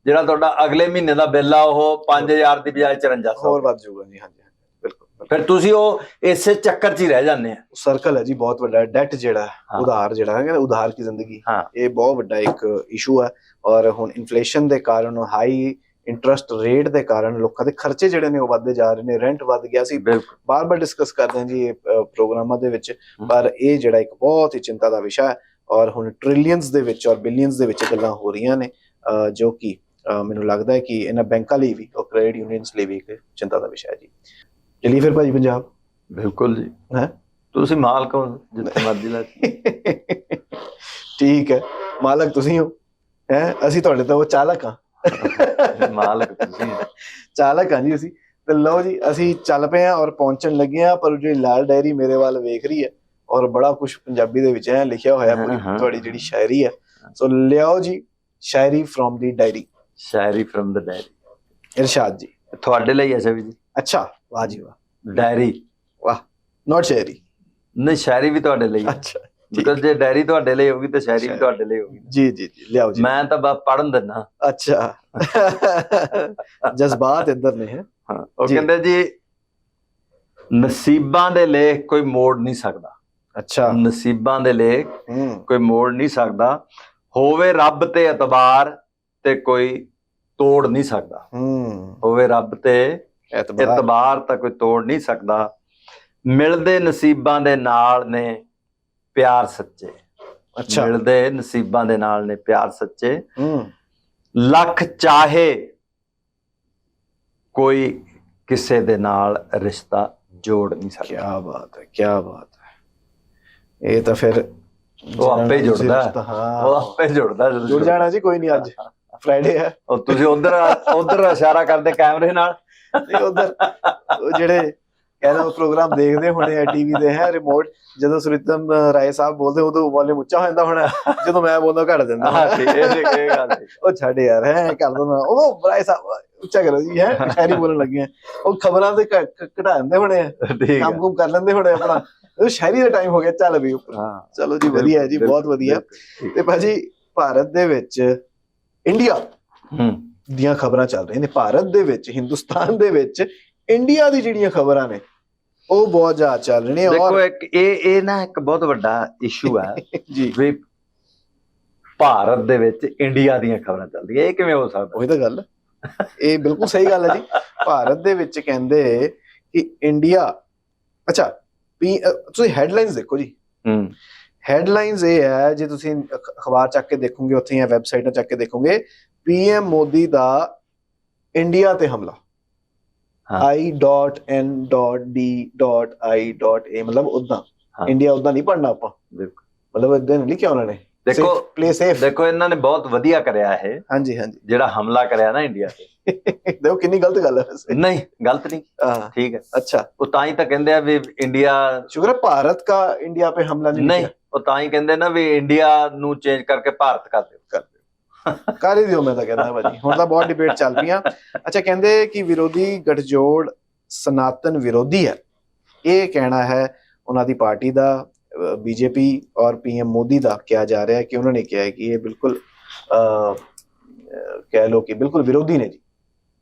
ਜਿਹੜਾ ਤੁਹਾਡਾ ਅਗਲੇ ਮਹੀਨੇ ਦਾ ਬਿੱਲ ਆ ਉਹ 5000 ਦੀ ਬਜਾਏ 5400 ਹੋਰ ਵੱਧ ਜਾਊਗਾ ਜੀ। ਹਾਂਜੀ ਬਿਲਕੁਲ। ਫਿਰ ਤੁਸੀਂ ਉਹ ਇਸੇ ਚੱਕਰ 'ਚ ਹੀ ਰਹਿ ਜਾਂਦੇ ਆ। ਸਰਕਲ ਹੈ ਜੀ ਬਹੁਤ ਵੱਡਾ। ਡੈਟ ਜਿਹੜਾ ਉਧਾਰ ਜਿਹੜਾ ਹੈ, ਉਧਾਰ ਕੀ ਜ਼ਿੰਦਗੀ, ਇਹ ਬਹੁਤ ਵੱਡਾ ਇੱਕ ਇਸ਼ੂ ਹੈ। ਔਰ ਹੁਣ ਇਨਫਲੇਸ਼ਨ ਦੇ ਕਾਰਨ, ਹਾਈ ਇੰਟਰਸਟ ਰੇਟ ਦੇ ਕਾਰਨ ਲੋਕਾਂ ਦੇ ਖਰਚੇ ਜਿਹੜੇ ਨੇ ਉਹ ਵੱਧਦੇ ਜਾ ਰਹੇ ਨੇ। ਰੈਂਟ ਵੱਧ ਗਿਆ ਸੀ, ਬਾਰ-ਬਾਰ ਡਿਸਕਸ ਕਰਦੇ ਹਾਂ ਜੀ ਇਹ ਪ੍ਰੋਗਰਾਮਾਂ ਦੇ ਵਿੱਚ, ਪਰ ਇਹ ਜਿਹੜਾ ਇੱਕ ਬਹੁਤ ਹੀ ਚਿੰਤਾ ਦਾ ਵਿਸ਼ਾ ਹੈ। ਔਰ ਹੁਣ ਟ੍ਰਿਲੀਅਨਸ ਦੇ ਵਿੱਚ ਔਰ ਬਿਲੀਅਨਸ ਦੇ ਵਿੱਚ ਗੱਲਾਂ ਹੋ ਰਹੀਆਂ ਨੇ, ਜੋ ਕਿ ਮੈਨੂੰ ਲੱਗਦਾ ਹੈ ਕਿ ਇਹਨਾਂ ਬੈਂਕਾਂ ਲਈ ਵੀ ਔਰ ਕ੍ਰੈਡਿਟ ਯੂਨੀਅਨਸ ਲਈ ਵੀ ਇੱਕ ਚਿੰਤਾ ਦਾ ਵਿਸ਼ਾ ਹੈ ਜੀ। ਚਲਿਏ ਫਿਰ ਭਾਜੀ ਪੰਜਾਬ। ਬਿਲਕੁਲ ਜੀ। ਹੈ ਤੁਸੀਂ ਮਾਲਕ ਹੋ, ਜਿੱਥੇ ਮਰਜ਼ੀ ਲੈ। ਠੀਕ ਹੈ, ਮਾਲਕ ਤੁਸੀਂ ਹੋ, ਹੈ ਅਸੀਂ ਤੁਹਾਡੇ ਤੋਂ ਚਾਲਕ ਹਾਂ। ਮਾਲਕ ਤੁਸੀਂ, ਚਾਲਕ ਹਾਂ ਜੀ ਅਸੀਂ। ਤੇ ਲਓ ਜੀ ਅਸੀਂ ਚੱਲ ਪਏ ਹਾਂ ਔਰ ਪਹੁੰਚਣ ਲੱਗੇ ਹਾਂ, ਪਰ ਜਿਹੜੀ ਲਾਲ ਡਾਇਰੀ ਮੇਰੇ ਵੱਲ ਵੇਖ ਰਹੀ ਹੈ ਔਰ ਬੜਾ ਕੁਛ ਪੰਜਾਬੀ ਦੇ ਵਿੱਚ ਹੈ ਲਿਖਿਆ ਹੋਇਆ, ਪੂਰੀ ਤੁਹਾਡੀ ਜਿਹੜੀ ਸ਼ਾਇਰੀ ਹੈ। ਸੋ ਲਿਆਓ ਜੀ ਸ਼ਾਇਰੀ ਫਰੋਮ ਦੀ ਡਾਇਰੀ। ਸ਼ਾਇਰੀ ਫਰੋਮ ਦ ਡਾਇਰੀ। ਇਰਸ਼ਾਦ ਜੀ ਤੁਹਾਡੇ ਲਈ ਹੈ ਸਭੀ ਜੀ। ਅੱਛਾ, ਵਾਹ ਜੀ ਵਾਹ। ਡਾਇਰੀ, ਵਾਹ, ਨੋਟ ਸ਼ਾਇਰੀ। ਨਹੀਂ, ਸ਼ਾਇਰੀ ਵੀ ਤੁਹਾਡੇ ਲਈ। ਅੱਛਾ, ਬਿਕਾਜ਼ ਜੇ ਡਾਇਰੀ ਤੁਹਾਡੇ ਲਈ ਹੋਗੀ ਤਾਂ ਸ਼ਾਇਰੀ ਵੀ ਤੁਹਾਡੇ ਲਈ ਹੋਗੀ। ਜੀ ਜੀ ਜੀ, ਲਿਆਓ ਜੀ। ਮੈਂ ਤਾਂ ਬਸ ਪੜਨ ਦਿੰਦਾ। ਅੱਛਾ, ਜਜ਼ਬਾਤ ਇੱਧਰ ਨੇ। ਹੈ ਉਹ ਕਹਿੰਦੇ ਜੀ, ਨਸੀਬਾਂ ਦੇ ਲੇਖ ਕੋਈ ਮੋੜ ਨਹੀਂ ਸਕਦਾ। ਅੱਛਾ, ਨਸੀਬਾਂ ਦੇ ਲੇਖ ਕੋਈ ਮੋੜ ਨਹੀਂ ਸਕਦਾ, ਹੋਵੇ ਰੱਬ ਤੇ ਇਤਬਾਰ ਤੇ ਕੋਈ ਤੋੜ ਨਹੀਂ ਸਕਦਾ। ਹੋਵੇ ਰੱਬ ਤੇ ਇਤਬਾਰ ਤਾਂ ਕੋਈ ਤੋੜ ਨਹੀਂ ਸਕਦਾ, ਮਿਲਦੇ ਨਸੀਬਾਂ ਦੇ ਨਾਲ ਨੇ ਪਿਆਰ ਸੱਚੇ। ਅੱਛਾ, ਮਿਲਦੇ ਨਸੀਬਾਂ ਦੇ ਨਾਲ ਨੇ ਪਿਆਰ ਸੱਚੇ, ਲੱਖ ਚਾਹੇ ਕੋਈ ਕਿਸੇ ਦੇ ਨਾਲ ਰਿਸ਼ਤਾ ਜੋੜ ਨਹੀਂ ਸਕਦਾ। ਕਿਆ ਬਾਤ ਹੈ, ਕਿਆ ਬਾਤ ਹੈ। ਇਹ ਤਾਂ ਫਿਰ ਉਹ ਆਪੇ ਜੁੜਦਾ, ਉਹ ਆਪੇ ਜੁੜਦਾ। ਜੁੜ ਜਾਣਾ ਜੀ, ਕੋਈ ਨਹੀਂ, ਅੱਜ ਫਰਾਈਡੇ ਹੈ। ਉਹ ਤੁਸੀਂ ਉਧਰ ਇਸ਼ਾਰਾ ਕਰਦੇ ਕੈਮਰੇ ਨਾਲ, ਉਧਰ ਜਿਹੜੇ ਕਹਿੰਦਾ ਪ੍ਰੋਗਰਾਮ ਦੇਖਦੇ ਹੋਣੇ ਆ ਟੀਵੀ ਦੇ, ਹੈ ਰਿਮੋਟ, ਜਦੋਂ ਸੁਰਿਤਮ ਰਾਏ ਸਾਹਿਬ ਬੋਲਦੇ ਉਦੋਂ ਵਾਲੀਅਮ ਉੱਚਾ ਹੋ ਜਾਂਦਾ ਹੋਣਾ, ਜਦੋਂ ਮੈਂ ਬੋਲਦਾ ਘੱਟ ਦਿੰਦਾ। ਉਹ ਛੱਡ ਯਾਰ, ਹੈ ਕਰ ਦੋ ਨਾ, ਉਹ ਰਾਏ ਸਾਹਿਬ ਉੱਚਾ ਕਰੋ ਜੀ, ਹੈ ਸ਼ਾਇਰੀ ਬੋਲਣ ਲੱਗੇ ਆ। ਉਹ ਖਬਰਾਂ ਤੇ ਘਟਾ ਦਿੰਦੇ ਹੋਣੇ ਆ, ਕੰਮ ਕੁਮ ਕਰ ਲੈਂਦੇ ਹੋਣੇ ਆਪਣਾ। ਸ਼ਾਇਰੀ ਦਾ ਟਾਈਮ ਹੋ ਗਿਆ, ਚੱਲ ਵੀ। ਚਲੋ ਜੀ, ਵਧੀਆ ਜੀ, ਬਹੁਤ ਵਧੀਆ। ਤੇ ਭਾਜੀ ਭਾਰਤ ਦੇ ਵਿੱਚ ਇੰਡੀਆ ਹੂੰ ਦੀਆਂ ਖਬਰਾਂ ਚੱਲ ਰਹੀਆਂ ਨੇ, ਭਾਰਤ ਦੇ ਵਿੱਚ, ਹਿੰਦੁਸਤਾਨ ਦੇ ਵਿੱਚ ਇੰਡੀਆ ਦੀ ਜਿਹੜੀਆਂ ਖਬਰਾਂ ਨੇ ਉਹ ਬਹੁਤ ਜ਼ਿਆਦਾ ਚੱਲ ਰਹੀਆਂ ਨੇ। ਦੇਖੋ ਔਰ ਇੱਕ ਇਹ ਨਾ ਇੱਕ ਬਹੁਤ ਵੱਡਾ ਇਸ਼ੂ ਹੈ ਜੀ ਵੀ ਭਾਰਤ ਦੇ ਵਿੱਚ ਇੰਡੀਆ ਦੀਆਂ ਖਬਰਾਂ ਚੱਲਦੀਆਂ, ਇਹ ਕਿਵੇਂ ਹੋ ਸਕਦਾ? ਉਹੀ ਤਾਂ ਗੱਲ, ਇਹ ਬਿਲਕੁਲ ਸਹੀ ਗੱਲ ਹੈ ਜੀ। ਭਾਰਤ ਦੇ ਵਿੱਚ ਕਹਿੰਦੇ ਕਿ ਇੰਡੀਆ, ਅੱਛਾ ਤੁਸੀਂ ਹੈਡਲਾਈਨਸ ਦੇਖੋ ਜੀ, ਹੂੰ ਹੈਡਲਾਈਨਸ ਇਹ ਹੈ, ਜੇ ਤੁਸੀਂ ਅਖਬਾਰ ਚੱਕ ਕੇ ਦੇਖੋਗੇ ਉੱਥੇ ਜਾਂ ਵੈਬਸਾਈਟਾਂ ਚੱਕ ਕੇ ਦੇਖੋਗੇ, PM ਮੋਦੀ ਦਾ ਇੰਡੀਆ ਤੇ ਹਮਲਾ, I.N.D.I.A, ਮਤਲਬ ਉਦਾਂ ਇੰਡੀਆ ਉਦਾਂ ਨਹੀਂ ਪੜਨਾ ਆਪਾਂ, ਮਤਲਬ ਇਦਾਂ ਨਹੀਂ ਲਿਖਿਆ ਉਹਨਾਂ ਨੇ। ਦੇਖੋ ਪਲੇ ਸੇਫ, ਦੇਖੋ ਇਹਨਾਂ ਨੇ ਬਹੁਤ ਵਧੀਆ ਕਰਿਆ ਇਹ, ਹਾਂਜੀ ਹਾਂਜੀ, ਜਿਹੜਾ ਹਮਲਾ ਕਰਿਆ ਨਾ ਇੰਡੀਆ ਤੇ। ਦੇਖੋ ਕਿੰਨੀ ਗਲਤ ਗੱਲ ਹੈ ਵੈਸੇ। ਨਹੀਂ ਗਲਤ ਨਹੀਂ, हाँ ਠੀਕ ਹੈ। अच्छा, ਉਹ ਤਾਂ ਹੀ ਤਾਂ ਕਹਿੰਦੇ ਆ ਵੀ ਇੰਡੀਆ, शुक्र है भारत का इंडिया पे हमला नहीं ਨਹੀਂ ਉਹ ਤਾਂ ਹੀ ਕਹਿੰਦੇ ਨਾ ਵੀ ਇੰਡੀਆ ਨੂੰ ਚੇਂਜ ਕਰਕੇ ਭਾਰਤ ਕਰ ਦਿਓ। ਕਰ ਹੀ ਦਿਓ, ਮੈਂ ਤਾਂ ਕਹਿੰਦਾ ਭਾਜੀ, ਹੁਣ ਤਾਂ ਬਹੁਤ ਡਿਬੇਟ ਚੱਲ ਪਈਆਂ। ਅੱਛਾ, ਕਹਿੰਦੇ ਕਿ ਵਿਰੋਧੀ ਗਠਜੋੜ ਸਨਾਤਨ ਵਿਰੋਧੀ ਹੈ, ਇਹ ਕਹਿਣਾ ਹੈ ਉਹਨਾਂ ਦੀ ਪਾਰਟੀ ਦਾ, ਬੀਜੇਪੀ ਔਰ PM ਮੋਦੀ ਦਾ ਕਿਹਾ ਜਾ ਰਿਹਾ ਹੈ ਕਿ ਉਹਨਾਂ ਨੇ ਕਿਹਾ ਹੈ ਕਿ ਇਹ ਬਿਲਕੁਲ ਕਹਿ ਲੋ ਕਿ ਬਿਲਕੁਲ ਵਿਰੋਧੀ ਨੇ ਜੀ।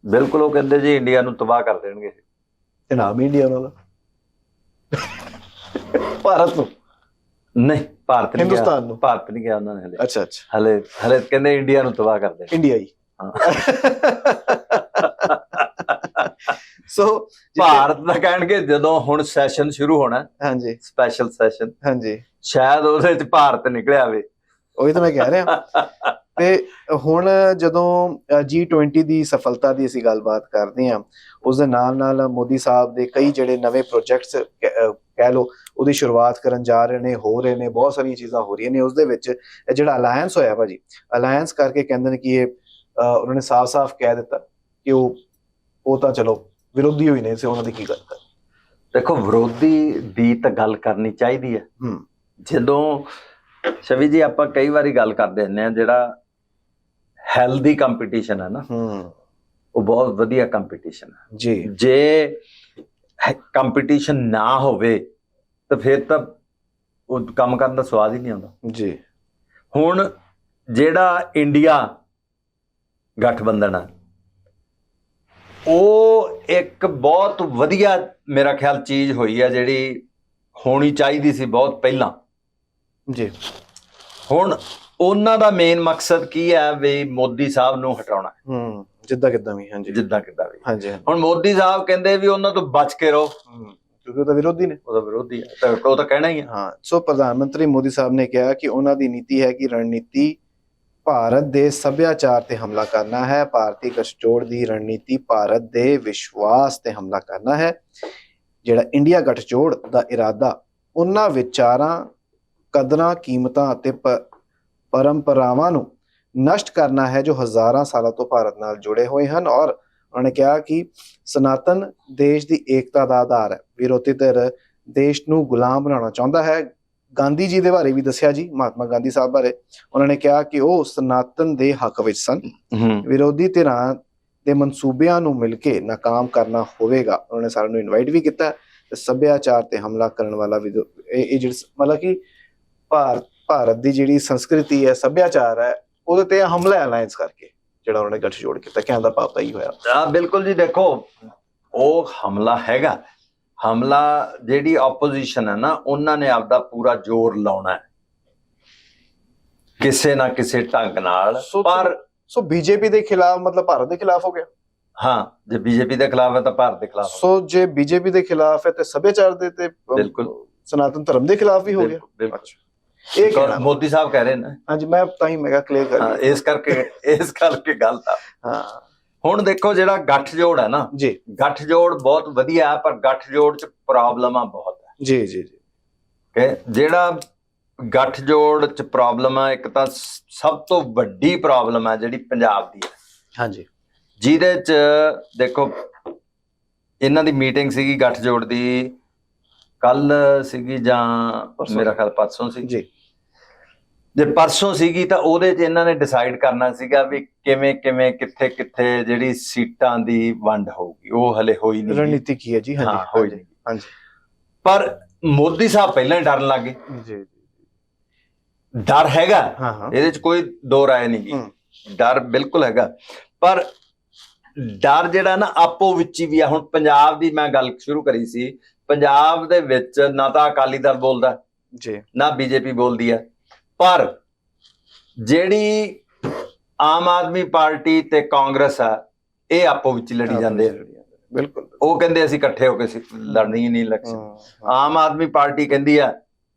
ਬਿਲਕੁਲ, ਉਹ ਕਹਿੰਦੇ ਜੀ ਇੰਡੀਆ ਨੂੰ ਤਬਾਹ ਕਰ ਦੇਣਗੇ। ਤੇ ਨਾਮ ਹੀ ਇੰਡੀਆ ਉਹਨਾਂ ਦਾ, ਭਾਰਤ ਨੂੰ ਨਹੀਂ, ਭਾਰਤ ਨਹੀਂ, ਹਿੰਦੁਸਤਾਨ ਨੂੰ, ਭਾਰਤ ਨਹੀਂ ਗਿਆ ਉਹਨਾਂ ਨੇ ਹਲੇ। ਅੱਛਾ ਅੱਛਾ, ਹਲੇ ਕਹਿੰਦੇ ਇੰਡੀਆ ਨੂੰ ਤਬਾਹ ਕਰ ਦੇਣਗੇ, ਇੰਡੀਆ ਹੀ। ਹਾਂ। ਸੋ ਭਾਰਤ ਦਾ ਕਹਿਣਗੇ ਜਦੋਂ ਹੁਣ ਸੈਸ਼ਨ ਸ਼ੁਰੂ ਹੋਣਾ, ਹਾਂਜੀ ਸਪੈਸ਼ਲ ਸੈਸ਼ਨ, ਹਾਂਜੀ, ਸ਼ਾਇਦ ਉਹਦੇ ਚ ਭਾਰਤ ਨਿਕਲਿਆ ਵੇ। ਉਹੀ ਤਾਂ ਮੈਂ ਕਹਿ ਰਿਹਾ। ਤੇ ਹੁਣ ਜਦੋਂ G20 ਦੀ ਸਫਲਤਾ ਦੀ ਅਸੀਂ ਗੱਲਬਾਤ ਕਰਦੇ ਹਾਂ, ਉਸ ਦੇ ਨਾਲ ਨਾਲ ਮੋਦੀ ਸਾਹਿਬ ਦੇ ਕਈ ਜਿਹੜੇ ਨਵੇਂ ਪ੍ਰੋਜੈਕਟਸ ਕਹਿ ਲਓ ਉਹਦੀ ਸ਼ੁਰੂਆਤ ਕਰਨ ਜਾ ਰਹੇ ਨੇ, ਹੋ ਰਹੇ ਨੇ, ਬਹੁਤ ਸਾਰੀਆਂ ਚੀਜ਼ਾਂ ਹੋ ਰਹੀਆਂ ਨੇ। ਉਸ ਦੇ ਵਿੱਚ ਜਿਹੜਾ ਅਲਾਇੰਸ ਹੋਇਆ ਭਾਜੀ, ਅਲਾਇੰਸ ਕਰਕੇ ਕਹਿੰਦੇ ਨੇ ਕਿ ਇਹ ਉਹਨਾਂ ਨੇ ਸਾਫ਼-ਸਾਫ਼ ਕਹਿ ਦਿੱਤਾ ਕਿ ਉਹ ਤਾਂ ਚਲੋ ਵਿਰੋਧੀ ਹੋਈ ਨੇ, ਸੇ ਉਹਨਾਂ ਦੀ ਕੀ ਗੱਲ ਕਰ। ਦੇਖੋ, ਵਿਰੋਧੀ ਦੀ ਤਾਂ ਗੱਲ ਕਰਨੀ ਚਾਹੀਦੀ ਹੈ। ਜਦੋਂ ਸ਼ਵੀ ਜੀ ਆਪਾਂ ਕਈ ਵਾਰੀ ਗੱਲ ਕਰਦੇ ਹੁੰਦੇ ਆ, ਜਿਹੜਾ ਹੈਲਦੀ ਕੰਪੀਟੀਸ਼ਨ ਹੈ ਨਾ, ਉਹ ਬਹੁਤ ਵਧੀਆ ਕੰਪੀਟੀਸ਼ਨ ਹੈ ਜੀ। ਜੇ ਕੰਪੀਟੀਸ਼ਨ ਨਾ ਹੋਵੇ ਤਾਂ ਫਿਰ ਤਾਂ ਉਹ ਕੰਮ ਕਰਨ ਦਾ ਸਵਾਦ ਹੀ ਨਹੀਂ ਆਉਂਦਾ ਜੀ। ਹੁਣ ਜਿਹੜਾ ਇੰਡੀਆ ਗਠਬੰਧਨ ਹੈ, ਉਹ ਇੱਕ ਬਹੁਤ ਵਧੀਆ ਮੇਰਾ ਖਿਆਲ ਚੀਜ਼ ਹੋਈ ਹੈ, ਜਿਹੜੀ ਹੋਣੀ ਚਾਹੀਦੀ ਸੀ ਬਹੁਤ ਪਹਿਲਾਂ ਜੀ। ਹੁਣ ਉਹਨਾਂ ਦਾ ਮੇਨ ਮਕਸਦ ਕੀ ਹੈ ਵੀ ਮੋਦੀ ਸਾਹਿਬ ਨੂੰ ਹਟਾਉਣਾ, ਜਿੱਦਾਂ ਕਿੱਦਾਂ ਵੀ, ਹਾਂਜੀ, ਜਿੱਦਾਂ ਕਿੱਦਾਂ ਵੀ। ਹਾਂਜੀ। ਹੁਣ ਮੋਦੀ ਸਾਹਿਬ ਕਹਿੰਦੇ ਵੀ ਉਹਨਾਂ ਤੋਂ ਬਚ ਕੇ ਰਹੋ, ਕਿਉਂਕਿ ਉਹ ਤਾਂ ਵਿਰੋਧੀ ਨੇ, ਉਹਦਾ ਵਿਰੋਧੀ ਹੈ, ਉਹ ਤਾਂ ਕਹਿਣਾ ਹੀ ਹੈ। ਹਾਂ, ਸੋ ਪ੍ਰਧਾਨ ਮੰਤਰੀ ਮੋਦੀ ਸਾਹਿਬ ਨੇ ਕਿਹਾ ਕਿ ਉਹਨਾਂ ਦੀ ਨੀਤੀ ਹੈ ਕਿ ਰਣਨੀਤੀ ਭਾਰਤ ਦੇ ਸੱਭਿਆਚਾਰ ਤੇ ਹਮਲਾ ਕਰਨਾ ਹੈ। ਭਾਰਤੀ ਗਠਜੋੜ ਦੀ ਰਣਨੀਤੀ ਭਾਰਤ ਦੇ ਵਿਸ਼ਵਾਸ ਤੇ ਹਮਲਾ ਕਰਨਾ ਹੈ। ਜਿਹੜਾ ਇੰਡੀਆ ਗਠਜੋੜ ਦਾ ਇਰਾਦਾ ਉਹਨਾਂ ਵਿਚਾਰਾਂ, ਕਦਰਾਂ, ਕੀਮਤਾਂ ਅਤੇ ਪਰੰਪਰਾਵਾਂ ਨੂੰ ਨਸ਼ਟ ਕਰਨਾ ਹੈ ਜੋ ਹਜ਼ਾਰਾਂ ਸਾਲਾਂ ਤੋਂ ਭਾਰਤ ਨਾਲ ਜੁੜੇ ਹੋਏ ਹਨ। ਔਰ ਉਹਨਾਂ ਨੇ ਕਿਹਾ ਕਿ ਸਨਾਤਨ ਦੇਸ਼ ਦੀ ਏਕਤਾ ਦਾ ਆਧਾਰ ਹੈ। ਵਿਰੋਧੀ ਧਿਰ ਦੇਸ਼ ਨੂੰ ਗੁਲਾਮ ਬਣਾਉਣਾ ਚਾਹੁੰਦਾ ਹੈ। ਗਾਂਧੀ ਜੀ ਦੇ ਬਾਰੇ ਵੀ ਦੱਸਿਆ ਜੀ, ਮਹਾਤਮਾ ਗਾਂਧੀ ਸਾਹਿਬ ਬਾਰੇ। ਉਹਨਾਂ ਨੇ ਕਿਹਾ ਕਿ ਉਹ ਸਨਾਤਨ ਦੇ ਹੱਕ ਵਿੱਚ ਸਨ। ਵਿਰੋਧੀ ਧਿਰਾਂ ਦੇ ਮਨਸੂਬਿਆਂ ਨੂੰ ਮਿਲ ਕੇ ਨਾਕਾਮ ਕਰਨਾ ਹੋਵੇਗਾ। ਉਹਨਾਂ ਨੇ ਸਾਰਿਆਂ ਨੂੰ ਇਨਵਾਈਟ ਵੀ ਕੀਤਾ। ਤੇ ਸੱਭਿਆਚਾਰ ਤੇ ਹਮਲਾ ਕਰਨ ਵਾਲਾ ਇਹ ਜਿਹੜੀ ਮਤਲਬ ਕਿ ਭਾਰਤ ਦੀ ਜਿਹੜੀ ਸੰਸਕ੍ਰਿਤੀ ਹੈ, ਸੱਭਿਆਚਾਰ ਹੈ, ਉਹਦੇ ਤੇ ਹਮਲਾ ਅਲਾਇੰਸ ਕਰਕੇ ਜਿਹੜਾ ਉਹਨਾਂ ਨੇ ਗੱਠਜੋੜ ਕੀਤਾ, ਕਹਿਣ ਦਾ ਭਾਵ ਤਾਂ ਹੀ ਹੋਇਆ। ਬਿਲਕੁਲ ਜੀ। ਦੇਖੋ, ਉਹ ਹਮਲਾ ਹੈਗਾ, ਹਮਲਾ ਜਿਹੜੀ ਆਪੋਜੀਸ਼ਨ ਹੈ ਨਾ, ਉਹਨਾਂ ਨੇ ਆਪਦਾ ਪੂਰਾ ਜ਼ੋਰ ਲਾਉਣਾ ਹੈ ਕਿਸੇ ਨਾ ਕਿਸੇ ਢੰਗ ਨਾਲ। ਪਰ ਸੋ ਬੀਜੇਪੀ ਦੇ ਖਿਲਾਫ, ਮਤਲਬ ਭਾਰਤ ਦੇ ਖਿਲਾਫ ਹੋ ਗਿਆ। ਹਾਂ, ਜੇ ਬੀਜੇਪੀ ਦੇ ਖਿਲਾਫ ਹੈ ਤਾਂ ਭਾਰਤ ਦੇ ਖਿਲਾਫ। ਸੋ ਜੇ ਬੀਜੇਪੀ ਦੇ ਖਿਲਾਫ ਹੈ ਤੇ ਸੱਭਿਆਚਾਰ ਦੇ ਤੇ ਬਿਲਕੁਲ ਸਨਾਤਨ ਧਰਮ ਦੇ ਖਿਲਾਫ ਵੀ ਹੋ ਗਿਆ। ਇਹ ਮੋਦੀ ਸਾਹਿਬ ਕਹਿ ਰਹੇ ਨੇ। ਹਾਂਜੀ, ਮੈਂ ਤਾਂ ਹੀ ਮੈਂ ਕਿਹਾ ਕਲੀਅਰ ਕਰ, ਇਸ ਕਰਕੇ ਗੱਲ ਤਾਂ। ਹਾਂ, ਹੁਣ ਦੇਖੋ, ਜਿਹੜਾ ਗੱਠਜੋੜ ਹੈ ਨਾ ਜੀ, ਗੱਠਜੋੜ ਬਹੁਤ ਵਧੀਆ ਹੈ, ਪਰ ਗੱਠਜੋੜ ਚ ਪ੍ਰੋਬਲਮਾਂ ਬਹੁਤ ਹੈ। ਜੀ ਜੀ ਜੀ। ਕਿ ਜਿਹੜਾ ਗੱਠਜੋੜ ਚ ਪ੍ਰੋਬਲਮ ਹੈ, ਇੱਕ ਤਾਂ ਸਭ ਤੋਂ ਵੱਡੀ ਪ੍ਰੋਬਲਮ ਹੈ ਜਿਹੜੀ ਪੰਜਾਬ ਦੀ ਹੈ। ਹਾਂਜੀ। ਜਿਹਦੇ ਚ ਦੇਖੋ, ਇਹਨਾਂ ਦੀ ਮੀਟਿੰਗ ਸੀਗੀ ਗੱਠਜੋੜ ਦੀ, ਕੱਲ ਸੀਗੀ ਜਾਂ ਮੇਰਾ ਖਿਆਲ ਪਰਸੋਂ ਸੀ ਜੀ। ਜੇ ਪਰਸੋਂ ਸੀਗੀ ਤਾਂ ਉਹਦੇ 'ਚ ਇਹਨਾਂ ਨੇ ਡਿਸਾਈਡ ਕਰਨਾ ਸੀਗਾ ਵੀ ਕਿਵੇਂ ਕਿੱਥੇ ਜਿਹੜੀ ਸੀਟਾਂ ਦੀ ਵੰਡ ਹੋਊਗੀ। ਉਹ ਹਲੇ ਹੋਈ ਨਹੀਂ, ਰਣਨੀਤੀ ਕੀ ਹੈ ਜੀ। ਹਾਂ, ਹੋਈ ਨਹੀਂ। ਹਾਂਜੀ, ਪਰ ਮੋਦੀ ਸਾਹਿਬ ਪਹਿਲਾਂ ਹੀ ਡਰਨ ਲੱਗੇ। ਜੀ, ਡਰ ਹੈਗਾ, ਹਾਂ, ਇਹਦੇ 'ਚ ਕੋਈ ਦੋ ਰਾਏ ਨਹੀਂ ਗੀ। ਡਰ ਬਿਲਕੁਲ ਹੈਗਾ, ਪਰ ਡਰ ਜਿਹੜਾ ਨਾ ਆਪੋ ਵਿੱਚ ਹੀ ਵੀ ਆ। ਹੁਣ ਪੰਜਾਬ ਦੀ ਮੈਂ ਗੱਲ ਸ਼ੁਰੂ ਕਰੀ ਸੀ, ਪੰਜਾਬ ਦੇ ਵਿੱਚ ਨਾ ਤਾਂ ਅਕਾਲੀ ਦਲ ਬੋਲਦਾ ਜੀ, ਨਾ ਬੀਜੇਪੀ ਬੋਲਦੀ ਹੈ, ਪਰ ਜਿਹੜੀ ਆਮ ਆਦਮੀ ਪਾਰਟੀ ਤੇ ਕਾਂਗਰਸ ਆ ਇਹ ਆਪੋ ਵਿੱਚ ਲੜੀ ਜਾਂਦੇ ਆ। ਬਿਲਕੁਲ, ਉਹ ਕਹਿੰਦੇ ਅਸੀਂ ਇਕੱਠੇ ਹੋ ਕੇ ਲੜਨੀ ਹੀ ਨਹੀਂ ਇਲੈਕਸ਼ਨ। ਆਮ ਆਦਮੀ ਪਾਰਟੀ ਕਹਿੰਦੀ ਆ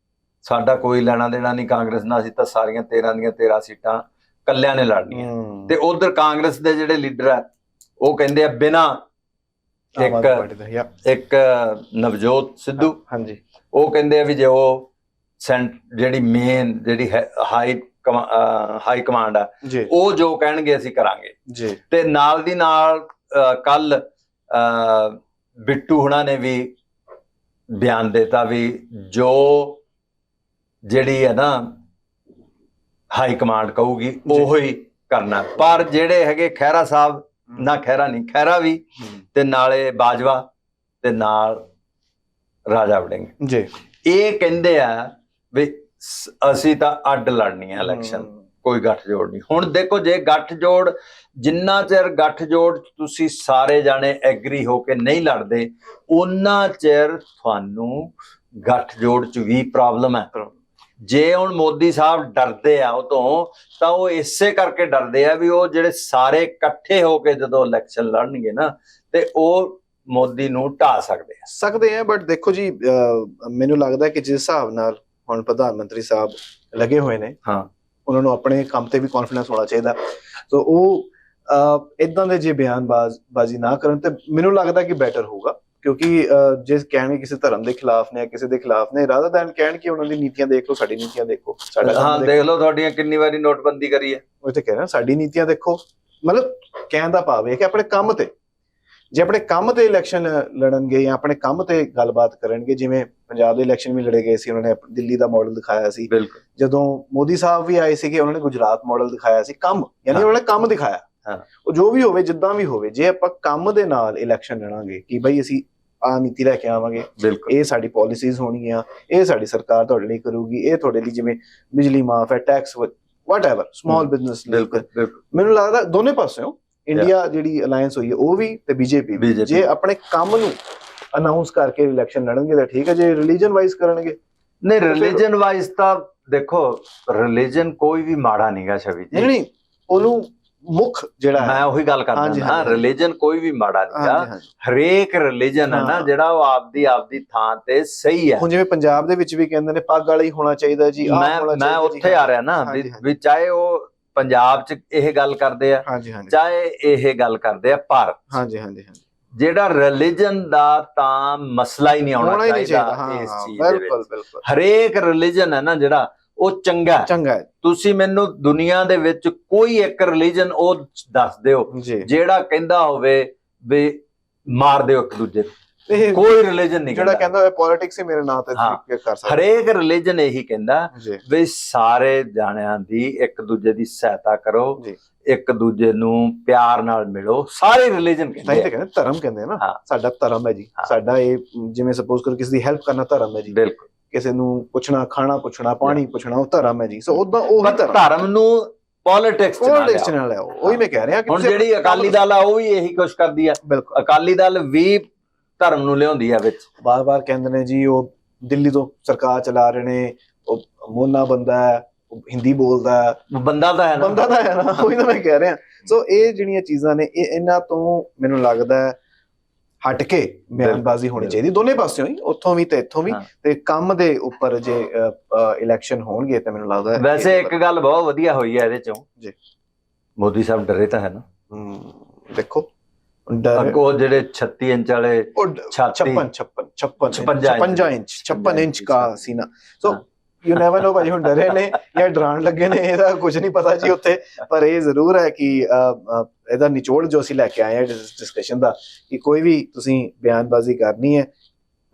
ਸਾਡਾ ਕੋਈ ਲੈਣਾ ਦੇਣਾ ਨਹੀਂ ਕਾਂਗਰਸ ਨਾਲ, ਅਸੀਂ ਤਾਂ ਸਾਰੀਆਂ 13 ਦੀਆਂ 13 ਸੀਟਾਂ ਕੱਲਿਆਂ ਨੇ ਲੜਨੀਆਂ। ਤੇ ਉਧਰ ਕਾਂਗਰਸ ਦੇ ਜਿਹੜੇ ਲੀਡਰ ਆ ਉਹ ਕਹਿੰਦੇ ਆ ਬਿਨਾਂ ਇੱਕ ਨਵਜੋਤ ਸਿੱਧੂ, ਹਾਂਜੀ, ਉਹ ਕਹਿੰਦੇ ਆ ਵੀ ਜੇ ਉਹ ਜਿਹੜੀ ਮੇਨ ਜਿਹੜੀ ਹਾਈ ਕਮਾਂਡ ਆ ਉਹ ਜੋ ਕਹਿਣਗੇ ਅਸੀਂ ਕਰਾਂਗੇ ਜੀ। ਤੇ ਨਾਲ ਦੀ ਨਾਲ ਕੱਲ ਬਿੱਟੂ ਹੁਣਾਂ ਨੇ ਵੀ ਬਿਆਨ ਦਿੱਤਾ ਵੀ ਜੋ ਜਿਹੜੀ ਹੈ ਨਾ ਹਾਈ ਕਮਾਂਡ ਕਹੂਗੀ ਉਹੋ ਹੀ ਕਰਨਾ। ਪਰ ਜਿਹੜੇ ਹੈਗੇ ਖਹਿਰਾ ਸਾਹਿਬ, ਨਾ ਖਹਿਰਾ ਨਹੀਂ, ਖਹਿਰਾ ਵੀ ਤੇ ਨਾਲੇ ਬਾਜਵਾ ਤੇ ਨਾਲ ਰਾਜਾ ਵੜਿੰਗ ਜੀ, ਇਹ ਕਹਿੰਦੇ ਆ ਵੀ ਅਸੀਂ ਤਾਂ ਅੱਡ ਲੜਨੀ ਆ ਇਲੈਕਸ਼ਨ, ਕੋਈ ਗੱਠਜੋੜ ਨਹੀਂ। ਹੁਣ ਦੇਖੋ ਜੇ ਗੱਠਜੋੜ, ਜਿੰਨਾ ਚਿਰ ਗੱਠਜੋੜ ਤੁਸੀਂ ਸਾਰੇ ਜਾਣੇ ਐਗਰੀ ਹੋ ਕੇ ਨਹੀਂ ਲੜਦੇ ਉਹਨਾਂ ਚਿਰ ਤੁਹਾਨੂੰ ਗੱਠਜੋੜ ਚ ਵੀ ਪ੍ਰੋਬਲਮ ਹੈ। ਜੇ ਹੁਣ ਮੋਦੀ ਸਾਹਿਬ ਡਰਦੇ ਆ ਉਹ ਤੋਂ, ਤਾਂ ਉਹ ਇਸੇ ਕਰਕੇ ਡਰਦੇ ਆ ਵੀ ਉਹ ਜਿਹੜੇ ਸਾਰੇ ਇਕੱਠੇ ਹੋ ਕੇ ਜਦੋਂ ਇਲੈਕਸ਼ਨ ਲੜਨਗੇ ਨਾ ਤੇ ਉਹ ਮੋਦੀ ਨੂੰ ਢਾ ਸਕਦੇ ਆ। ਬਟ ਦੇਖੋ ਜੀ, ਮੈਨੂੰ ਲੱਗਦਾ ਕਿ ਜਿਸ ਹਿਸਾਬ ਨਾਲ ਹੁਣ ਪ੍ਰਧਾਨ ਮੰਤਰੀ ਸਾਹਿਬ ਲੱਗੇ ਹੋਏ ਨੇ, ਹਾਂ, ਉਹਨਾਂ ਨੂੰ ਆਪਣੇ ਕੰਮ ਤੇ ਵੀ ਕੌਨਫੀਡੈਂਸ ਹੋਣਾ ਚਾਹੀਦਾ। ਸੋ ਉਹ ਇਦਾਂ ਦੇ ਜੇ ਬਿਆਨਬਾਜ਼ੀ ਨਾ ਕਰਨ ਤੇ ਮੈਨੂੰ ਲੱਗਦਾ ਕਿ ਬੈਟਰ ਹੋਊਗਾ, ਕਿਉਂਕਿ ਜੇ ਕਹਿਣਗੇ ਕਿਸੇ ਧਰਮ ਦੇ ਖਿਲਾਫ ਨੇ, ਕਿਸੇ ਦੇ ਖਿਲਾਫ ਨੇ, ਰਾਦਰ ਦੈਨ ਕਹਿਣ ਕਿ ਉਹਨਾਂ ਦੀ ਨੀਤੀਆਂ ਦੇਖ ਲਓ, ਸਾਡੀ ਨੀਤੀਆਂ ਦੇਖੋ, ਹਾਂ ਦੇਖ ਲਓ ਤੁਹਾਡੀਆਂ ਕਿੰਨੀ ਵਾਰੀ ਨੋਟਬੰਦੀ ਕਰੀ ਹੈ। ਉਹ ਤੇ ਕਹਿ ਰਿਹਾ ਸਾਡੀ ਨੀਤੀਆਂ ਦੇਖੋ, ਮਤਲਬ ਕਹਿਣ ਦਾ ਭਾਵ ਹੈ ਕਿ ਆਪਣੇ ਕੰਮ ਤੇ, ਜੇ ਆਪਣੇ ਕੰਮ ਤੇ ਇਲੈਕਸ਼ਨ ਲੜਨਗੇ ਜਾਂ ਆਪਣੇ ਕੰਮ ਤੇ ਗੱਲਬਾਤ ਕਰਨਗੇ, ਜਿਵੇਂ ਪੰਜਾਬ ਦੇ ਇਲੈਕਸ਼ਨ ਵੀ ਲੜੇ ਗਏ ਸੀ, ਉਹਨਾਂ ਨੇ ਦਿੱਲੀ ਦਾ ਮਾਡਲ ਦਿਖਾਇਆ ਸੀ, ਜਦੋਂ ਮੋਦੀ ਸਾਹਿਬ ਵੀ ਆਏ ਸੀਗੇ ਉਹਨਾਂ ਨੇ ਗੁਜਰਾਤ ਮਾਡਲ ਦਿਖਾਇਆ ਸੀ, ਕੰਮ ਯਾਨੀ ਉਹਨਾਂ ਨੇ ਕੰਮ ਦਿਖਾਇਆ। ਉਹ ਜੋ ਵੀ ਹੋਵੇ, ਜਿੱਦਾਂ ਵੀ ਹੋਵੇ, ਜੇ ਆਪਾਂ ਕੰਮ ਦੇ ਨਾਲ ਇਲੈਕਸ਼ਨ ਲੜਾਂਗੇ ਕਿ ਬਈ ਅਸੀਂ ਆਹ ਨੀਤੀ ਲੈ ਕੇ ਆਵਾਂਗੇ, ਇਹ ਸਾਡੀ ਪਾਲਿਸੀਜ਼ ਹੋਣਗੀਆਂ, ਇਹ ਸਾਡੀ ਸਰਕਾਰ ਤੁਹਾਡੇ ਲਈ ਕਰੂਗੀ, ਇਹ ਤੁਹਾਡੇ ਲਈ ਜਿਵੇਂ ਬਿਜਲੀ ਮਾਫ ਹੈ, ਟੈਕਸ ਵਟਐਵਰ, ਸਮਾਲ ਬਿਜ਼ਨਸ, ਮੈਨੂੰ ਲੱਗਦਾ ਦੋਨੇ ਪਾਸਿਓਂ ਇੰਡੀਆ ਜਿਹੜੀ ਅਲਾਈਅੰਸ ਹੋਈ ਹੈ ਉਹ ਵੀ ਤੇ ਬੀਜੇਪੀ ਜੇ ਆਪਣੇ ਕੰਮ ਨੂੰ ਅਨਾਉਂਸ ਕਰਕੇ ਇਲੈਕਸ਼ਨ ਲੜਨਗੇ ਤਾਂ ਠੀਕ ਹੈ। ਜੇ ਰਿਲੀਜਨ ਵਾਈਜ਼ ਕਰਨਗੇ, ਨਹੀਂ ਰਿਲੀਜਨ ਵਾਈਜ਼ ਤਾਂ ਦੇਖੋ ਰਿਲੀਜਨ ਕੋਈ ਵੀ ਮਾੜਾ ਨਹੀਂਗਾ ਛਵੀ ਜੀ, ਨਹੀਂ ਉਹਨੂੰ ਮੁੱਖ ਜਿਹੜਾ ਮੈਂ ਉਹੀ ਗੱਲ ਕਰਦਾ ਹਾਂ, ਰਿਲੀਜਨ ਕੋਈ ਵੀ ਮਾੜਾ ਨਹੀਂਗਾ। ਹਰੇਕ ਰਿਲੀਜਨ ਹੈ ਨਾ ਜਿਹੜਾ ਉਹ ਆਪਦੀ ਥਾਂ ਤੇ ਸਹੀ ਹੈ। ਹੁਣ ਜਿਵੇਂ ਪੰਜਾਬ ਦੇ ਵਿੱਚ ਵੀ ਕਹਿੰਦੇ ਨੇ ਪੱਗ ਵਾਲਾ ਹੀ ਹੋਣਾ ਚਾਹੀਦਾ ਜੀ, ਮੈਂ ਉੱਥੇ ਆ ਰਿਹਾ ਨਾ ਵੀ ਚਾਹੇ ਉਹ ਪੰਜਾਬ ਚ ਇਹ ਗੱਲ ਕਰਦੇ ਆ, ਚਾਹੇ ਇਹ ਗੱਲ ਕਰਦੇ ਆ, ਪਰ ਜਿਹੜਾ ਰਿਲੀਜਨ ਦਾ ਤਾਂ ਮਸਲਾ ਹੀ ਨਹੀਂ ਆਉਣਾ ਚਾਹੀਦਾ ਇਸ ਚੀਜ਼ ਦੇ ਵਿੱਚ। ਹਰੇਕ ਰਿਲੀਜਨ ਹੈ ਨਾ ਜਿਹੜਾ ਉਹ ਚੰਗਾ ਹੈ। ਤੁਸੀਂ ਮੈਨੂੰ ਦੁਨੀਆ ਦੇ ਵਿੱਚ ਕੋਈ ਇੱਕ ਰਿਲੀਜਨ ਉਹ ਦੱਸ ਦਿਓ ਜਿਹੜਾ ਕਹਿੰਦਾ ਹੋਵੇ ਵੀ ਮਾਰ ਦਿਓ ਇੱਕ ਦੂਜੇ ਨੂੰ, ਕੋਈ ਰਿਲੀਜਨ ਨਹੀਂ ਜਿਹੜਾ ਕਹਿੰਦਾ ਪੋਲਿਟਿਕਸ ਹੀ ਮੇਰੇ ਨਾਂ ਤੇ ਕਰ ਸਕਦਾ। ਹਰੇਕ ਰਿਲੀਜਨ ਇਹੀ ਕਹਿੰਦਾ ਵੀ ਸਾਰੇ ਜਾਣਿਆਂ ਦੀ ਇੱਕ ਦੂਜੇ ਦੀ ਸਹਾਇਤਾ ਕਰੋ, ਇੱਕ ਦੂਜੇ ਨੂੰ ਪਿਆਰ ਨਾਲ ਮਿਲੋ। ਸਾਰੇ ਰਿਲੀਜਨ ਕਹਿੰਦੇ, ਧਰਮ ਕਹਿੰਦੇ ਨਾ, ਸਾਡਾ ਧਰਮ ਹੈ ਜੀ, ਸਾਡਾ ਇਹ ਜਿਵੇਂ ਸਪੋਜ਼ ਕਰੋ ਕਿਸੇ ਦੀ ਹੈਲਪ ਕਰਨਾ ਧਰਮ ਹੈ ਜੀ, ਬਿਲਕੁਲ, ਕਿਸੇ ਨੂੰ ਪੁੱਛਣਾ, ਖਾਣਾ ਪੁੱਛਣਾ, ਪਾਣੀ ਪੁੱਛਣਾ, ਉਹ ਧਰਮ ਹੈ ਜੀ। ਸੋ ਉਦਾਂ ਉਹ ਧਰਮ ਨੂੰ ਪੋਲਿਟਿਕਸ ਨਾਲ ਲਿਆਓ, ਉਹੀ ਮੈਂ ਕਹਿ ਰਿਹਾ। ਹੁਣ ਜਿਹੜੀ ਅਕਾਲੀ ਦਲ ਆ ਉਹ ਵੀ ਇਹੀ ਕੁਛ ਕਰਦੀ ਆ, ਅਕਾਲੀ ਦਲ ਵੀ ਧਰਮ ਨੂੰ ਲਿਆਉਂਦੀ ਆ ਵਿੱਚ। ਬਾਰ-ਬਾਰ ਕਹਿੰਦੇ ਨੇ ਜੀ ਉਹ ਦਿੱਲੀ ਤੋਂ ਸਰਕਾਰ ਚਲਾ ਰਹੇ ਨੇ, ਉਹ ਮੋਨਾ ਬੰਦਾ ਹੈ, ਉਹ ਹਿੰਦੀ ਬੋਲਦਾ ਹੈ, ਬੰਦਾ ਤਾਂ ਹੈ ਨਾ, ਉਹੀ ਤਾਂ ਮੈਂ ਕਹਿ ਰਿਹਾ। ਸੋ ਇਹ ਜਿਹੜੀਆਂ ਚੀਜ਼ਾਂ ਨੇ ਇਹਨਾਂ ਤੋਂ ਮੈਨੂੰ ਲੱਗਦਾ ਹਟ ਕੇ ਬਿਆਨਬਾਜ਼ੀ ਹੋਣੀ ਚਾਹੀਦੀ ਦੋਨੇ ਪਾਸਿਓਂ ਹੀ, ਉੱਥੋਂ ਵੀ ਤੇ ਇੱਥੋਂ ਵੀ। ਤੇ ਕੰਮ ਦੇ ਉੱਪਰ ਜੇ ਇਲੈਕਸ਼ਨ ਹੋਣਗੇ ਤਾਂ ਮੈਨੂੰ ਲੱਗਦਾ ਵੈਸੇ ਇੱਕ ਗੱਲ ਬਹੁਤ ਵਧੀਆ ਹੋਈ ਹੈ ਇਹਦੇ ਚੋਂ ਜੀ, ਮੋਦੀ ਸਾਹਿਬ ਡਰੇ ਤਾਂ ਹੈ ਨਾ। ਦੇਖੋ ਅੱਗੋਂ ਜਿਹੜੇ 36 ਇੰਚ ਵਾਲੇ 56 ਇੰਚ ਕਾ ਸੀਨਾ, ਸੋ ਯੂ ਨੈਵਰ ਨੋ ਭਾਜੀ ਹੁਣ ਡਰੇ ਨੇ ਜਾਂ ਡਰਾਉਣ ਲੱਗੇ ਨੇ, ਇਹਦਾ ਕੁਝ ਨਹੀਂ ਪਤਾ ਜੀ ਉੱਥੇ। ਪਰ ਇਹ ਜ਼ਰੂਰ ਹੈ ਕਿ ਇਹਦਾ ਨਿਚੋੜ ਜੋ ਅਸੀਂ ਲੈ ਕੇ ਆਏ ਹਾਂ ਡਿਸਕਸ਼ਨ ਦਾ, ਕਿ ਕੋਈ ਵੀ ਤੁਸੀਂ ਬਿਆਨਬਾਜ਼ੀ ਕਰਨੀ ਹੈ,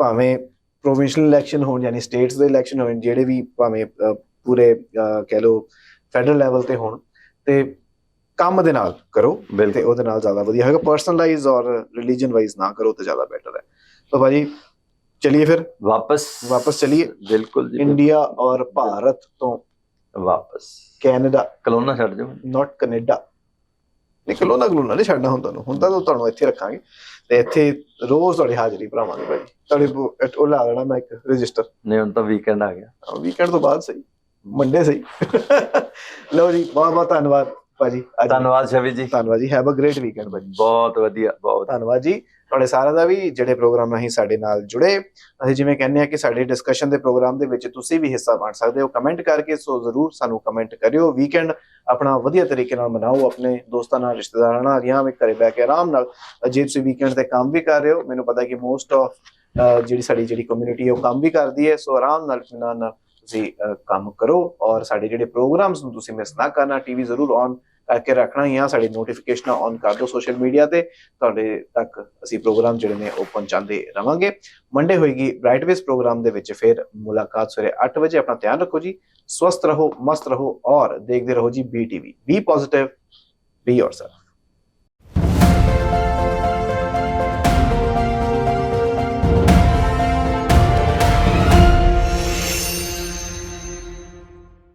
ਭਾਵੇਂ ਪ੍ਰੋਵਿੰਸ਼ੀਅਲ ਇਲੈਕਸ਼ਨ ਹੋਣ ਯਾਨੀ ਸਟੇਟਸ ਦੇ ਇਲੈਕਸ਼ਨ ਹੋਣ, ਜਿਹੜੇ ਵੀ ਭਾਵੇਂ ਪੂਰੇ ਕਹਿ ਲਓ ਫੈਡਰਲ ਲੈਵਲ ਤੇ ਹੋਣ, ਤੇ ਕੰਮ ਦੇ ਨਾਲ ਕਰੋ ਤੇ ਉਹਦੇ ਨਾਲ ਜ਼ਿਆਦਾ ਵਧੀਆ ਹੋਏਗਾ। ਪਰਸਨਲਾਈਜ਼ ਔਰ ਰਿਲੀਜਨ ਵਾਈਜ਼ ਨਾ ਕਰੋ ਤਾਂ ਜ਼ਿਆਦਾ ਬੈਟਰ ਹੈ। तो भाजी चलिए फिर वापस चलिए। बिल्कुल जी, इंडिया और भारत तो वापस ਕੈਨੇਡਾ, ਕਲੋਨਾ ਛੱਡ ਜਾਓ। ਨਾਟ ਕੈਨੇਡਾ। ਨਹੀਂ, ਕਲੋਨਾ ਨਹੀਂ ਛੱਡਣਾ ਹੁਣ ਤਾਂ ਤੁਹਾਨੂੰ ਇੱਥੇ ਰੱਖਾਂਗੇ ਤੇ ਇੱਥੇ ਰੋਜ਼ ਤੁਹਾਡੀ ਹਾਜ਼ਰੀ ਭਰਾਵਾਂਗੇ ਭਾਜੀ। ਤੁਹਾਡੇ ਉਹ ਲਾ ਦੇਣਾ ਮੈਂ ਇੱਕ ਰਜਿਸਟਰ। ਨਹੀਂ, ਹੁਣ ਤਾਂ ਵੀਕਐਂਡ ਆ ਗਿਆ। ਵੀਕਐਂਡ ਤੋਂ ਬਾਅਦ ਸਹੀ, ਮੰਡੇ ਸਹੀ। ਲਓ ਜੀ, ਬਹੁਤ ਬਹੁਤ ਧੰਨਵਾਦ ਭਾਜੀ। ਧੰਨਵਾਦ ਸ਼ਵੀ ਜੀ, ਧੰਨਵਾਦ ਜੀ। ਹੈਵ ਅ ਗ੍ਰੇਟ ਵੀਕਐਂਡ ਭਾਜੀ। ਬਹੁਤ ਵਧੀਆ, ਬਹੁਤ ਧੰਨਵਾਦ ਜੀ ਤੁਹਾਡੇ ਸਾਰਿਆਂ ਦਾ ਵੀ ਜਿਹੜੇ ਪ੍ਰੋਗਰਾਮ ਰਾਹੀਂ ਸਾਡੇ ਨਾਲ ਜੁੜੇ। ਅਸੀਂ ਜਿਵੇਂ ਕਹਿੰਦੇ ਆ ਕਿ ਸਾਡੇ ਡਿਸਕਸ਼ਨ ਦੇ ਪ੍ਰੋਗਰਾਮ ਦੇ ਵਿੱਚ ਤੁਸੀਂ ਵੀ ਹਿੱਸਾ ਬਣ ਸਕਦੇ ਹੋ ਕਮੈਂਟ ਕਰਕੇ, ਸੋ ਜ਼ਰੂਰ ਸਾਨੂੰ ਕਮੈਂਟ ਕਰਿਓ। ਵੀਕਐਂਡ ਆਪਣਾ ਵਧੀਆ ਤਰੀਕੇ ਨਾਲ ਮਨਾਓ, ਆਪਣੇ ਦੋਸਤਾਂ ਨਾਲ, ਰਿਸ਼ਤੇਦਾਰਾਂ ਨਾਲ, ਜਾਂ ਵੀ ਘਰੇ ਬਹਿ ਕੇ ਆਰਾਮ ਨਾਲ। ਜੇ ਤੁਸੀਂ ਵੀਕਐਂਡ ਤੇ ਕੰਮ ਵੀ ਕਰ ਰਹੇ ਹੋ, ਮੈਨੂੰ ਪਤਾ ਕਿ ਮੋਸਟ ਆਫ ਜਿਹੜੀ ਕਮਿਊਨਿਟੀ ਹੈ ਉਹ ਕੰਮ ਵੀ ਕਰਦੀ ਹੈ, ਸੋ ਆਰਾਮ ਨਾਲ ਇਤਮਾਨ ਤੁਸੀਂ ਕੰਮ ਕਰੋ ਔਰ ਸਾਡੇ ਜਿਹੜੇ ਪ੍ਰੋਗਰਾਮਸ ਨੂੰ ਤੁਸੀਂ ਮਿਸ ਨਾ ਕਰਨਾ। ਟੀਵੀ ਜ਼ਰੂਰ ਔਨ ਕਰਕੇ ਰੱਖਣਾ, ਜਾਂ ਸਾਡੀ ਨੋਟੀਫਿਕੇਸ਼ਨਾਂ ਔਨ ਕਰ ਦਿਓ ਸੋਸ਼ਲ ਮੀਡੀਆ ਤੇ, ਤੁਹਾਡੇ ਤੱਕ ਅਸੀਂ ਪ੍ਰੋਗਰਾਮ ਜਿਹੜੇ ਨੇ ਉਹ ਪਹੁੰਚਾਉਂਦੇ ਰਵਾਂਗੇ। ਮੰਡੇ ਹੋਏਗੀ ਬ੍ਰਾਈਟਵੇਜ਼ ਪ੍ਰੋਗਰਾਮ ਦੇ ਵਿੱਚ ਫਿਰ ਮੁਲਾਕਾਤ ਸਵੇਰੇ 8 ਵਜੇ। ਆਪਣਾ ਧਿਆਨ ਰੱਖੋ ਜੀ, ਸਵਸਥ ਰਹੋ, ਮਸਤ ਰਹੋ ਔਰ ਦੇਖਦੇ ਰਹੋ ਜੀ BTV। B positive, B yourself.